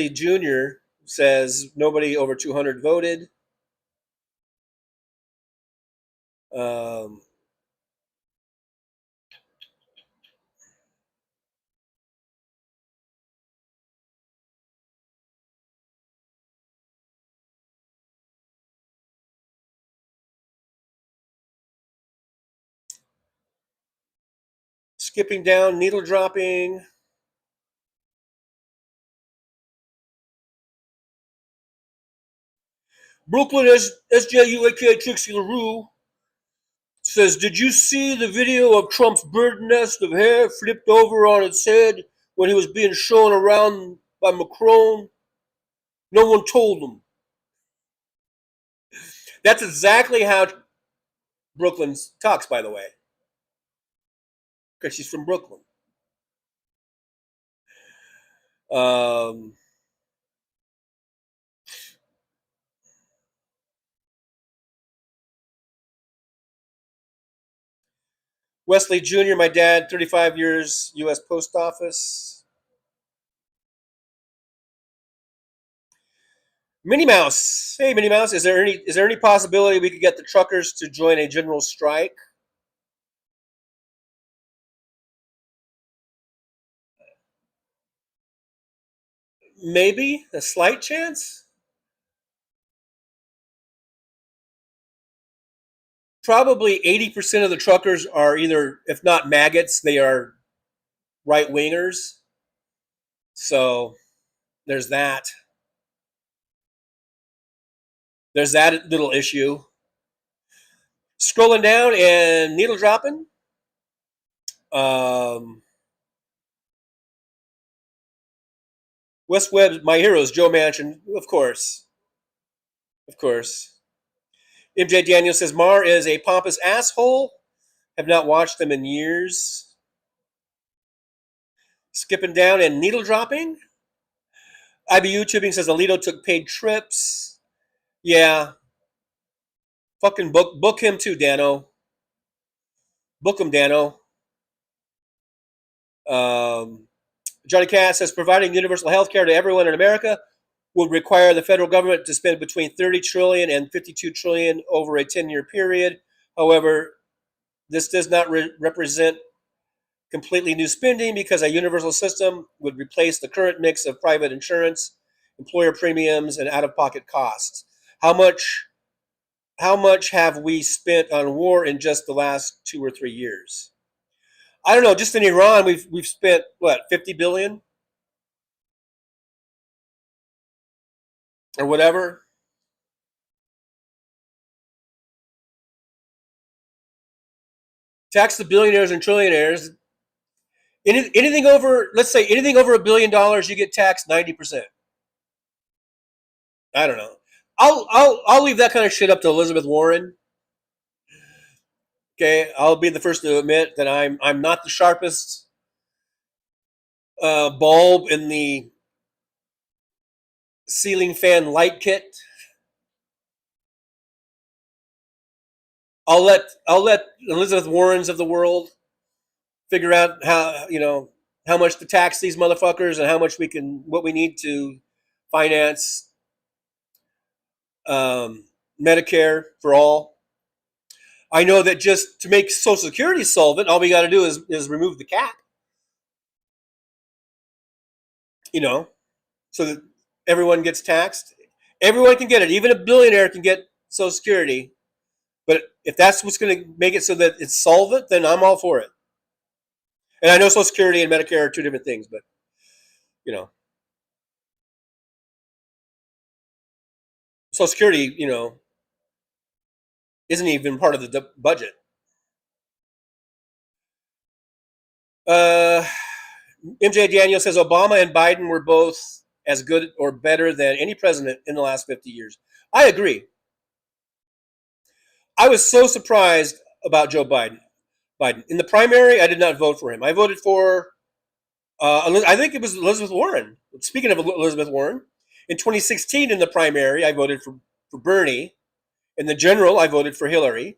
Jr. says nobody over 200 voted. Um, skipping down, needle dropping. Brooklyn SJUAK Trixie LaRue says, did you see the video of Trump's bird nest of hair flipped over on its head when he was being shown around by Macron? No one told him. That's exactly how Brooklyn talks, by the way, because she's from Brooklyn. Wesley Jr., my dad, 35 years, U.S. Post Office. Minnie Mouse. Hey, Minnie Mouse, is there any possibility we could get the truckers to join a general strike? Maybe a slight chance. Probably 80% of the truckers are either, if not maggots, they are right wingers. So there's that. There's that little issue. Scrolling down and needle dropping. West Webb, my heroes, Joe Manchin, of course. Of course. MJ Daniel says, Mar is a pompous asshole. Have not watched them in years. Skipping down and needle dropping. IB YouTubing says Alito took paid trips. Yeah. Fucking book him too, Dano. Book him, Dano. Johnny Cass says providing universal health care to everyone in America would require the federal government to spend between $30 trillion and $52 trillion over a 10-year period. However, this does not represent completely new spending because a universal system would replace the current mix of private insurance, employer premiums, and out-of-pocket costs. How much have we spent on war in just the last 2 or 3 years? I don't know. Just in Iran, we've spent what, 50 billion or whatever. Tax the billionaires and trillionaires. Anything over, let's say, anything over $1 billion, you get taxed 90%. I don't know. I'll leave that kind of shit up to Elizabeth Warren. Okay, I'll be the first to admit that I'm not the sharpest bulb in the ceiling fan light kit. I'll let Elizabeth Warrens of the world figure out how much to tax these motherfuckers and how much what we need to finance Medicare for all. I know that just to make Social Security solvent, all we got to do is remove the cap. So that everyone gets taxed. Everyone can get it. Even a billionaire can get Social Security. But if that's what's going to make it so that it's solvent, then I'm all for it. And I know Social Security and Medicare are two different things, but Social Security, isn't even part of the budget. MJ Daniel says Obama and Biden were both as good or better than any president in the last 50 years. I agree. I was so surprised about Joe Biden. In the primary, I did not vote for him. I voted for, I think it was Elizabeth Warren. Speaking of Elizabeth Warren, in 2016 in the primary, I voted for Bernie. In the general, I voted for Hillary.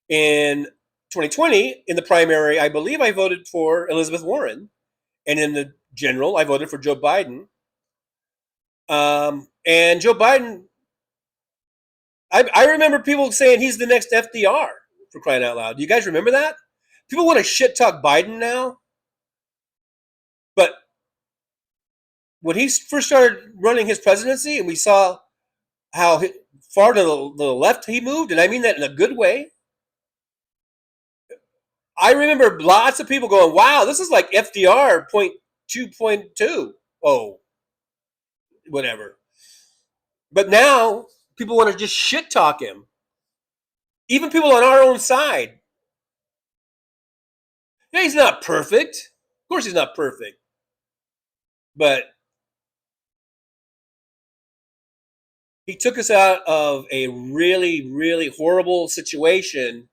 In 2020, in the primary, I believe I voted for Elizabeth Warren. And in the general, I voted for Joe Biden. And Joe Biden, I remember people saying he's the next FDR, for crying out loud. Do you guys remember that? People want to shit talk Biden now. But when he first started running his presidency and we saw how far to the left he moved, and I mean that in a good way, I remember lots of people going, wow, this is like FDR 2.2. Oh, whatever. But now people want to just shit talk him. Even people on our own side. Yeah, he's not perfect. Of course he's not perfect. But he took us out of a really, really horrible situation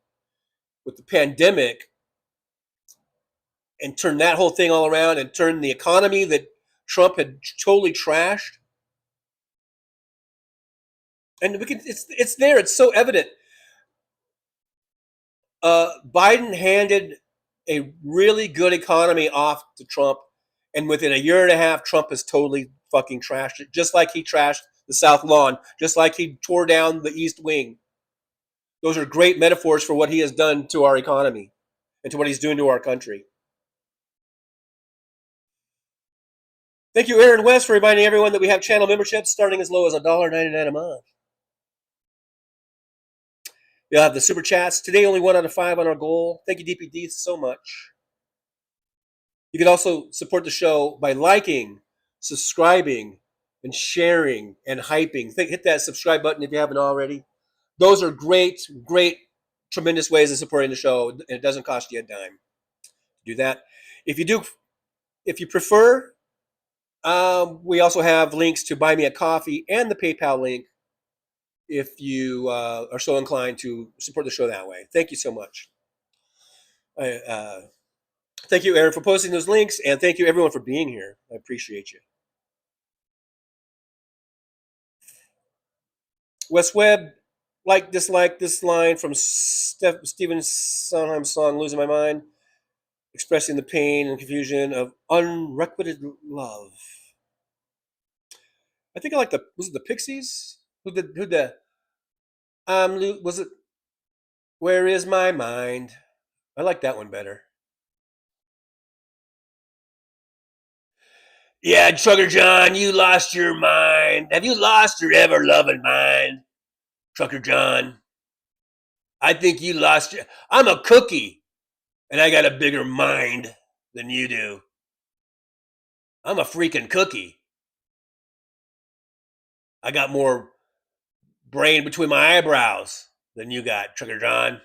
with the pandemic and turned that whole thing all around and turned the economy that Trump had totally trashed. And it's there. It's so evident. Biden handed a really good economy off to Trump, and within a year and a half, Trump has totally fucking trashed it, just like he trashed the South Lawn, just like he tore down the East Wing. Those are great metaphors for what he has done to our economy and to what he's doing to our country. Thank you, Aaron West, for reminding everyone that we have channel memberships starting as low as $1.99 a month. You'll have the super chats. Today, only 1 out of 5 on our goal. Thank you, DPD, so much. You can also support the show by liking, subscribing, and sharing and hyping. Hit that subscribe button if you haven't already. Those are great, great, tremendous ways of supporting the show, and it doesn't cost you a dime to do that. If you prefer, we also have links to Buy Me a Coffee and the PayPal link if you are so inclined to support the show that way. Thank you so much. Thank you, Aaron, for posting those links, and thank you, everyone, for being here. I appreciate you. Wes Webb, dislike this line from Stephen Sondheim's song, Losing My Mind, expressing the pain and confusion of unrequited love. I think I like was it the Pixies? Was it Where Is My Mind? I like that one better. Yeah, Trucker John, you lost your mind. Have you lost your ever loving mind, Trucker John? I think you lost your. I'm a cookie, and I got a bigger mind than you do. I'm a freaking cookie. I got more brain between my eyebrows than you got, Trucker John.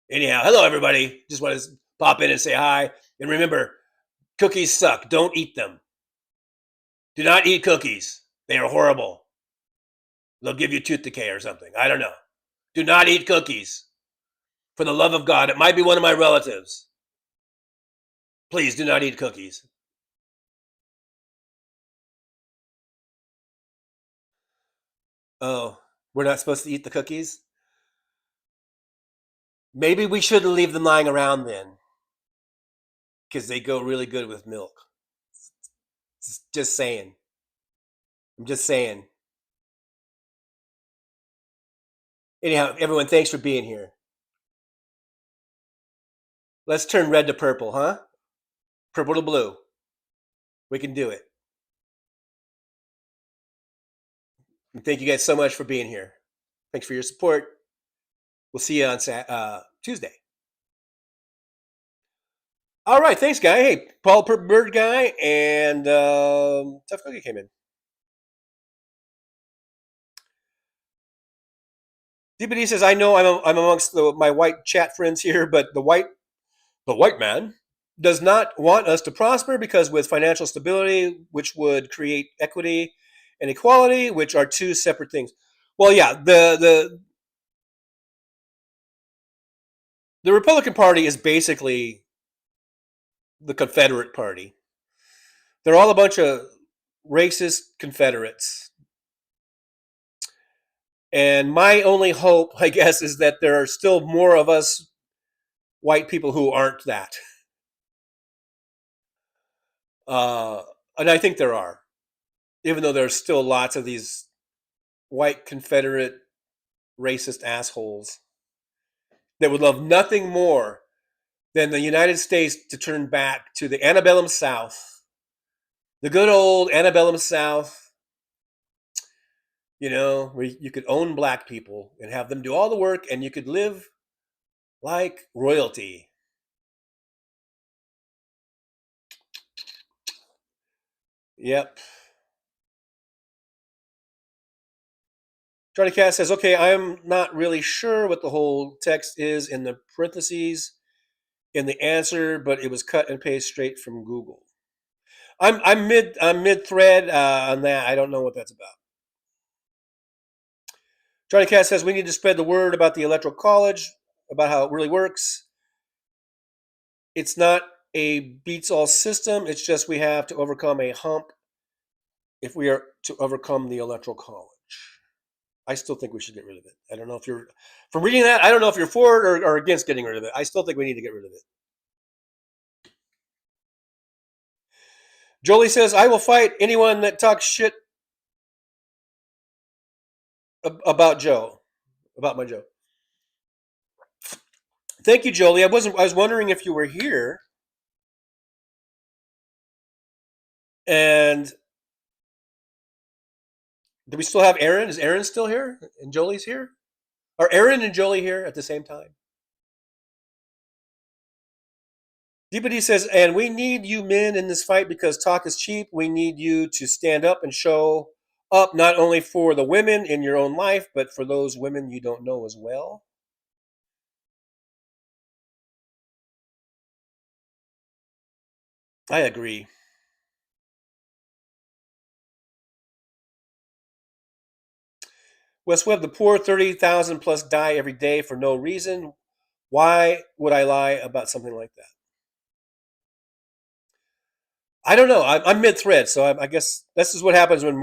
Anyhow, hello everybody. Just want to pop in and say hi. And remember, cookies suck. Don't eat them. Do not eat cookies. They are horrible. They'll give you tooth decay or something. I don't know. Do not eat cookies. For the love of God, it might be one of my relatives. Please do not eat cookies. Oh, we're not supposed to eat the cookies? Maybe we shouldn't leave them lying around then. Because they go really good with milk. Just saying. I'm just saying. Anyhow, everyone, thanks for being here. Let's turn red to purple, huh? Purple to blue. We can do it. And thank you guys so much for being here. Thanks for your support. We'll see you on Tuesday. All right, thanks, guy. Hey, Paul Bird guy and Tough Cookie came in. DPD says, "I know I'm amongst my white chat friends here, but the white man does not want us to prosper because with financial stability, which would create equity and equality, which are two separate things." Well, yeah, the Republican Party is basically the Confederate Party. They're all a bunch of racist Confederates. And my only hope, I guess, is that there are still more of us white people who aren't that. And I think there are, even though there's still lots of these white Confederate racist assholes that would love nothing more than the United States to turn back to the antebellum South, the good old antebellum South, where you could own black people and have them do all the work and you could live like royalty. Yep. Johnny Cass says, "Okay, I'm not really sure what the whole text is in the parentheses in the answer, but it was cut and paste straight from Google." I'm mid thread on that. I don't know what that's about. Johnny Cass says, "We need to spread the word about the Electoral College, about how it really works. It's not a beats all system. It's just we have to overcome a hump if we are to overcome the Electoral College." I still think we should get rid of it. I don't know if you're, from reading that, I don't know if you're for it or against getting rid of it. I still think we need to get rid of it. Jolie says, "I will fight anyone that talks shit about Joe, about my Joe." Thank you, Jolie. I was wondering if you were here. And do we still have Aaron? Is Aaron still here? And Jolie's here? Are Aaron and Jolie here at the same time? Deepity says, "And we need you men in this fight because talk is cheap. We need you to stand up and show up not only for the women in your own life, but for those women you don't know as well." I agree. West Webb, "The poor 30,000 plus die every day for no reason. Why would I lie about something like that?" I don't know. I'm mid thread, so I guess this is what happens when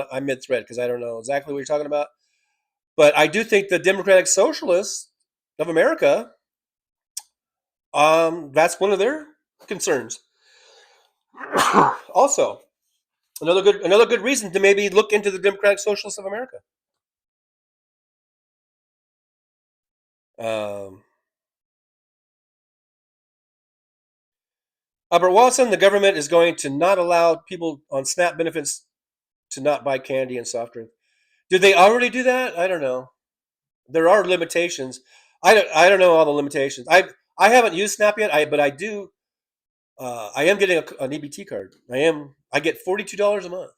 I'm mid thread because I don't know exactly what you're talking about. But I do think the Democratic Socialists of America, that's one of their concerns. Also, another good reason to maybe look into the Democratic Socialists of America. Um, Albert Watson, the government is going to not allow people on SNAP benefits to not buy candy and soft drink. Did they already do that? I don't know. There are limitations. I don't know all the limitations. I haven't used SNAP yet. But I do. I am getting an EBT card. I get $42 a month.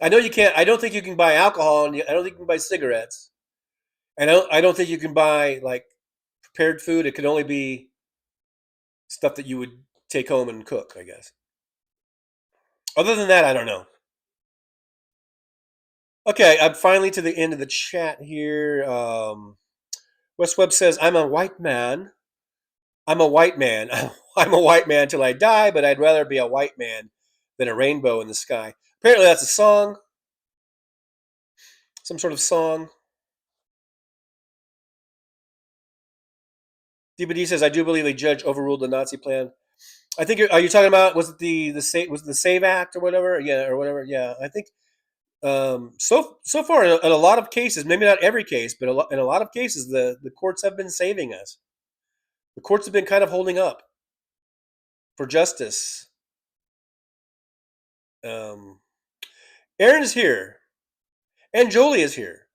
I know you can't. I don't think you can buy alcohol, and I don't think you can buy cigarettes. And I don't think you can buy like prepared food. It can only be stuff that you would take home and cook, I guess. Other than that, I don't know. Okay, I'm finally to the end of the chat here. West Webb says, I'm a white man. I'm a white man. I'm a white man till I die, but I'd rather be a white man than a rainbow in the sky. Apparently, that's a song. Some sort of song. DBD says, I do believe a judge overruled the Nazi plan. I think are you talking about was it the Save Act or whatever? Yeah, or whatever. Yeah, I think so far in a lot of cases, maybe not every case, but in a lot of cases, the courts have been saving us. The courts have been kind of holding up for justice. Aaron is here, and Jolie is here,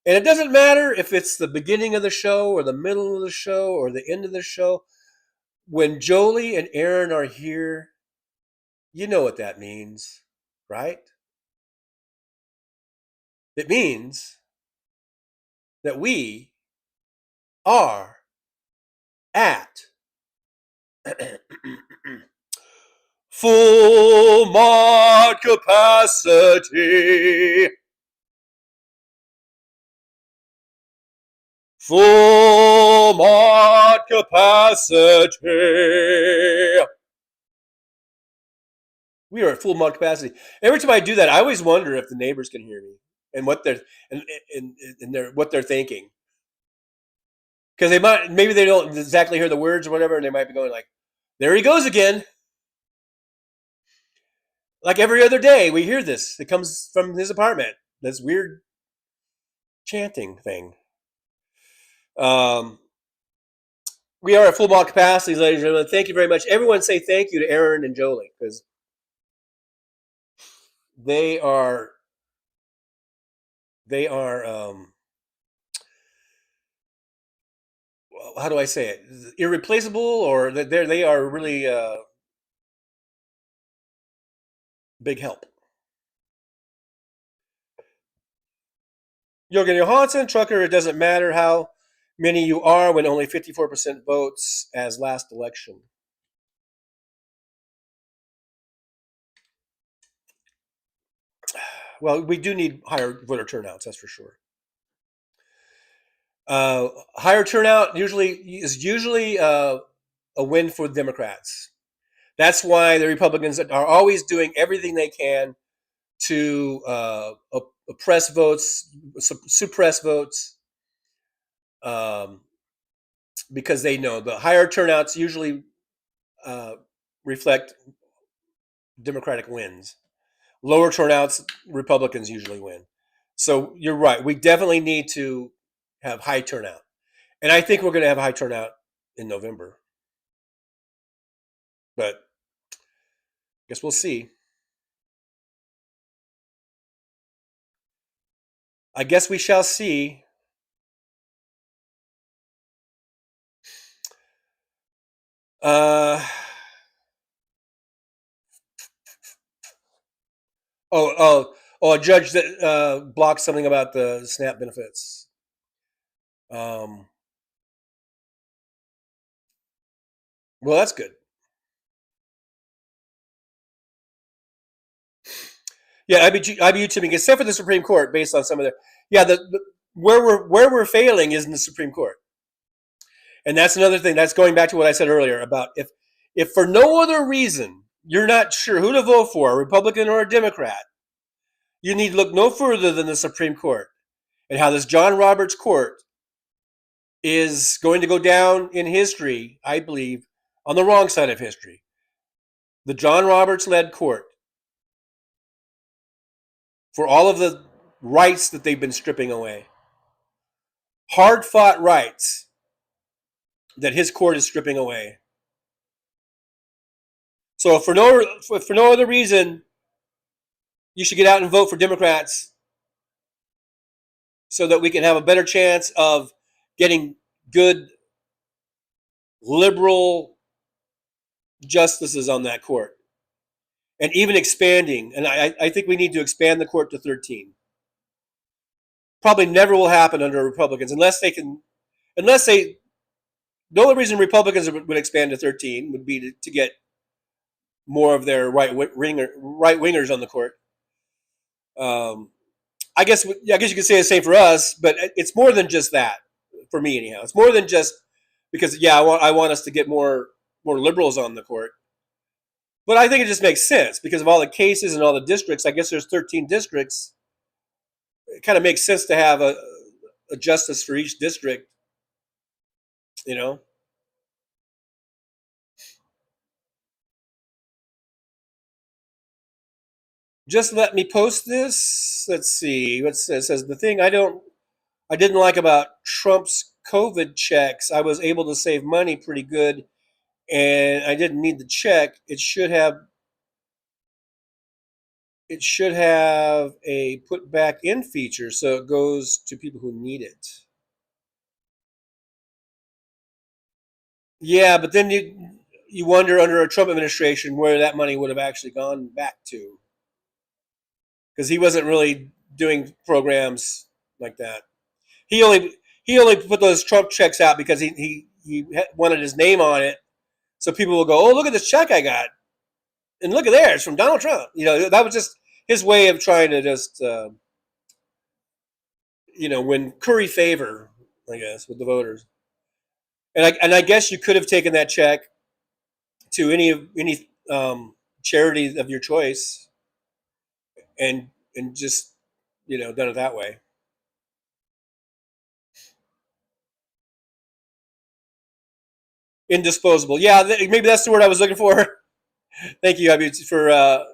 and it doesn't matter if it's the beginning of the show or the middle of the show or the end of the show. When Jolie and Aaron are here, you know what that means, right? It means that we are at full mod capacity. Full mod capacity. We are at full mod capacity. Every time I do that, I always wonder if the neighbors can hear me and what they're what they're thinking. Because maybe they don't exactly hear the words or whatever, and they might be going like, "There he goes again." Like every other day, we hear this. It comes from his apartment. This weird chanting thing. We are at full mod capacity, ladies and gentlemen. Thank you very much. Everyone say thank you to Aaron and Jolie because they are how do I say it? Irreplaceable, or they are really big help. Jürgen Johansson, trucker, it doesn't matter how many you are when only 54% votes as last election. Well, we do need higher voter turnouts, that's for sure. Higher turnout is usually a win for the Democrats. That's why the Republicans are always doing everything they can to oppress votes, suppress votes, because they know the higher turnouts usually reflect Democratic wins. Lower turnouts, Republicans usually win. So you're right. We definitely need to have high turnout. And I think we're going to have high turnout in November. But I guess we'll see. I guess we shall see. A judge that blocked something about the SNAP benefits. Well, that's good. Yeah, I'd be YouTubing, except for the Supreme Court, based on some of the where we're failing is in the Supreme Court, and that's another thing. That's going back to what I said earlier about if for no other reason you're not sure who to vote for, a Republican or a Democrat, you need look no further than the Supreme Court and how this John Roberts court is going to go down in history, I believe, on the wrong side of history. The John Roberts-led court, for all of the rights that they've been stripping away, hard-fought rights that his court is stripping away. So for no other reason, you should get out and vote for Democrats so that we can have a better chance of getting good liberal justices on that court, and even expanding. And I think we need to expand the court to 13. Probably never will happen under Republicans unless they. The only reason Republicans would expand to 13 would be to get more of their right wingers on the court. I guess you could say the same for us, but it's more than just that. For me, anyhow, it's more than just because I want us to get more liberals on the court. But I think it just makes sense because of all the cases and all the districts. I guess there's 13 districts. It kind of makes sense to have a justice for each district. You know. Just let me post this. Let's see. It says the thing I didn't like about Trump's COVID checks. I was able to save money pretty good, and I didn't need the check. It should have a put back in feature, so it goes to people who need it. Yeah, but then you wonder under a Trump administration where that money would have actually gone back to, because he wasn't really doing programs like that. He only put those Trump checks out because he wanted his name on it, so people will go, "Oh, look at this check I got, and look at there, it's from Donald Trump." That was just his way of trying to just win curry favor, I guess, with the voters. And I guess you could have taken that check to any charity of your choice, and just done it that way. Indisposable. Yeah, maybe that's the word I was looking for. Thank you, Abby, for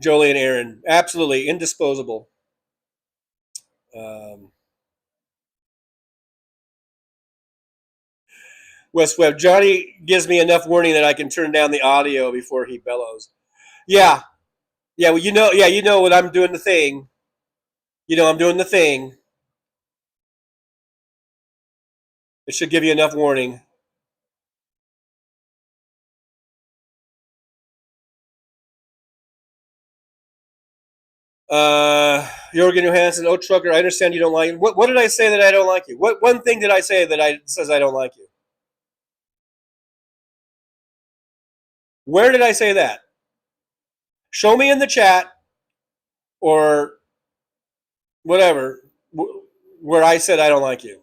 Jolie and Aaron. Absolutely indisposable. West Webb. Johnny gives me enough warning that I can turn down the audio before he bellows. Yeah. Well, you know what I'm doing the thing. I'm doing the thing. It should give you enough warning. Jorgen Johansson, oh trucker, I understand you don't like it. What did I say that I don't like you? What one thing did I say that says I don't like you? Where did I say that? Show me in the chat or whatever where I said I don't like you.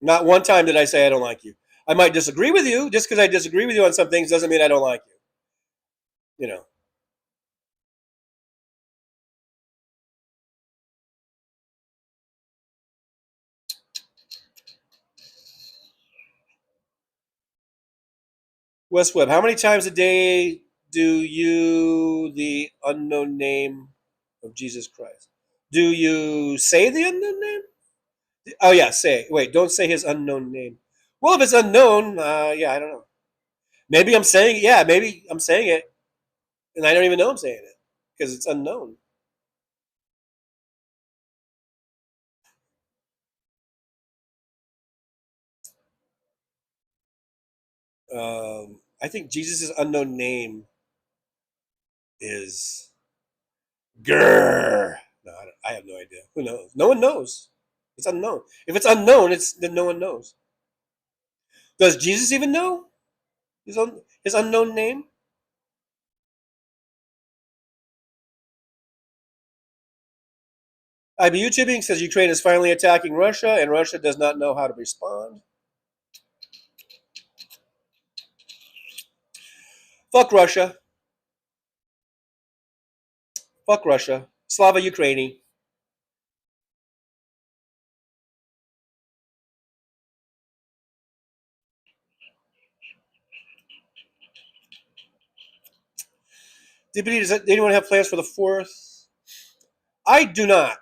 Not one time did I say I don't like you. I might disagree with you. Just because I disagree with you on some things doesn't mean I don't like you. West Webb, how many times a day do you the unknown name of Jesus Christ? Do you say the unknown name? Oh yeah, say. Wait, don't say his unknown name. Well, if it's unknown, yeah, I don't know. Maybe I'm saying it. Yeah, maybe I'm saying it, and I don't even know I'm saying it because it's unknown. I think Jesus' unknown name is Grr. No, I have no idea. Who knows? No one knows. It's unknown. If it's unknown, then no one knows. Does Jesus even know his unknown name? IB YouTubing says Ukraine is finally attacking Russia, and Russia does not know how to respond. Fuck Russia. Fuck Russia. Slava Ukraini. Does anyone have plans for the 4th? I do not.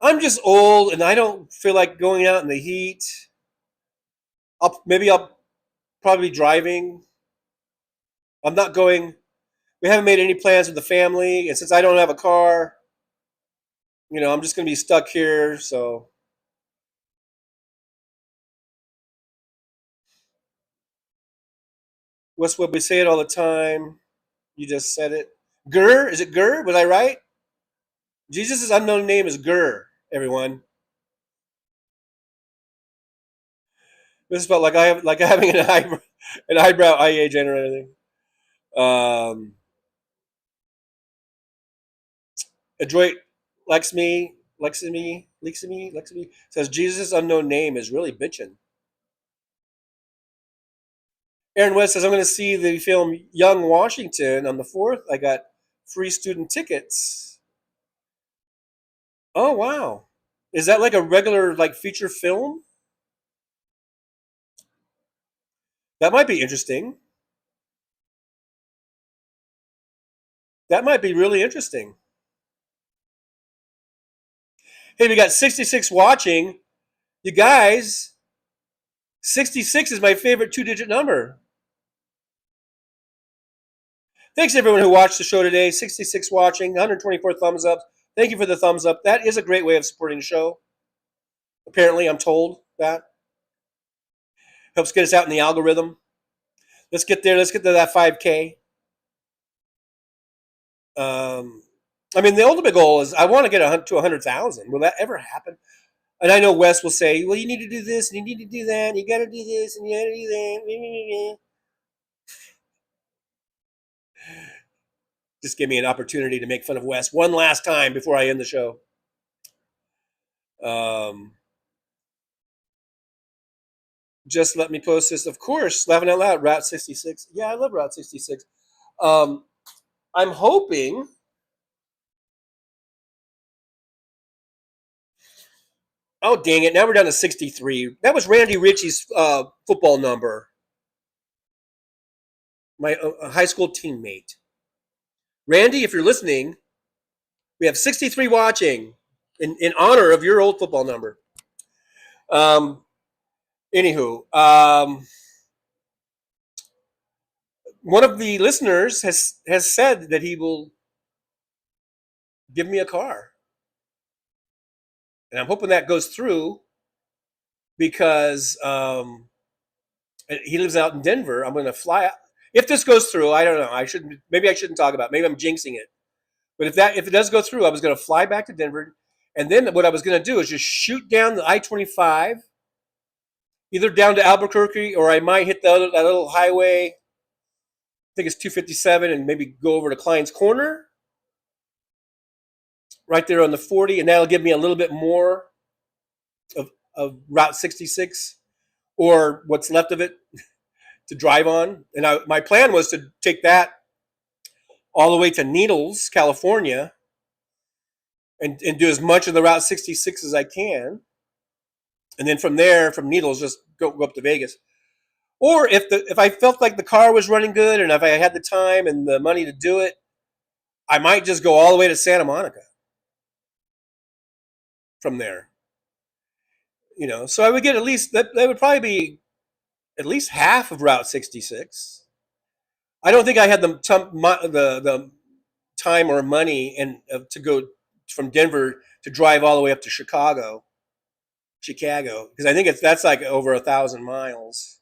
I'm just old and I don't feel like going out in the heat. Maybe I'll probably driving. I'm not going. We haven't made any plans with the family, and since I don't have a car, I'm just going to be stuck here. So Westwood, we say it all the time. You just said it. Gur, is it Gur? Was I right? Jesus' unknown name is Gur. Everyone, this felt like I have like having an eyebrow eye agent or anything. Um, Adroit Leximi says Jesus' unknown name is really bitchin'. Aaron West says I'm going to see the film Young Washington on the 4th. I got free student tickets. Oh wow, is that like a regular like feature film? That might be interesting. That might be really interesting. Hey, we got 66 watching. You guys, 66 is my favorite 2-digit number. Thanks everyone who watched the show today. 66 watching, 124 thumbs up. Thank you for the thumbs up. That is a great way of supporting the show. Apparently, I'm told that helps get us out in the algorithm. Let's get there. Let's get to that 5K. The ultimate goal is I want to get to 100,000. Will that ever happen? And I know Wes will say, well, you need to do this and you need to do that and you got to do this and you got to do that. Just give me an opportunity to make fun of Wes one last time before I end the show. Just let me post this. Of course, laughing out loud, Route 66. Yeah, I love Route 66. I'm hoping. Oh, dang it. Now we're down to 63. That was Randy Ritchie's football number. My high school teammate. Randy, if you're listening, we have 63 watching in honor of your old football number. Anywho, one of the listeners has said that he will give me a car. And I'm hoping that goes through because he lives out in Denver. I'm going to fly out. If this goes through, I don't know. Maybe I shouldn't talk about it. Maybe I'm jinxing it. But if it does go through, I was going to fly back to Denver. And then what I was going to do is just shoot down the I-25, either down to Albuquerque or I might hit that little highway. I think it's 257 and maybe go over to Klein's Corner right there on the 40. And that'll give me a little bit more of Route 66 or what's left of it to drive on. And my plan was to take that all the way to Needles, California, and do as much of the Route 66 as I can. And then from there, from Needles, just go up to Vegas. Or if I felt like the car was running good and if I had the time and the money to do it, I might just go all the way to Santa Monica from there. So I would get at least, that would probably be at least half of Route 66. I don't think I had the time or money to go from Denver to drive all the way up to Chicago, because I think that's like over 1,000 miles.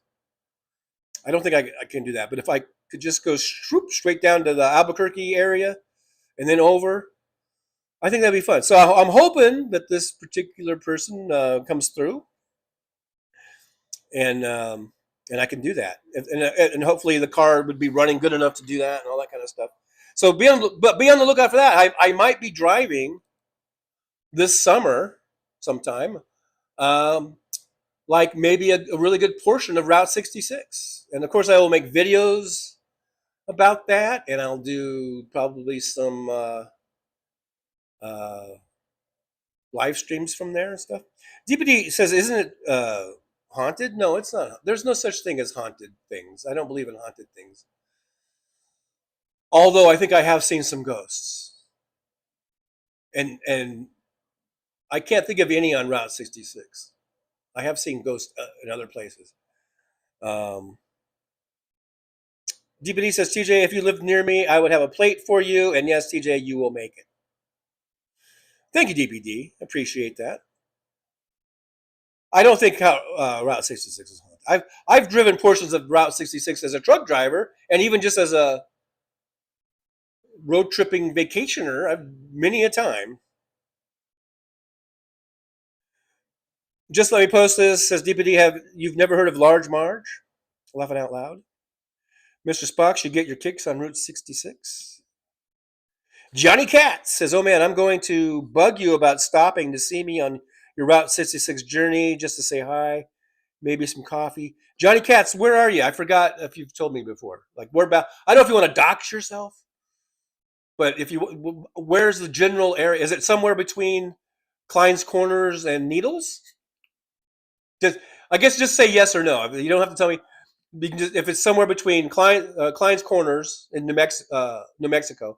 I don't think I can do that. But if I could just go straight down to the Albuquerque area and then over, I think that'd be fun. So I'm hoping that this particular person comes through, and I can do that, and hopefully the car would be running good enough to do that and all that kind of stuff. So be on the lookout for that. I might be driving this summer sometime, like maybe a really good portion of Route 66, and of course I will make videos about that, and I'll do probably some live streams from there and stuff. DPD says, "Isn't it haunted?" No, it's not. There's no such thing as haunted things. I don't believe in haunted things. Although I think I have seen some ghosts, and I can't think of any on Route 66. I have seen ghosts in other places. DPD says, TJ, if you lived near me, I would have a plate for you. And yes, TJ, you will make it. Thank you, DPD. Appreciate that. I don't think Route 66 is haunted. I've driven portions of Route 66 as a truck driver, and even just as a road tripping vacationer, many a time. Just let me post this. Says DPD, you've never heard of Large Marge? Laughing out loud. Mr. Spock should get your kicks on Route 66. Johnny Katz says, oh man, I'm going to bug you about stopping to see me on your Route 66 journey just to say hi, maybe some coffee. Johnny Katz, where are you? I forgot if you've told me before. Like, where about? I don't know if you want to dox yourself, but where's the general area? Is it somewhere between Klein's Corners and Needles? I guess just say yes or no. You don't have to tell me. You can just, if it's somewhere between Klein's Corners in New Mexico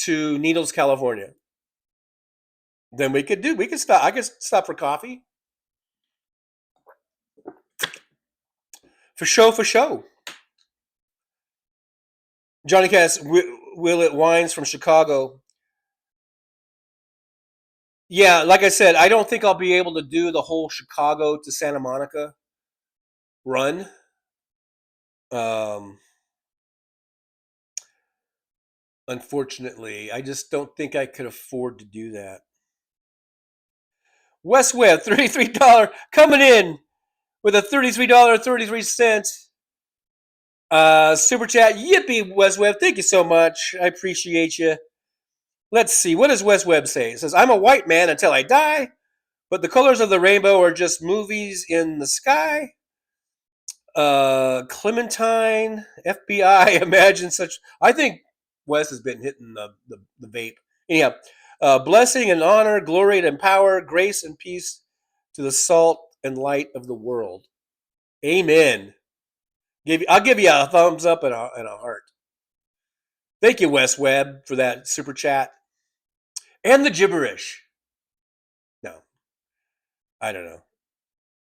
to Needles, California, then we could stop. I could stop for coffee. For show. Johnny Cass, Will Wines from Chicago. Yeah, like I said, I don't think I'll be able to do the whole Chicago to Santa Monica run. Unfortunately, I just don't think I could afford to do that. West Webb, $33 coming in with a $33.33 super chat. Yippee, West Webb. Thank you so much. I appreciate you. Let's see. What does West Webb say? It says, I'm a white man until I die, but the colors of the rainbow are just movies in the sky. Clementine, FBI, imagine such. I think Wes has been hitting the vape. Anyhow, blessing and honor, glory and power, grace and peace to the salt and light of the world. Amen. I'll give you a thumbs up and a heart. Thank you, Wes Webb, for that super chat. And the gibberish. No, I don't know.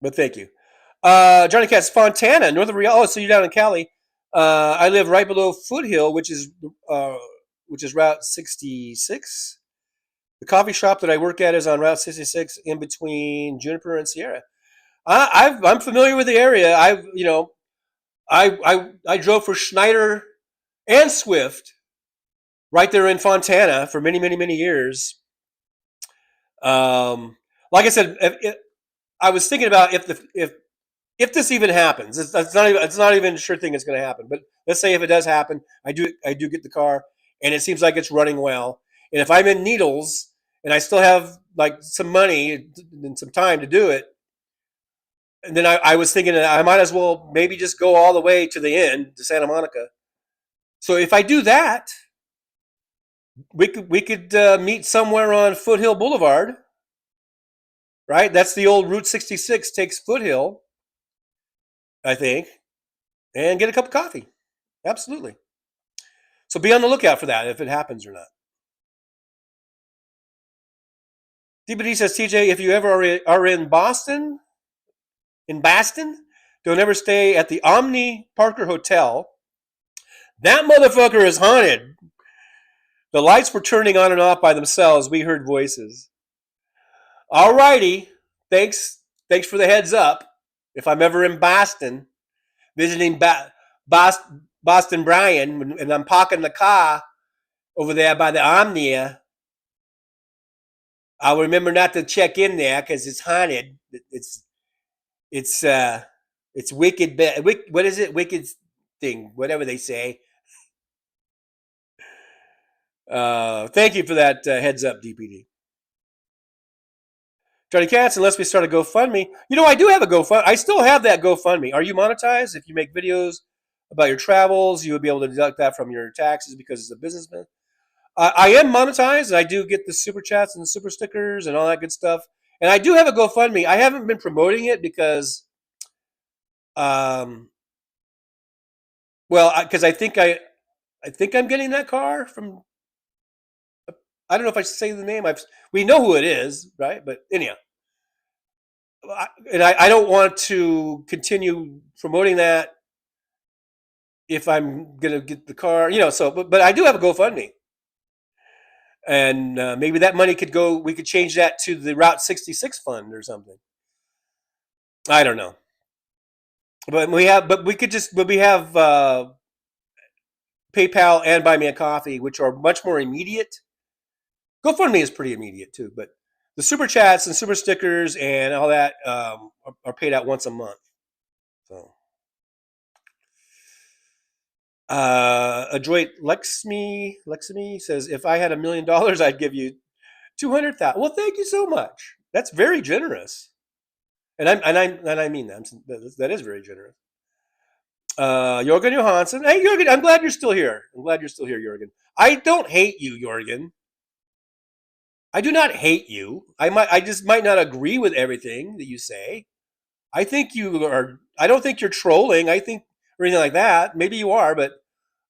But thank you. Johnny Katz, Fontana, Northern Real. Oh, so you're down in Cali. I live right below Foothill, which is Route 66. The coffee shop that I work at is on Route 66, in between Juniper and Sierra. I'm familiar with the area. I drove for Schneider and Swift right there in Fontana for many years. Like I said, I was thinking about if this even happens. It's not even a sure thing it's going to happen. But let's say if it does happen, I do get the car, and it seems like it's running well. And if I'm in Needles and I still have like some money and some time to do it, and then I was thinking that I might as well maybe just go all the way to the end to Santa Monica. So if I do that, we could meet somewhere on Foothill Boulevard, right? That's the old Route 66 takes Foothill, I think, and get a cup of coffee. Absolutely. So be on the lookout for that if it happens or not. DBD says, TJ, if you ever are in Boston, don't ever stay at the Omni Parker Hotel. That motherfucker is haunted. The lights were turning on and off by themselves. We heard voices. All righty. Thanks for the heads up. If I'm ever in Boston, visiting Boston Brian, and I'm parking the car over there by the Omnia, I'll remember not to check in there because it's haunted. It's wicked. What is it? Wicked thing, whatever they say. Thank you for that heads up, DPD. Johnny Katz, unless we start a GoFundMe. I do have a GoFundMe. I still have that GoFundMe. Are you monetized? If you make videos about your travels, you would be able to deduct that from your taxes because it's a businessman. I am monetized, and I do get the super chats and the super stickers and all that good stuff. And I do have a GoFundMe. I haven't been promoting it because, because I think I'm getting that car from. I don't know if I should say the name. We know who it is, right? But anyhow, and I don't want to continue promoting that if I'm gonna get the car, So, but I do have a GoFundMe, and maybe that money could go. We could change that to the Route 66 fund or something. I don't know, but we have PayPal and Buy Me a Coffee, which are much more immediate. GoFundMe is pretty immediate too, but the super chats and super stickers and all that are paid out once a month. So, Adroit Lexmi says, if I had $1 million, I'd give you 200,000. Well, thank you so much. That's very generous, and I mean that. That is very generous. Jorgen Johansson. Hey, Jorgen, I'm glad you're still here. Jorgen. I don't hate you, Jorgen. I do not hate you. I just might not agree with everything that you say. I don't think you're trolling. I think or anything like that. Maybe you are, but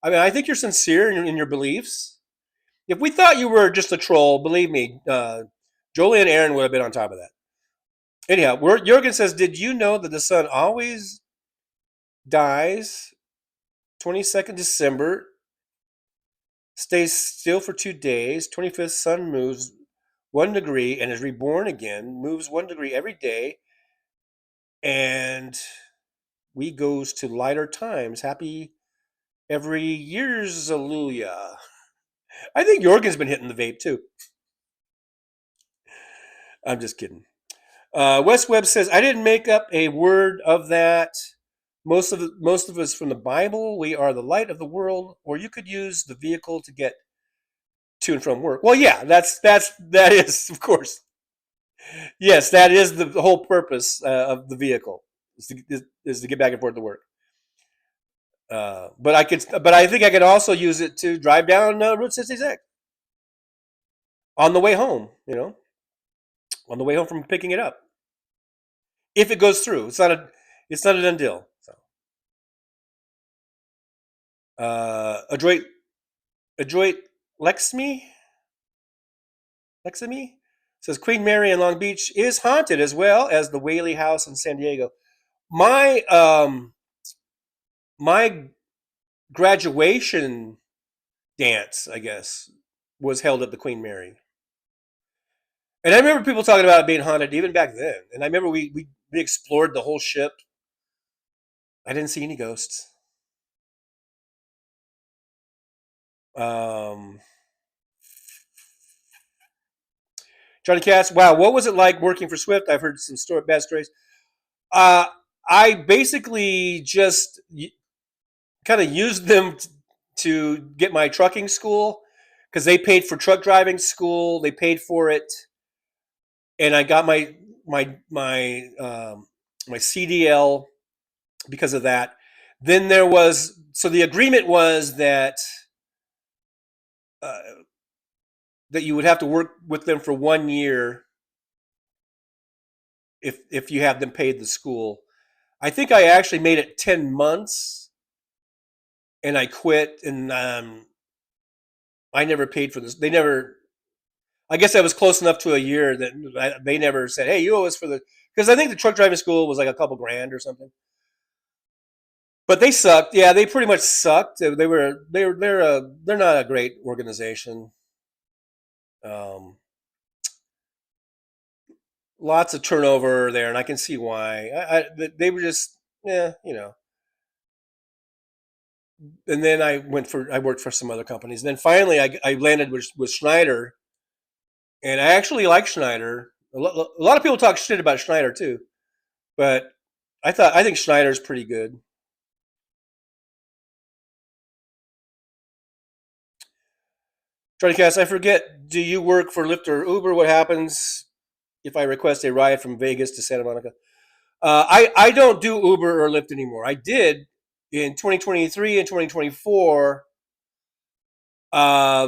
I mean, I think you're sincere in your beliefs. If we thought you were just a troll, believe me, Jolie and Aaron would have been on top of that. Anyhow, Jurgen says, did you know that the sun always dies 22nd December, stays still for 2 days, 25th sun moves 1 degree and is reborn again, moves 1 degree every day, and we goes to lighter times. Happy every year's hallelujah. I think Jorgen's been hitting the vape too. I'm just kidding. Wes Webb says, I didn't make up a word of that. Most of us from the Bible. We are the light of the world, or you could use the vehicle to get to and from work. Well, yeah, that is, of course. Yes, that is the whole purpose of the vehicle is to get back and forth to work. But I think I could also use it to drive down Route 66 on the way home. On the way home from picking it up. If it goes through, it's not a done deal. So, Adroit Lexmi says Queen Mary in Long Beach is haunted as well as the Whaley House in San Diego. My graduation dance, I guess, was held at the Queen Mary. And I remember people talking about it being haunted even back then. And I remember we explored the whole ship. I didn't see any ghosts. Johnny Cass, wow, what was it like working for Swift? I've heard some bad stories. I basically just kind of used them to get my trucking school because they paid for truck driving school. They paid for it, and I got my CDL because of that. Then the agreement was that that you would have to work with them for 1 year if you have them paid the school. I think I actually made it 10 months, and I quit, and I never paid for this. They never. I guess I was close enough to a year that they never said, "Hey, you owe us for the." Because I think the truck driving school was like a couple grand or something. But they sucked. Yeah, they pretty much sucked. They're not a great organization. Lots of turnover there, and I can see why. They were just, And then I worked for some other companies. And then finally, I landed with Schneider, and I actually like Schneider. A lot of people talk shit about Schneider too, but I think Schneider's pretty good. Charlie Cass, I forget. Do you work for Lyft or Uber? What happens if I request a ride from Vegas to Santa Monica? I don't do Uber or Lyft anymore. I did in 2023 and 2024.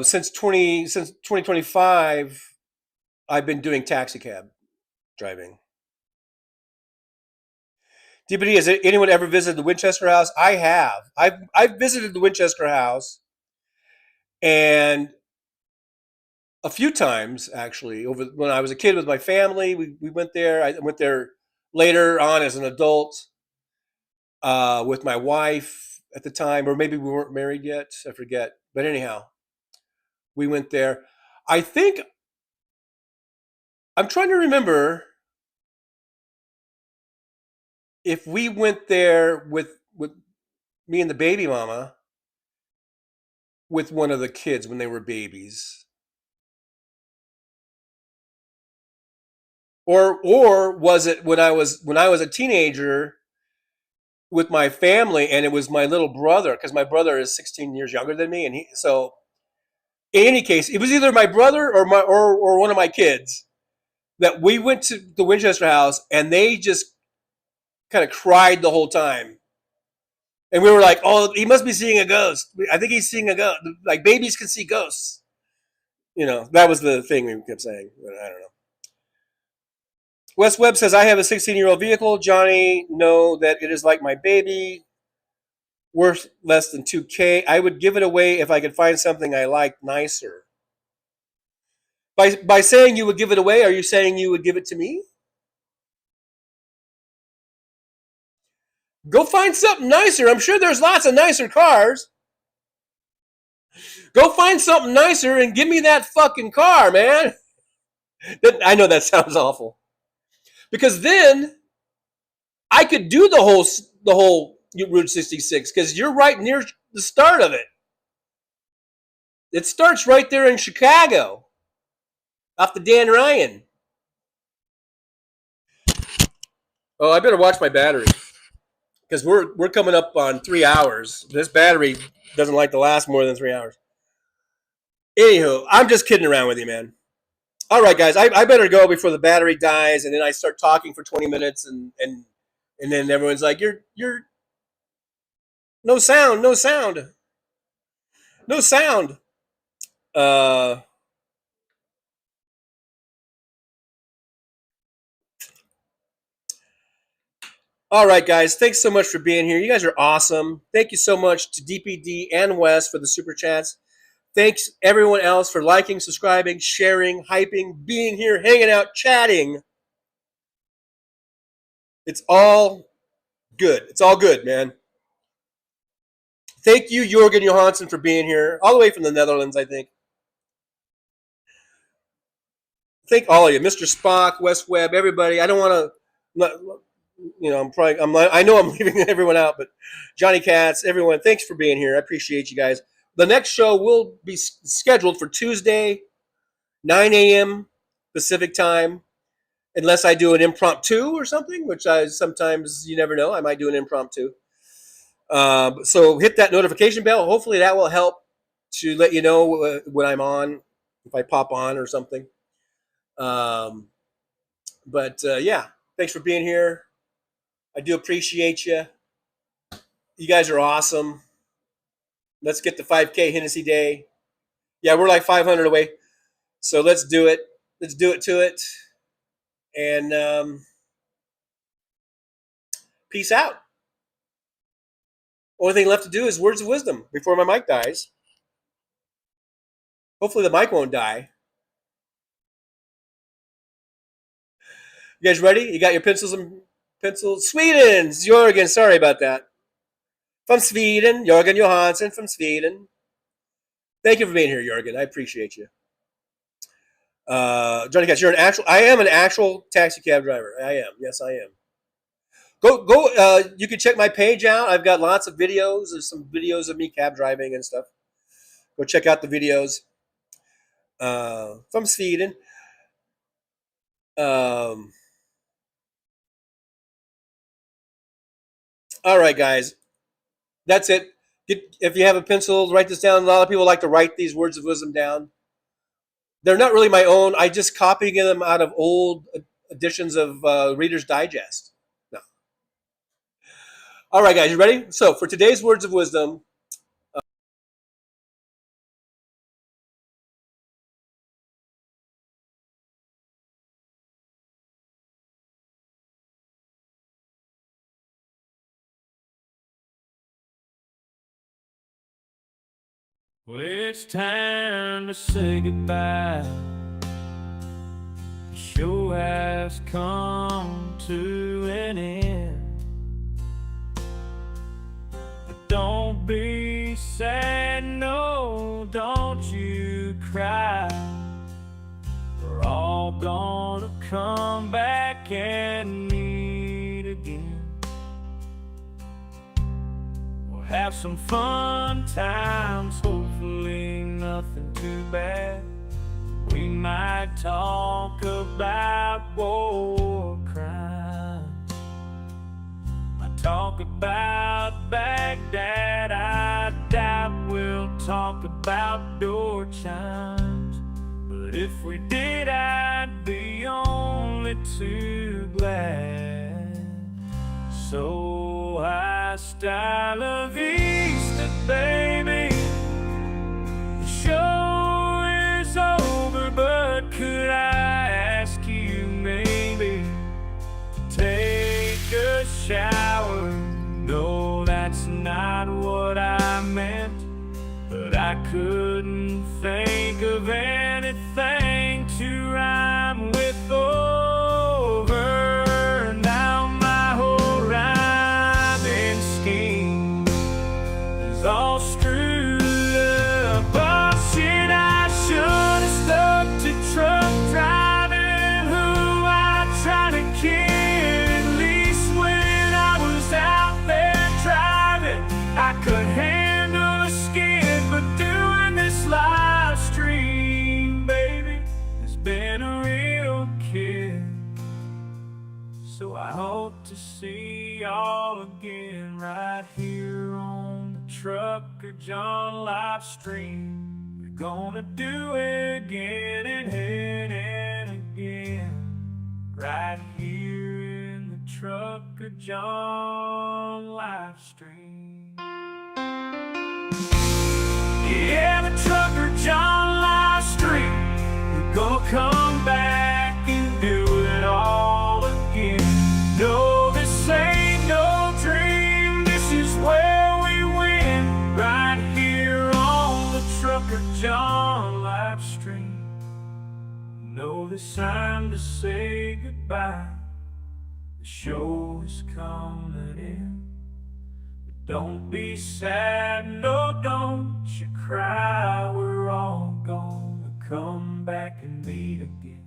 Since 2025, I've been doing taxi cab driving. DPD, has anyone ever visited the Winchester House? I have. I've visited the Winchester House, and a few times actually. Over when I was a kid with my family, we went there. I went there later on as an adult with my wife. at the time, or maybe we weren't married yet. I forget. But anyhow, we went there. I think I'm trying to remember if we went there with me and the baby mama with one of the kids when they were babies. Or was it when I was a teenager with my family, and it was my little brother, because my brother is 16 years younger than me, and so in any case, it was either my brother or one of my kids that we went to the Winchester house, and they just kind of cried the whole time. And we were like, "Oh, he must be seeing a ghost. I think he's seeing a ghost. Like babies can see ghosts." That was the thing we kept saying. But I don't know. Wes Webb says, "I have a 16-year-old vehicle. Johnny, know that it is like my baby. Worth less than $2,000. I would give it away if I could find something I liked nicer." By saying you would give it away, are you saying you would give it to me? Go find something nicer. I'm sure there's lots of nicer cars. Go find something nicer and give me that fucking car, man. I know that sounds awful. Because then I could do the whole Route 66, because you're right near the start of it. It starts right there in Chicago, off the Dan Ryan. Oh, I better watch my battery, because we're coming up on 3 hours. This battery doesn't like to last more than 3 hours. Anywho, I'm just kidding around with you, man. All right, guys, I better go before the battery dies, and then I start talking for 20 minutes, and then everyone's like, "You're no sound, no sound, no sound." All right, guys, thanks so much for being here. You guys are awesome. Thank you so much to DPD and Wes for the super chats. Thanks everyone else for liking, subscribing, sharing, hyping, being here, hanging out, chatting. It's all good. It's all good, man. Thank you, Jürgen Johansson, for being here, all the way from the Netherlands, I think. Thank all of you, Mr. Spock, Wes Webb, everybody. I don't want to, I know I'm leaving everyone out, but Johnny Katz, everyone, thanks for being here. I appreciate you guys. The next show will be scheduled for Tuesday, 9 a.m. Pacific time, unless I do an impromptu or something, which I sometimes, you never know, I might do an impromptu. So hit that notification bell. Hopefully that will help to let you know when I'm on, if I pop on or something. Yeah, thanks for being here. I do appreciate you. You guys are awesome. Let's get the 5K Hennessy Day. Yeah, we're like 500 away. So let's do it. Let's do it to it. And peace out. Only thing left to do is words of wisdom before my mic dies. Hopefully the mic won't die. You guys ready? You got your pencils and pencils? Sweden! Jörgen, sorry about that. From Sweden, Jörgen Johansson from Sweden. Thank you for being here, Jörgen. I appreciate you. Johnny Katz, I am an actual taxi cab driver. I am. Yes, I am. Go. You can check my page out. I've got lots of videos. There's some videos of me cab driving and stuff. Go check out the videos. From Sweden. All right, guys. That's it. If you have a pencil, write this down. A lot of people like to write these words of wisdom down. They're not really my own. I just copy them out of old editions of Reader's Digest. No. All right, guys, you ready? So for today's words of wisdom, Well, it's time to say goodbye. The show has come to an end. But don't gonna come back and meet again. We'll have some fun times, hopefully nothing too bad. We might talk about war crimes, might talk about Baghdad. I doubt we'll talk about door chimes, but if we did, I'd be only too glad. So hasta la vista, baby. The show is over, but could I ask you maybe to take a shower? No, that's not what I meant, but I couldn't think of anything to rhyme with over. Now my whole rhyming scheme is all screwed up. Oh shit, I should have stuck to truck driving, who I tried to kid. At least when I was out there driving, I could handle a skid, but doing this live stream, baby, has been a real kid. So I hope to see y'all again right here on the Trucker John live stream. We're gonna do it again and again, right here in the Trucker John live stream. Yeah, the Trucker John live stream. We're gonna come back and do it all again. No, this ain't no dream, this is where we win, right here on the Trucker John live stream. No, this time to say goodbye, the show is coming in. But don't be sad, no, don't you cry, we're all gonna come back and meet again.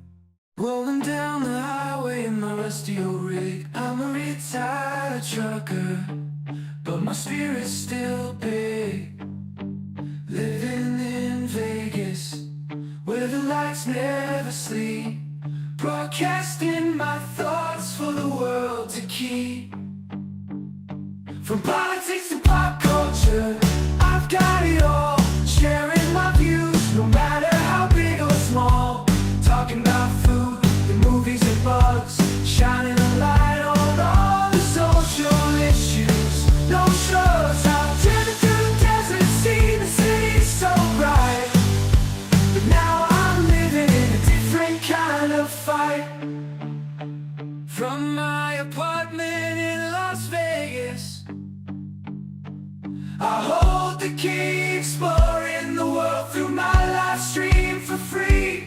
Rolling down the highway in my rusty old rig. I'm a retired trucker, but my spirit's still big. Living in Vegas, where the lights never sleep, broadcasting my thoughts for the world to keep. From politics to pop culture, I've got it all. Sharing my views, no matter how big or small. Talking about food, the movies and bugs, shining a light on all the social issues. No shrugs, I've driven through the desert, seen the city so bright, but now I'm living in a different kind of fight. From my apartment in Las Vegas, I hold the key, exploring the world through my live stream for free.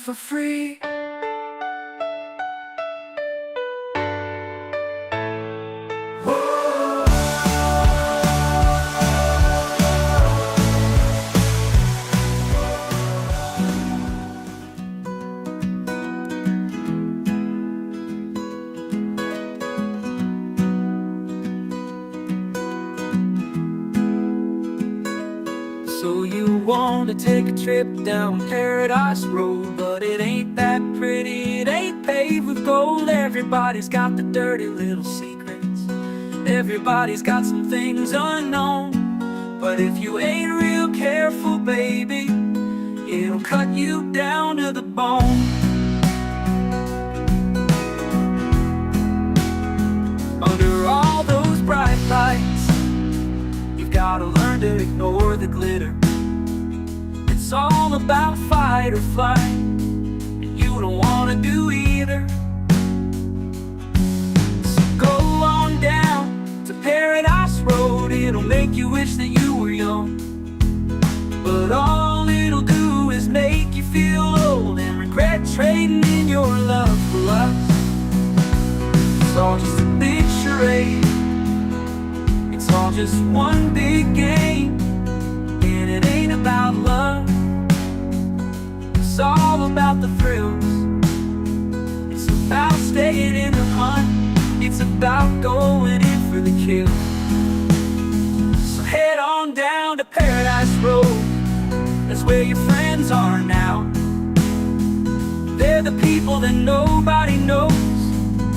For free. So you want to take a trip down Paradise Road, but it ain't that pretty, it ain't paved with gold. Everybody's got the dirty little secrets, everybody's got some things unknown. But if you ain't real careful, baby, it'll cut you down to the bone. Under all those bright lights, you've gotta learn to ignore the glitter. It's all about fight or flight, and you don't wanna do either. So go on down it'll make you wish that you were young. But all it'll do is make you feel old and regret trading in your love for lust. It's all just a big charade. It's all just one big game, and it ain't about love. It's all about the thrills. It's about staying in the hunt. It's about going in for the kill. So head on down to Paradise Road. That's where your friends are now. They're the people that nobody knows.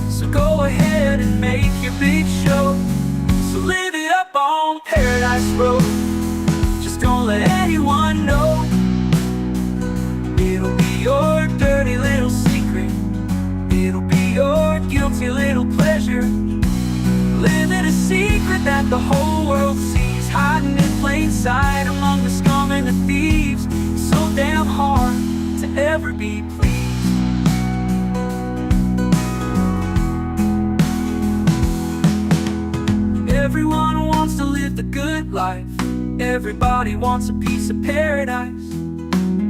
So go ahead and make your big show. So live it up on Paradise Road. Just don't let anyone know. It'll be your dirty little secret. It'll be your guilty little pleasure. Living a secret that the whole world sees, hiding in plain sight among the scum and the thieves. It's so damn hard to ever be pleased. Everyone wants to live the good life. Everybody wants a piece of paradise.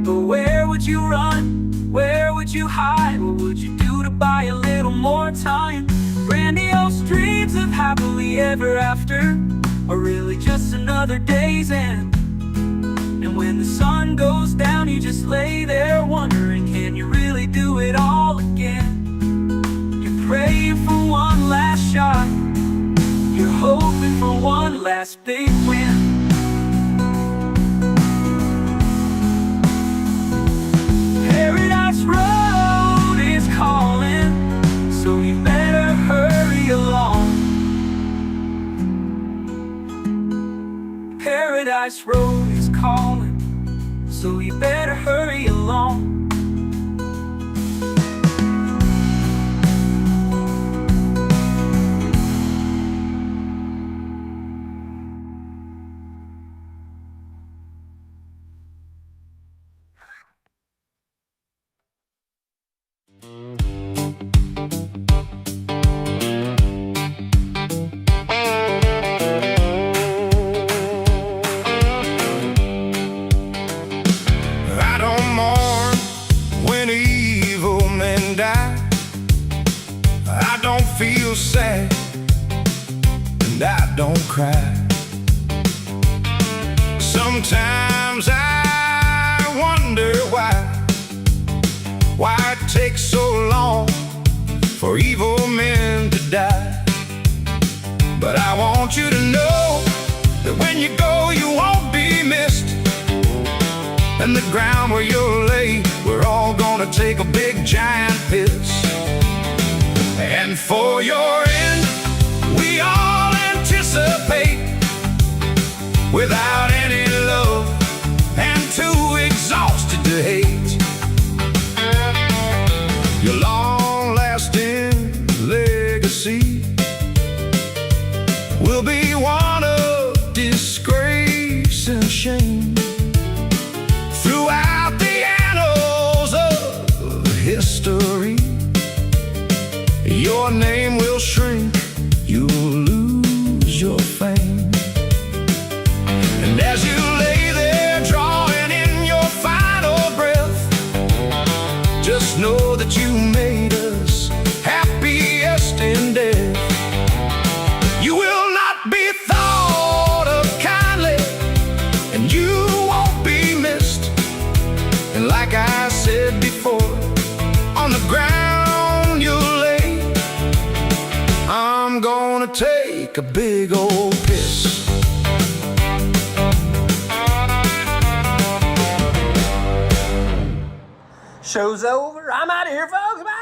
But where would you run? Where would you hide? What would you do to buy a little more time? Grandiose dreams of happily ever after are really just another day's end. And when the sun goes down, you just lay there wondering, can you really do it all again? You're praying for one last shot. You're hoping for one last big win. Paradise Road is calling, so you better hurry along. Paradise Road is calling, so you better hurry along. Feel sad and I don't cry. Sometimes I wonder why it takes so long for evil men to die. But I want you to know that when you go, you won't be missed. And the ground where you'll lay, we're all gonna take a big giant piss. And for your end, we all anticipate, without any love and too exhausted to hate. Your long-lasting legacy will be one of disgrace and shame. Throughout the annals of history, your name will shrink, you'll lose your fame. And as you lay there drawing in your final breath, just know that you made us happiest in death. You will not be thought of kindly, and you won't be missed. And like I said before, on the ground you'll lay, I'm gonna take a big old piss. Show's over. I'm out of here, folks. Bye.